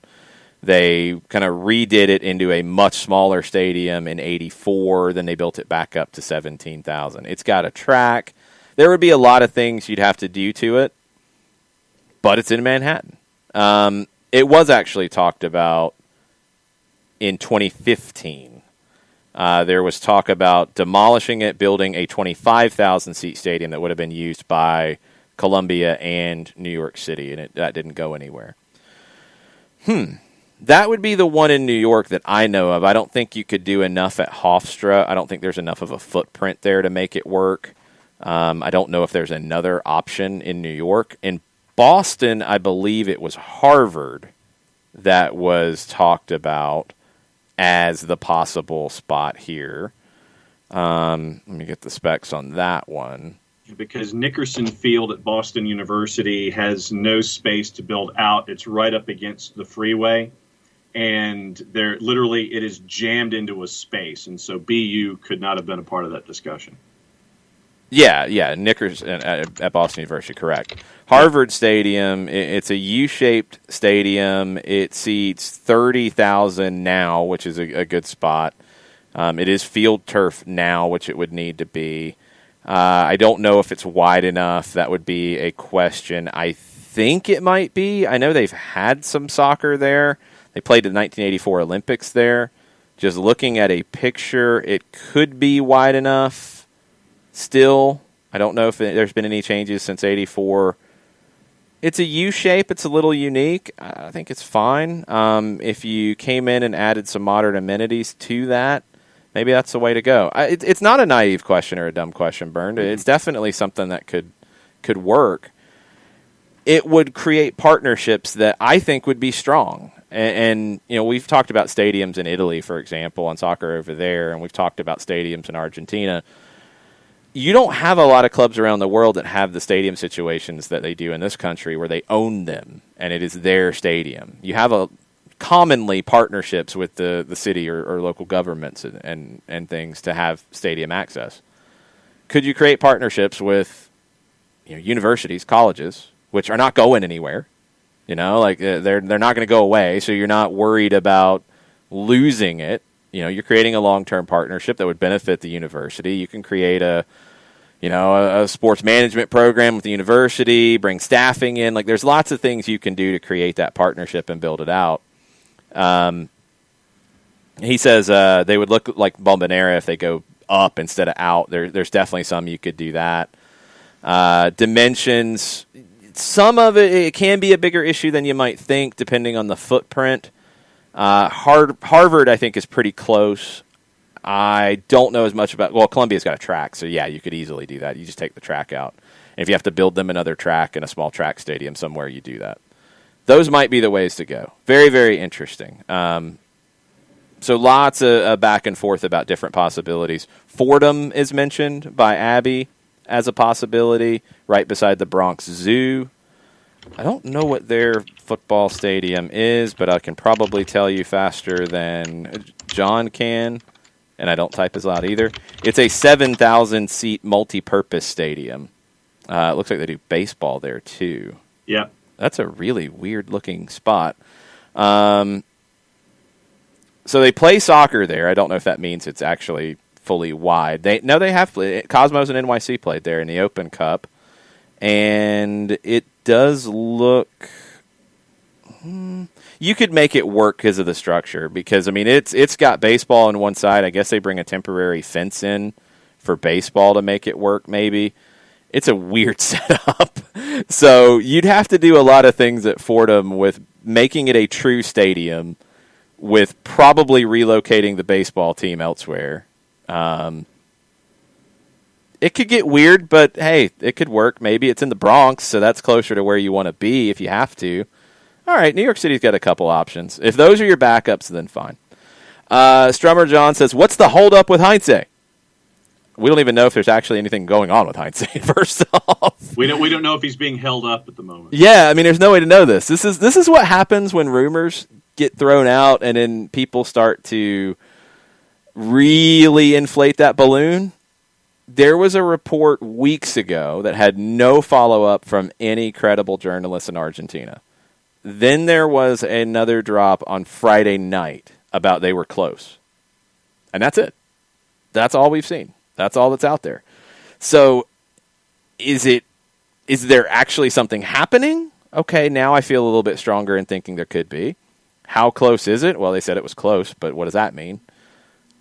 They kind of redid it into a much smaller stadium in 84. Then they built it back up to 17,000. It's got a track. There would be a lot of things you'd have to do to it, but it's in Manhattan. It was actually talked about in 2015. There was talk about demolishing it, building a 25,000-seat stadium that would have been used by Columbia and New York City, and that didn't go anywhere. That would be the one in New York that I know of. I don't think you could do enough at Hofstra. I don't think there's enough of a footprint there to make it work. I don't know if there's another option in New York. In Boston, I believe it was Harvard that was talked about as the possible spot here. Let me get the specs on that one. Because Nickerson Field at Boston University has no space to build out. It's right up against the freeway, and it is jammed into a space. And so BU could not have been a part of that discussion. Yeah, Nickerson at Boston University, correct. Harvard Stadium, it's a U-shaped stadium. It seats 30,000 now, which is a good spot. It is field turf now, which it would need to be. I don't know if it's wide enough. That would be a question. I think it might be. I know they've had some soccer there. They played in the 1984 Olympics there. Just looking at a picture, it could be wide enough. Still, I don't know if there's been any changes since 84. It's a U shape. It's a little unique. I think it's fine. If you came in and added some modern amenities to that, maybe that's the way to go. It's not a naive question or a dumb question, Bernd. It's definitely something that could work. It would create partnerships that I think would be strong. And we've talked about stadiums in Italy, for example, on soccer over there, and we've talked about stadiums in Argentina. You don't have a lot of clubs around the world that have the stadium situations that they do in this country where they own them and it is their stadium. You have commonly partnerships with the city or local governments and things to have stadium access. Could you create partnerships with universities, colleges, which are not going anywhere? They're not going to go away, so you're not worried about losing it. You're creating a long-term partnership that would benefit the university. You can create a sports management program with the university, bring staffing in. There's lots of things you can do to create that partnership and build it out. He says they would look like Bombonera if they go up instead of out. There's definitely some you could do that. Dimensions, some of it can be a bigger issue than you might think, depending on the footprint. Harvard, I think, is pretty close. I don't know as much about... Well, Columbia's got a track, so yeah, you could easily do that. You just take the track out. And if you have to build them another track in a small track stadium somewhere, you do that. Those might be the ways to go. Very, very interesting. So lots of back and forth about different possibilities. Fordham is mentioned by Abby as a possibility, right beside the Bronx Zoo. I don't know what their football stadium is, but I can probably tell you faster than John can, and I don't type as loud either. It's a 7,000-seat multi-purpose stadium. It looks like they do baseball there, too. Yeah. That's a really weird-looking spot. So they play soccer there. I don't know if that means it's actually fully wide. They have played. Cosmos and NYC played there in the Open Cup. And it does look... You could make it work because of the structure. Because, it's got baseball on one side. I guess they bring a temporary fence in for baseball to make it work, maybe. It's a weird setup. So you'd have to do a lot of things at Fordham with making it a true stadium, with probably relocating the baseball team elsewhere. It could get weird, but hey, it could work. Maybe it's in the Bronx, so that's closer to where you want to be if you have to. All right, New York City's got a couple options. If those are your backups, then fine. Strummer John says, what's the holdup with Heinze? We don't even know if there's actually anything going on with Heinze, first off. We don't know if he's being held up at the moment. Yeah, there's no way to know this. This is what happens when rumors get thrown out and then people start to really inflate that balloon. There was a report weeks ago that had no follow-up from any credible journalist in Argentina. Then there was another drop on Friday night about they were close. And that's it. That's all we've seen. That's all that's out there. So is there actually something happening? Okay, now I feel a little bit stronger in thinking there could be. How close is it? Well, they said it was close, but what does that mean?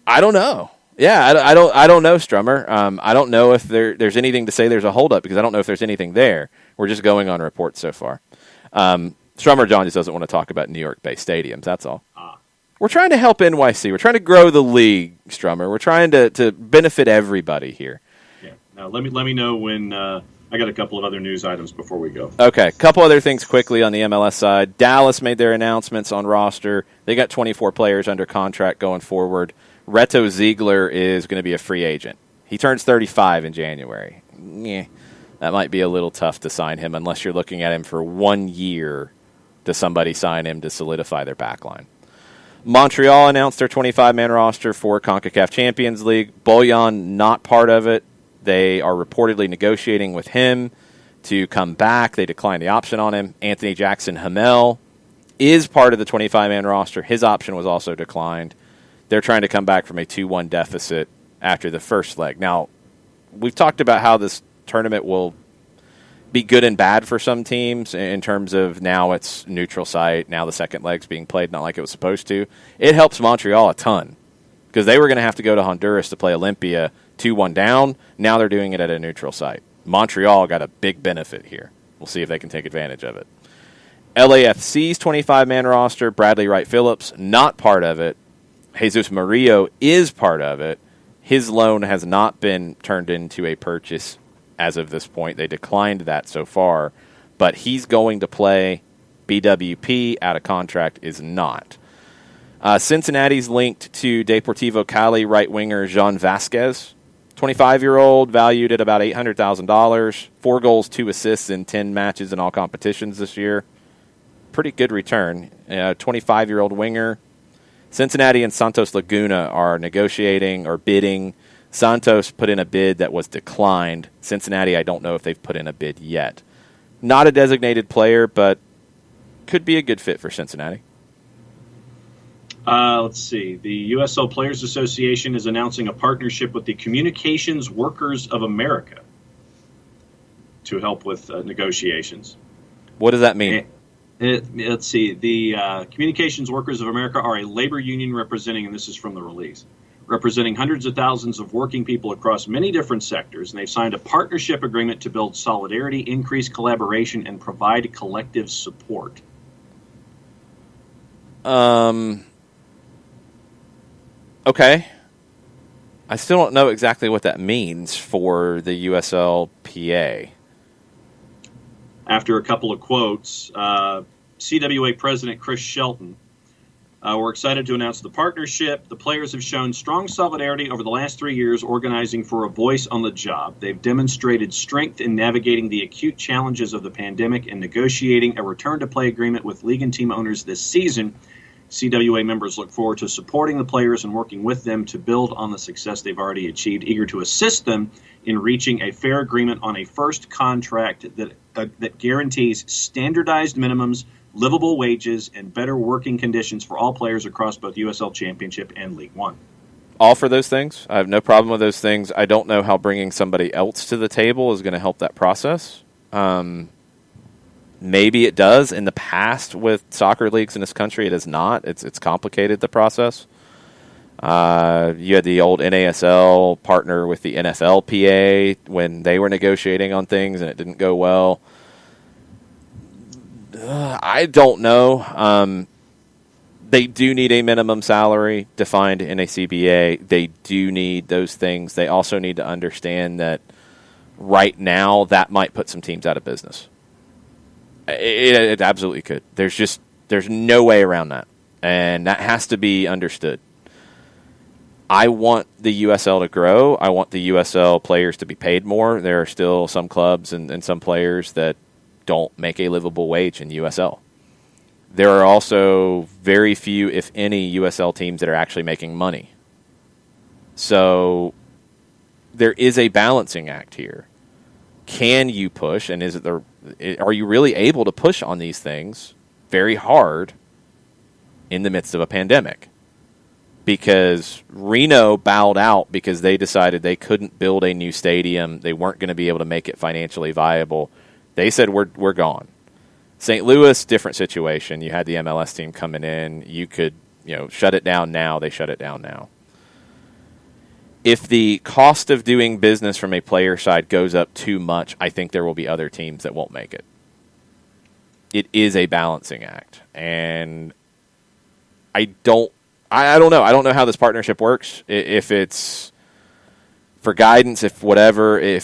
I don't know. Yeah, I don't know, Strummer. I don't know if there's anything to say there's a holdup because I don't know if there's anything there. We're just going on reports so far. Strummer John just doesn't want to talk about New York-based stadiums. That's all. We're trying to help NYC. We're trying to grow the league, Strummer. We're trying to benefit everybody here. Yeah. Now let me know when I got a couple of other news items before we go. Okay, a couple other things quickly on the MLS side. Dallas made their announcements on roster. They got 24 players under contract going forward. Reto Ziegler is going to be a free agent. He turns 35 in January. That might be a little tough to sign him unless you're looking at him for 1 year to somebody sign him to solidify their backline. Montreal announced their 25-man roster for CONCACAF Champions League. Bojan not part of it. They are reportedly negotiating with him to come back. They declined the option on him. Anthony Jackson Hamel is part of the 25-man roster. His option was also declined. They're trying to come back from a 2-1 deficit after the first leg. Now, we've talked about how this tournament will be good and bad for some teams in terms of now it's neutral site, now the second leg's being played not like it was supposed to. It helps Montreal a ton because they were going to have to go to Honduras to play Olympia 2-1 down. Now they're doing it at a neutral site. Montreal got a big benefit here. We'll see if they can take advantage of it. LAFC's 25-man roster, Bradley Wright Phillips, not part of it. Jesus Murillo is part of it. His loan has not been turned into a purchase as of this point. They declined that so far. But he's going to play. BWP, out of contract, is not. Cincinnati's linked to Deportivo Cali right winger Jean Vasquez. 25-year-old, valued at about $800,000. 4 goals, 2 assists in 10 matches in all competitions this year. Pretty good return. 25-year-old winger. Cincinnati and Santos Laguna are negotiating or bidding. Santos put in a bid that was declined. Cincinnati, I don't know if they've put in a bid yet. Not a designated player, but could be a good fit for Cincinnati. Let's see. The USL Players Association is announcing a partnership with the Communications Workers of America to help with negotiations. What does that mean? Let's see. The Communications Workers of America are a labor union representing, and this is from the release, representing hundreds of thousands of working people across many different sectors, and they've signed a partnership agreement to build solidarity, increase collaboration, and provide collective support. Okay. I still don't know exactly what that means for the USLPA. After a couple of quotes, CWA President Chris Shelton, we're excited to announce the partnership. The players have shown strong solidarity over the last 3 years organizing for a voice on the job. They've demonstrated strength in navigating the acute challenges of the pandemic and negotiating a return-to-play agreement with league and team owners this season. CWA members look forward to supporting the players and working with them to build on the success they've already achieved, eager to assist them in reaching a fair agreement on a first contract that guarantees standardized minimums, livable wages, and better working conditions for all players across both USL Championship and League One. All for those things. I have no problem with those things. I don't know how bringing somebody else to the table is going to help that process. Maybe it does. In the past with soccer leagues in this country, it has not. It's complicated, the process. You had the old NASL partner with the NFLPA when they were negotiating on things and it didn't go well. I don't know. They do need a minimum salary defined in a CBA. They do need those things. They also need to understand that right now that might put some teams out of business. It absolutely could. There's no way around that. And that has to be understood. I want the USL to grow. I want the USL players to be paid more. There are still some clubs and some players that don't make a livable wage in USL. There are also very few, if any, USL teams that are actually making money. So there is a balancing act here. Can you push, and are you really able to push on these things very hard in the midst of a pandemic? Because Reno bowed out because they decided they couldn't build a new stadium. They weren't going to be able to make it financially viable. They said, we're gone. St. Louis, different situation. You had the MLS team coming in. You could shut it down now. They shut it down now. If the cost of doing business from a player side goes up too much, I think there will be other teams that won't make it. It is a balancing act. And I don't know. I don't know how this partnership works. If it's for guidance, if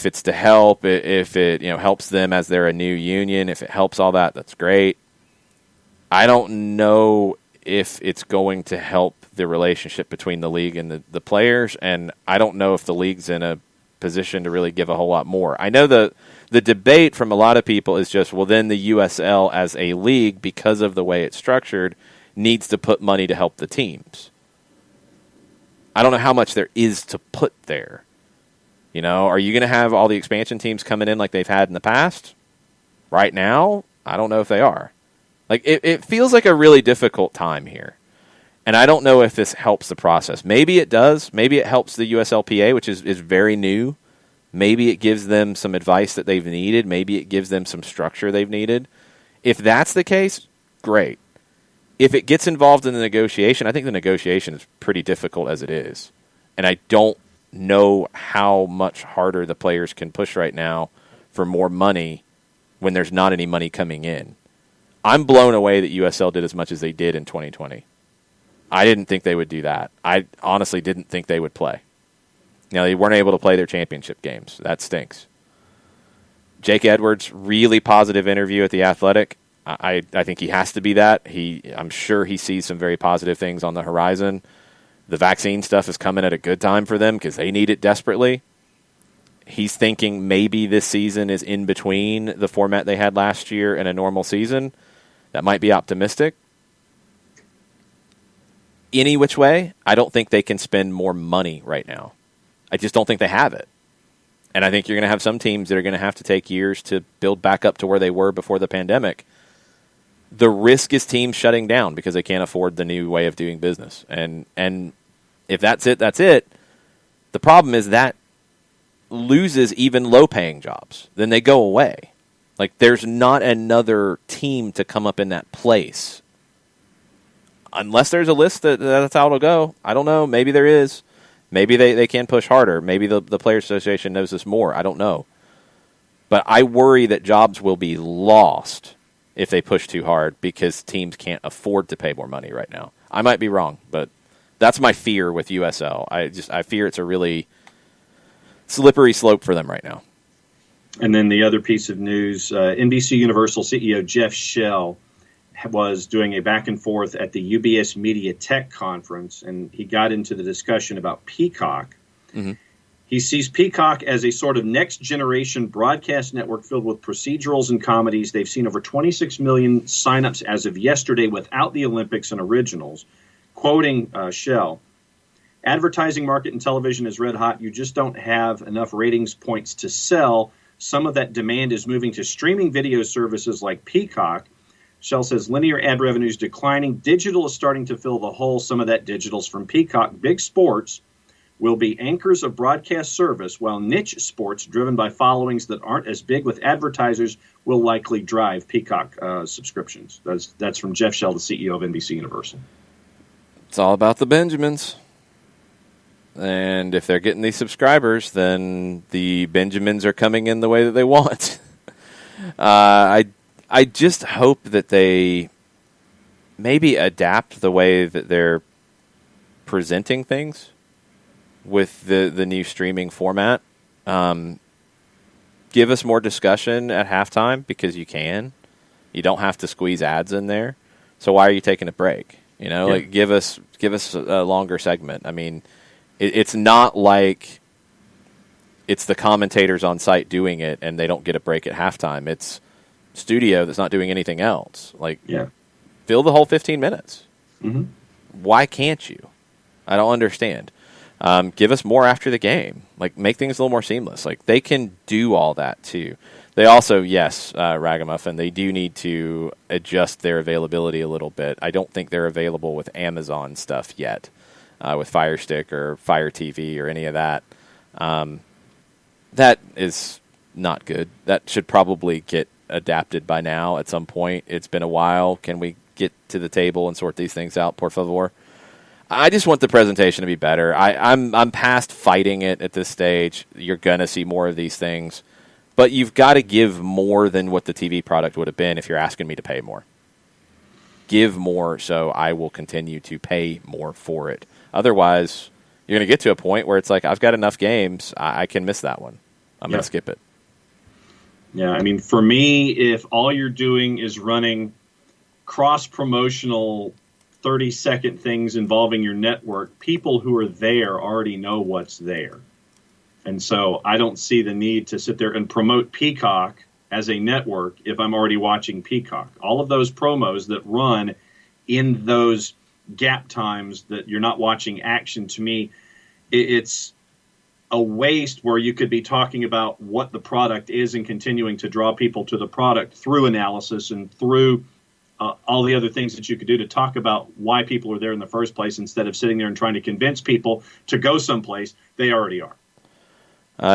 it's to help, if it helps them as they're a new union, if it helps all that, that's great. I don't know if it's going to help the relationship between the league and the players, and I don't know if the league's in a position to really give a whole lot more. I know the debate from a lot of people is just, well, then the USL as a league, because of the way it's structured, needs to put money to help the teams. I don't know how much there is to put there. Are you going to have all the expansion teams coming in like they've had in the past? Right now, I don't know if they are. Like it feels like a really difficult time here. And I don't know if this helps the process. Maybe it does. Maybe it helps the USLPA, which is very new. Maybe it gives them some advice that they've needed. Maybe it gives them some structure they've needed. If that's the case, great. If it gets involved in the negotiation, I think the negotiation is pretty difficult as it is. And I don't know how much harder the players can push right now for more money when there's not any money coming in. I'm blown away that USL did as much as they did in 2020. I didn't think they would do that. I honestly didn't think they would play. They weren't able to play their championship games. That stinks. Jake Edwards, really positive interview at The Athletic. I think he has to be that. I'm sure he sees some very positive things on the horizon. The vaccine stuff is coming at a good time for them because they need it desperately. He's thinking maybe this season is in between the format they had last year and a normal season. That might be optimistic. Any which way, I don't think they can spend more money right now. I just don't think they have it. And I think you're going to have some teams that are going to have to take years to build back up to where they were before the pandemic. The risk is teams shutting down because they can't afford the new way of doing business. And if that's it, that's it. The problem is that loses even low-paying jobs. Then they go away. Like, there's not another team to come up in that place. Unless there's a list that's how it'll go. I don't know. Maybe there is. Maybe they can push harder. Maybe the Players Association knows this more. I don't know. But I worry that jobs will be lost if they push too hard because teams can't afford to pay more money right now. I might be wrong, but that's my fear with USL. I fear it's a really slippery slope for them right now. And then the other piece of news, NBC Universal CEO Jeff Shell was doing a back and forth at the UBS Media Tech Conference, and he got into the discussion about Peacock. Mm-hmm. He sees Peacock as a sort of next-generation broadcast network filled with procedurals and comedies. They've seen over 26 million signups as of yesterday without the Olympics and originals. Quoting Shell, advertising market in television is red hot. You just don't have enough ratings points to sell. Some of that demand is moving to streaming video services like Peacock. Shell says linear ad revenue is declining. Digital is starting to fill the hole. Some of that digital's from Peacock. Big sports will be anchors of broadcast service, while niche sports driven by followings that aren't as big with advertisers will likely drive Peacock subscriptions. That's from Jeff Shell, the CEO of NBC Universal. It's all about the Benjamins. And if they're getting these subscribers, then the Benjamins are coming in the way that they want. I just hope that they maybe adapt the way that they're presenting things with the new streaming format. Give us more discussion at halftime because you can. You don't have to squeeze ads in there. So why are you taking a break? Like give us a longer segment. I mean, it's not like it's the commentators on site doing it and they don't get a break at halftime. It's studio that's not doing anything else. Fill the whole 15 minutes. Mm-hmm. Why can't you? I don't understand. Give us more after the game. Make things a little more seamless. They can do all that too. They also, yes, Ragamuffin, they do need to adjust their availability a little bit. I don't think they're available with Amazon stuff yet, with Fire Stick or Fire TV or any of that. That is not good. That should probably get adapted by now at some point. It's been a while. Can we get to the table and sort these things out, por favor? I just want the presentation to be better. I'm past fighting it at this stage. You're going to see more of these things. But you've got to give more than what the TV product would have been if you're asking me to pay more. Give more so I will continue to pay more for it. Otherwise, You're going to get to a point where it's like, I've got enough games, I can miss that one. I'm going to skip it. Yeah, I mean, for me, if all you're doing is running cross-promotional 30-second things involving your network, people who are there already know what's there. And so I don't see the need to sit there and promote Peacock as a network if I'm already watching Peacock. All of those promos that run in those gap times that you're not watching action, to me, it's a waste where you could be talking about what the product is and continuing to draw people to the product through analysis and through all the other things that you could do to talk about why people are there in the first place, instead of sitting there and trying to convince people to go someplace they already are.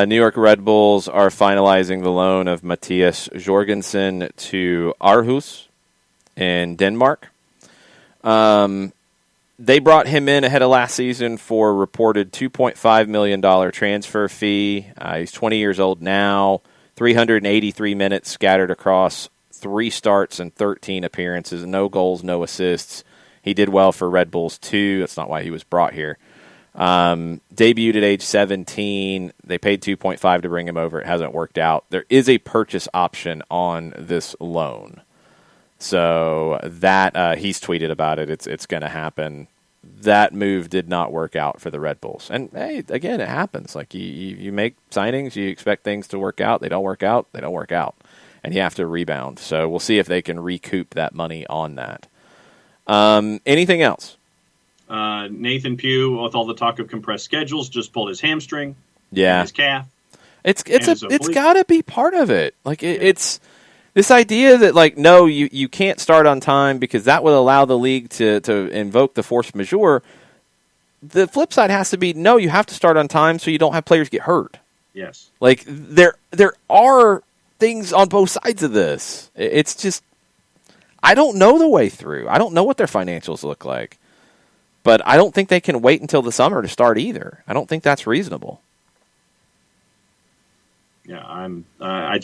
New York Red Bulls are finalizing the loan of Mathias Jorgensen to Aarhus in Denmark. They brought him in ahead of last season for a reported $2.5 million transfer fee. He's 20 years old now, 383 minutes scattered across 3 starts and 13 appearances, no goals, no assists. He did well for Red Bulls too. That's not why he was brought here. Debuted at age 17. They paid $2.5 to bring him over. It hasn't worked out. There is a purchase option on this loan. So that he's tweeted about it. It's going to happen. That move did not work out for the Red Bulls. And hey, again, it happens. Like you make signings, you expect things to work out. They don't work out. They don't work out. And you have to rebound. So we'll see if they can recoup that money on that. Anything else? Nathan Pugh, with all the talk of compressed schedules, just pulled his hamstring. Yeah, his calf. It's got to be part of it. Like it's this idea that like no, you can't start on time because that will allow the league to invoke the force majeure. The flip side has to be no, you have to start on time so you don't have players get hurt. Yes, like there are things on both sides of this. It's just I don't know the way through. I don't know what their financials look like. But I don't think they can wait until the summer to start either. I don't think that's reasonable. Yeah, I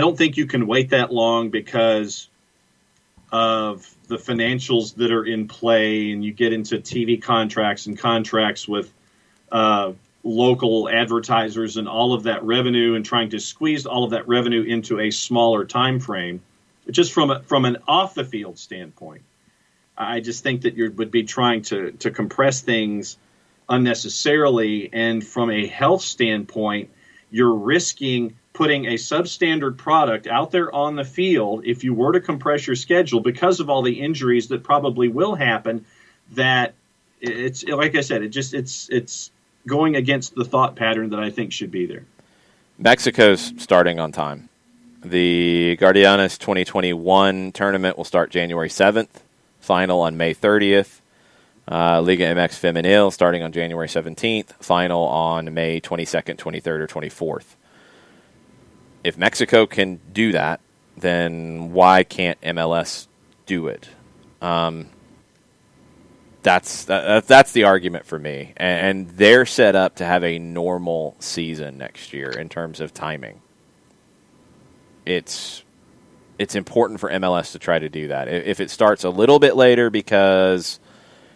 don't think you can wait that long because of the financials that are in play, and you get into TV contracts and contracts with local advertisers and all of that revenue, and trying to squeeze all of that revenue into a smaller time frame. Just from an off the field standpoint, I just think that you would be trying to compress things unnecessarily. And from a health standpoint, you're risking putting a substandard product out there on the field if you were to compress your schedule because of all the injuries that probably will happen. That it's like I said, it's going against the thought pattern that I think should be there. Mexico's starting on time. The Guardianes 2021 tournament will start January 7th. Final on May 30th. Liga MX Femenil starting on January 17th. Final on May 22nd, 23rd, or 24th. If Mexico can do that, then why can't MLS do it? That's the argument for me. And they're set up to have a normal season next year in terms of timing. It's important for MLS to try to do that. If it starts a little bit later because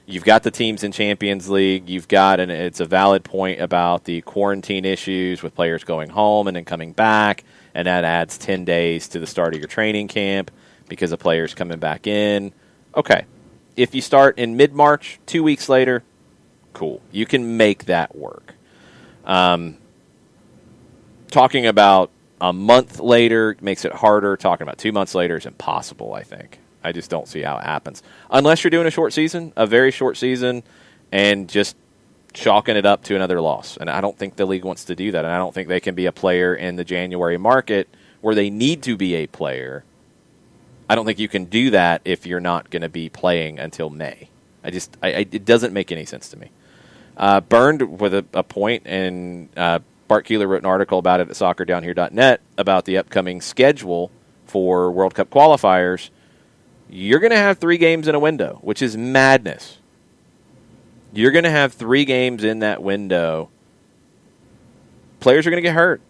you've got the teams in Champions League, and it's a valid point about the quarantine issues with players going home and then coming back, and that adds 10 days to the start of your training camp because of players coming back in. Okay. If you start in mid-March, 2 weeks later, cool. You can make that work. Talking about a month later makes it harder. Talking about 2 months later is impossible, I think. I just don't see how it happens. Unless you're doing a short season, a very short season, and just chalking it up to another loss. And I don't think the league wants to do that. And I don't think they can be a player in the January market where they need to be a player. I don't think you can do that if you're not going to be playing until May. It doesn't make any sense to me. Burned with a point, and Bart Keeler wrote an article about it at soccerdownhere.net about the upcoming schedule for World Cup qualifiers. You're going to have 3 games in a window, which is madness. You're going to have 3 games in that window. Players are going to get hurt.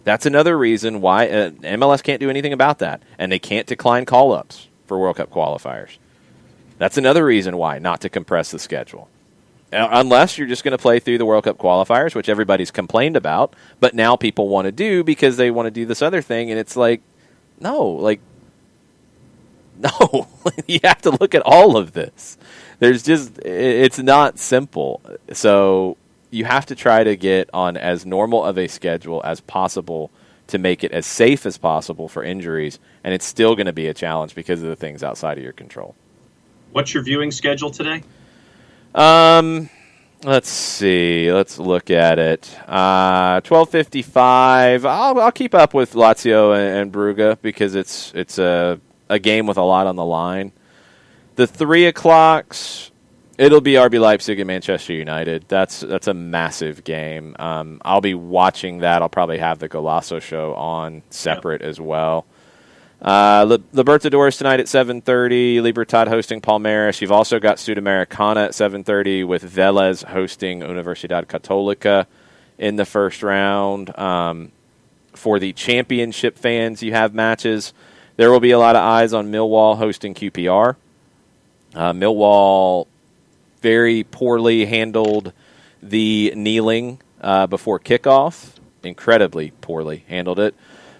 That's another reason why MLS can't do anything about that, and they can't decline call-ups for World Cup qualifiers. That's another reason why not to compress the schedule. unless you're just going to play through the World Cup qualifiers, which everybody's complained about, but now people want to do because they want to do this other thing, and it's like, no, you have to look at all of this. It's not simple. So you have to try to get on as normal of a schedule as possible to make it as safe as possible for injuries, and it's still going to be a challenge because of the things outside of your control. What's your viewing schedule today? Let's see. Let's look at it. 12:55. I'll keep up with Lazio and Brugge because it's a game with a lot on the line. The 3 o'clocks, it'll be RB Leipzig and Manchester United. That's a massive game. I'll be watching that. I'll probably have the Golasso show on separate as well. Libertadores tonight at 7:30. Libertad hosting Palmeiras. You've also got Sudamericana at 7:30 with Vélez hosting Universidad Católica in the first round. For the championship fans, you have matches. There will be a lot of eyes on Millwall hosting QPR. Millwall very poorly handled the kneeling before kickoff. Incredibly poorly handled it.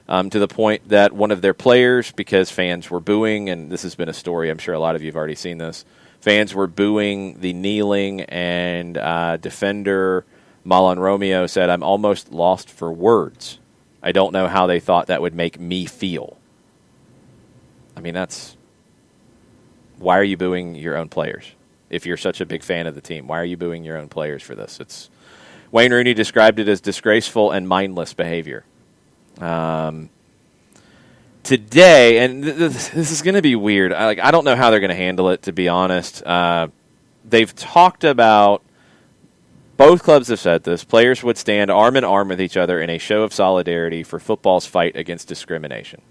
To the point that one of their players, because fans were booing, and this has been a story, I'm sure a lot of you have already seen this, fans were booing the kneeling, and defender Malon Romeo said, "I'm almost lost for words. I don't know how they thought that would make me feel." I mean, why are you booing your own players? If you're such a big fan of the team, why are you booing your own players for this? Wayne Rooney described it as disgraceful and mindless behavior. Today, and this is going to be weird. I don't know how they're going to handle it, to be honest. They've talked about, both clubs have said this, players would stand arm in arm with each other in a show of solidarity for football's fight against discrimination.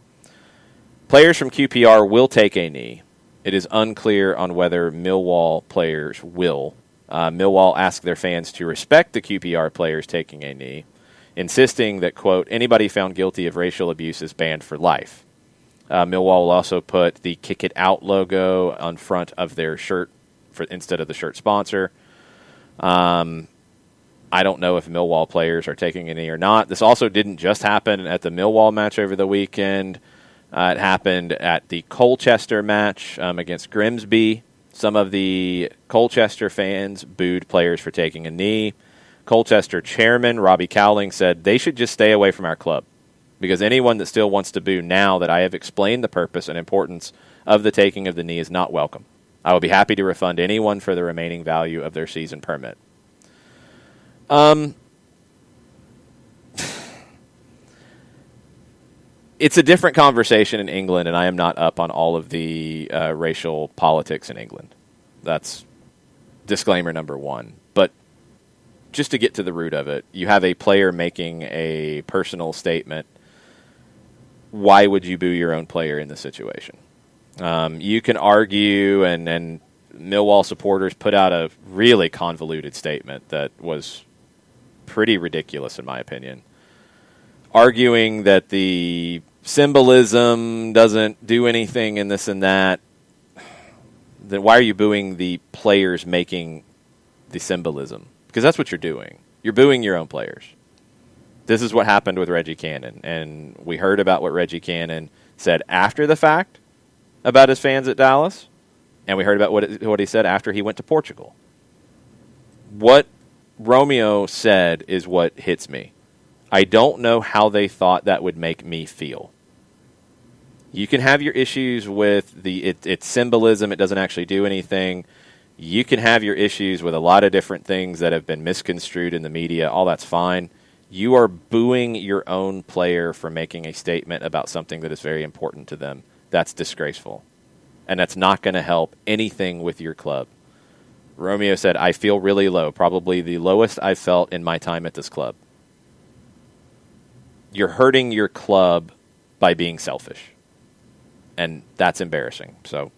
Players from QPR will take a knee. It is unclear on whether Millwall players will. Millwall asked their fans to respect the QPR players taking a knee, insisting that, quote, anybody found guilty of racial abuse is banned for life. Millwall will also put the Kick It Out logo on front of their shirt instead of the shirt sponsor. I don't know if Millwall players are taking a knee or not. This also didn't just happen at the Millwall match over the weekend. It happened at the Colchester match against Grimsby. Some of the Colchester fans booed players for taking a knee. Colchester chairman Robbie Cowling said they should just stay away from our club because anyone that still wants to boo now that I have explained the purpose and importance of the taking of the knee is not welcome. I will be happy to refund anyone for the remaining value of their season permit. It's a different conversation in England, and I am not up on all of the racial politics in England. That's disclaimer number one. But just to get to the root of it, you have a player making a personal statement. Why would you boo your own player in this situation? You can argue, and Millwall supporters put out a really convoluted statement that was pretty ridiculous in my opinion, arguing that the symbolism doesn't do anything and this and that. Then why are you booing the players making the symbolism? Because that's what you're doing. You're booing your own players. This is what happened with Reggie Cannon, and we heard about what Reggie Cannon said after the fact about his fans at Dallas, and we heard about what he said after he went to Portugal. What Romeo said is what hits me. I don't know how they thought that would make me feel. You can have your issues with its symbolism. It doesn't actually do anything. You can have your issues with a lot of different things that have been misconstrued in the media. All that's fine. You are booing your own player for making a statement about something that is very important to them. That's disgraceful. And that's not going to help anything with your club. Romeo said, I feel really low, probably the lowest I've felt in my time at this club. You're hurting your club by being selfish. And that's embarrassing. So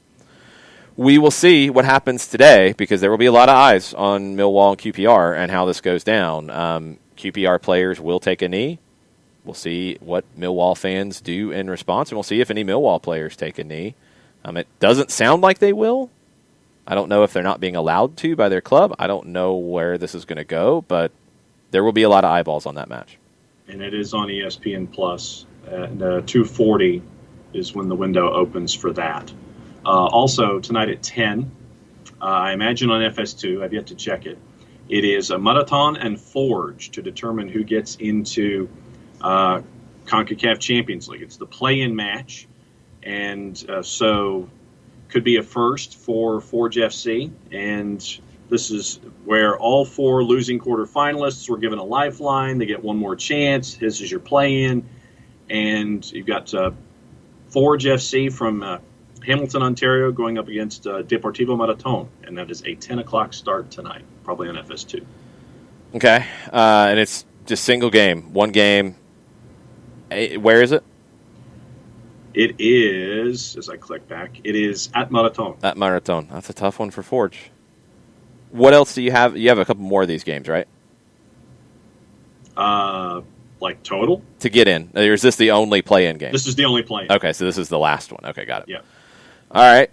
we will see what happens today because there will be a lot of eyes on Millwall and QPR and how this goes down. QPR players will take a knee. We'll see what Millwall fans do in response, and we'll see if any Millwall players take a knee. It doesn't sound like they will, I don't know if they're not being allowed to by their club. I don't know where this is going to go, but there will be a lot of eyeballs on that match. And it is on ESPN Plus, and 2:40 is when the window opens for that. Also, tonight at 10, I imagine on FS2, I've yet to check it, it is a Marathon and Forge to determine who gets into CONCACAF Champions League. It's the play-in match, and so could be a first for Forge FC, and this is where all 4 losing quarterfinalists were given a lifeline. They get one more chance. This is your play-in, and you've got Forge FC from Hamilton, Ontario, going up against Deportivo Marathon, and that is a 10 o'clock start tonight, probably on FS2. Okay, and it's just single game, one game. Where is it? It is, as I click back, it is at Marathon. At Marathon. That's a tough one for Forge. What else do you have? You have a couple more of these games, right? Like total? To get in. Or is this the only play-in game? This is the only play-in. Okay, so this is the last one. Okay, got it. Yeah. All right.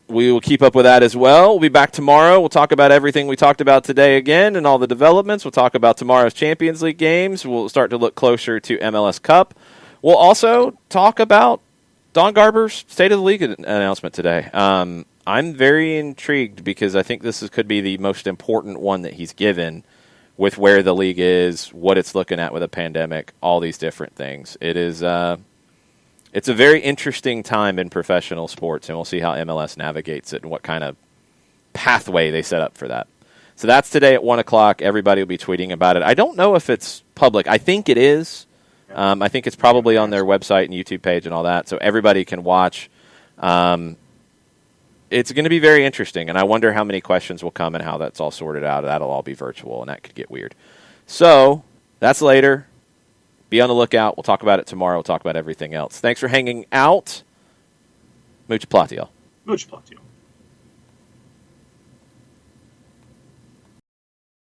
We will keep up with that as well. We'll be back tomorrow. We'll talk about everything we talked about today again and all the developments. We'll talk about tomorrow's Champions League games. We'll start to look closer to MLS Cup. We'll also talk about Don Garber's State of the League announcement today. I'm very intrigued because I think this could be the most important one that he's given with where the league is, what it's looking at with a pandemic, all these different things. It is it's a very interesting time in professional sports, and we'll see how MLS navigates it and what kind of pathway they set up for that. So that's today at 1 o'clock. Everybody will be tweeting about it. I don't know if it's public. I think it is. I think it's probably on their website and YouTube page and all that, so everybody can watch. It's going to be very interesting, and I wonder how many questions will come and how that's all sorted out. That'll all be virtual, and that could get weird. So that's later. Be on the lookout. We'll talk about it tomorrow. We'll talk about everything else. Thanks for hanging out. Mucho platio. Mucho platio.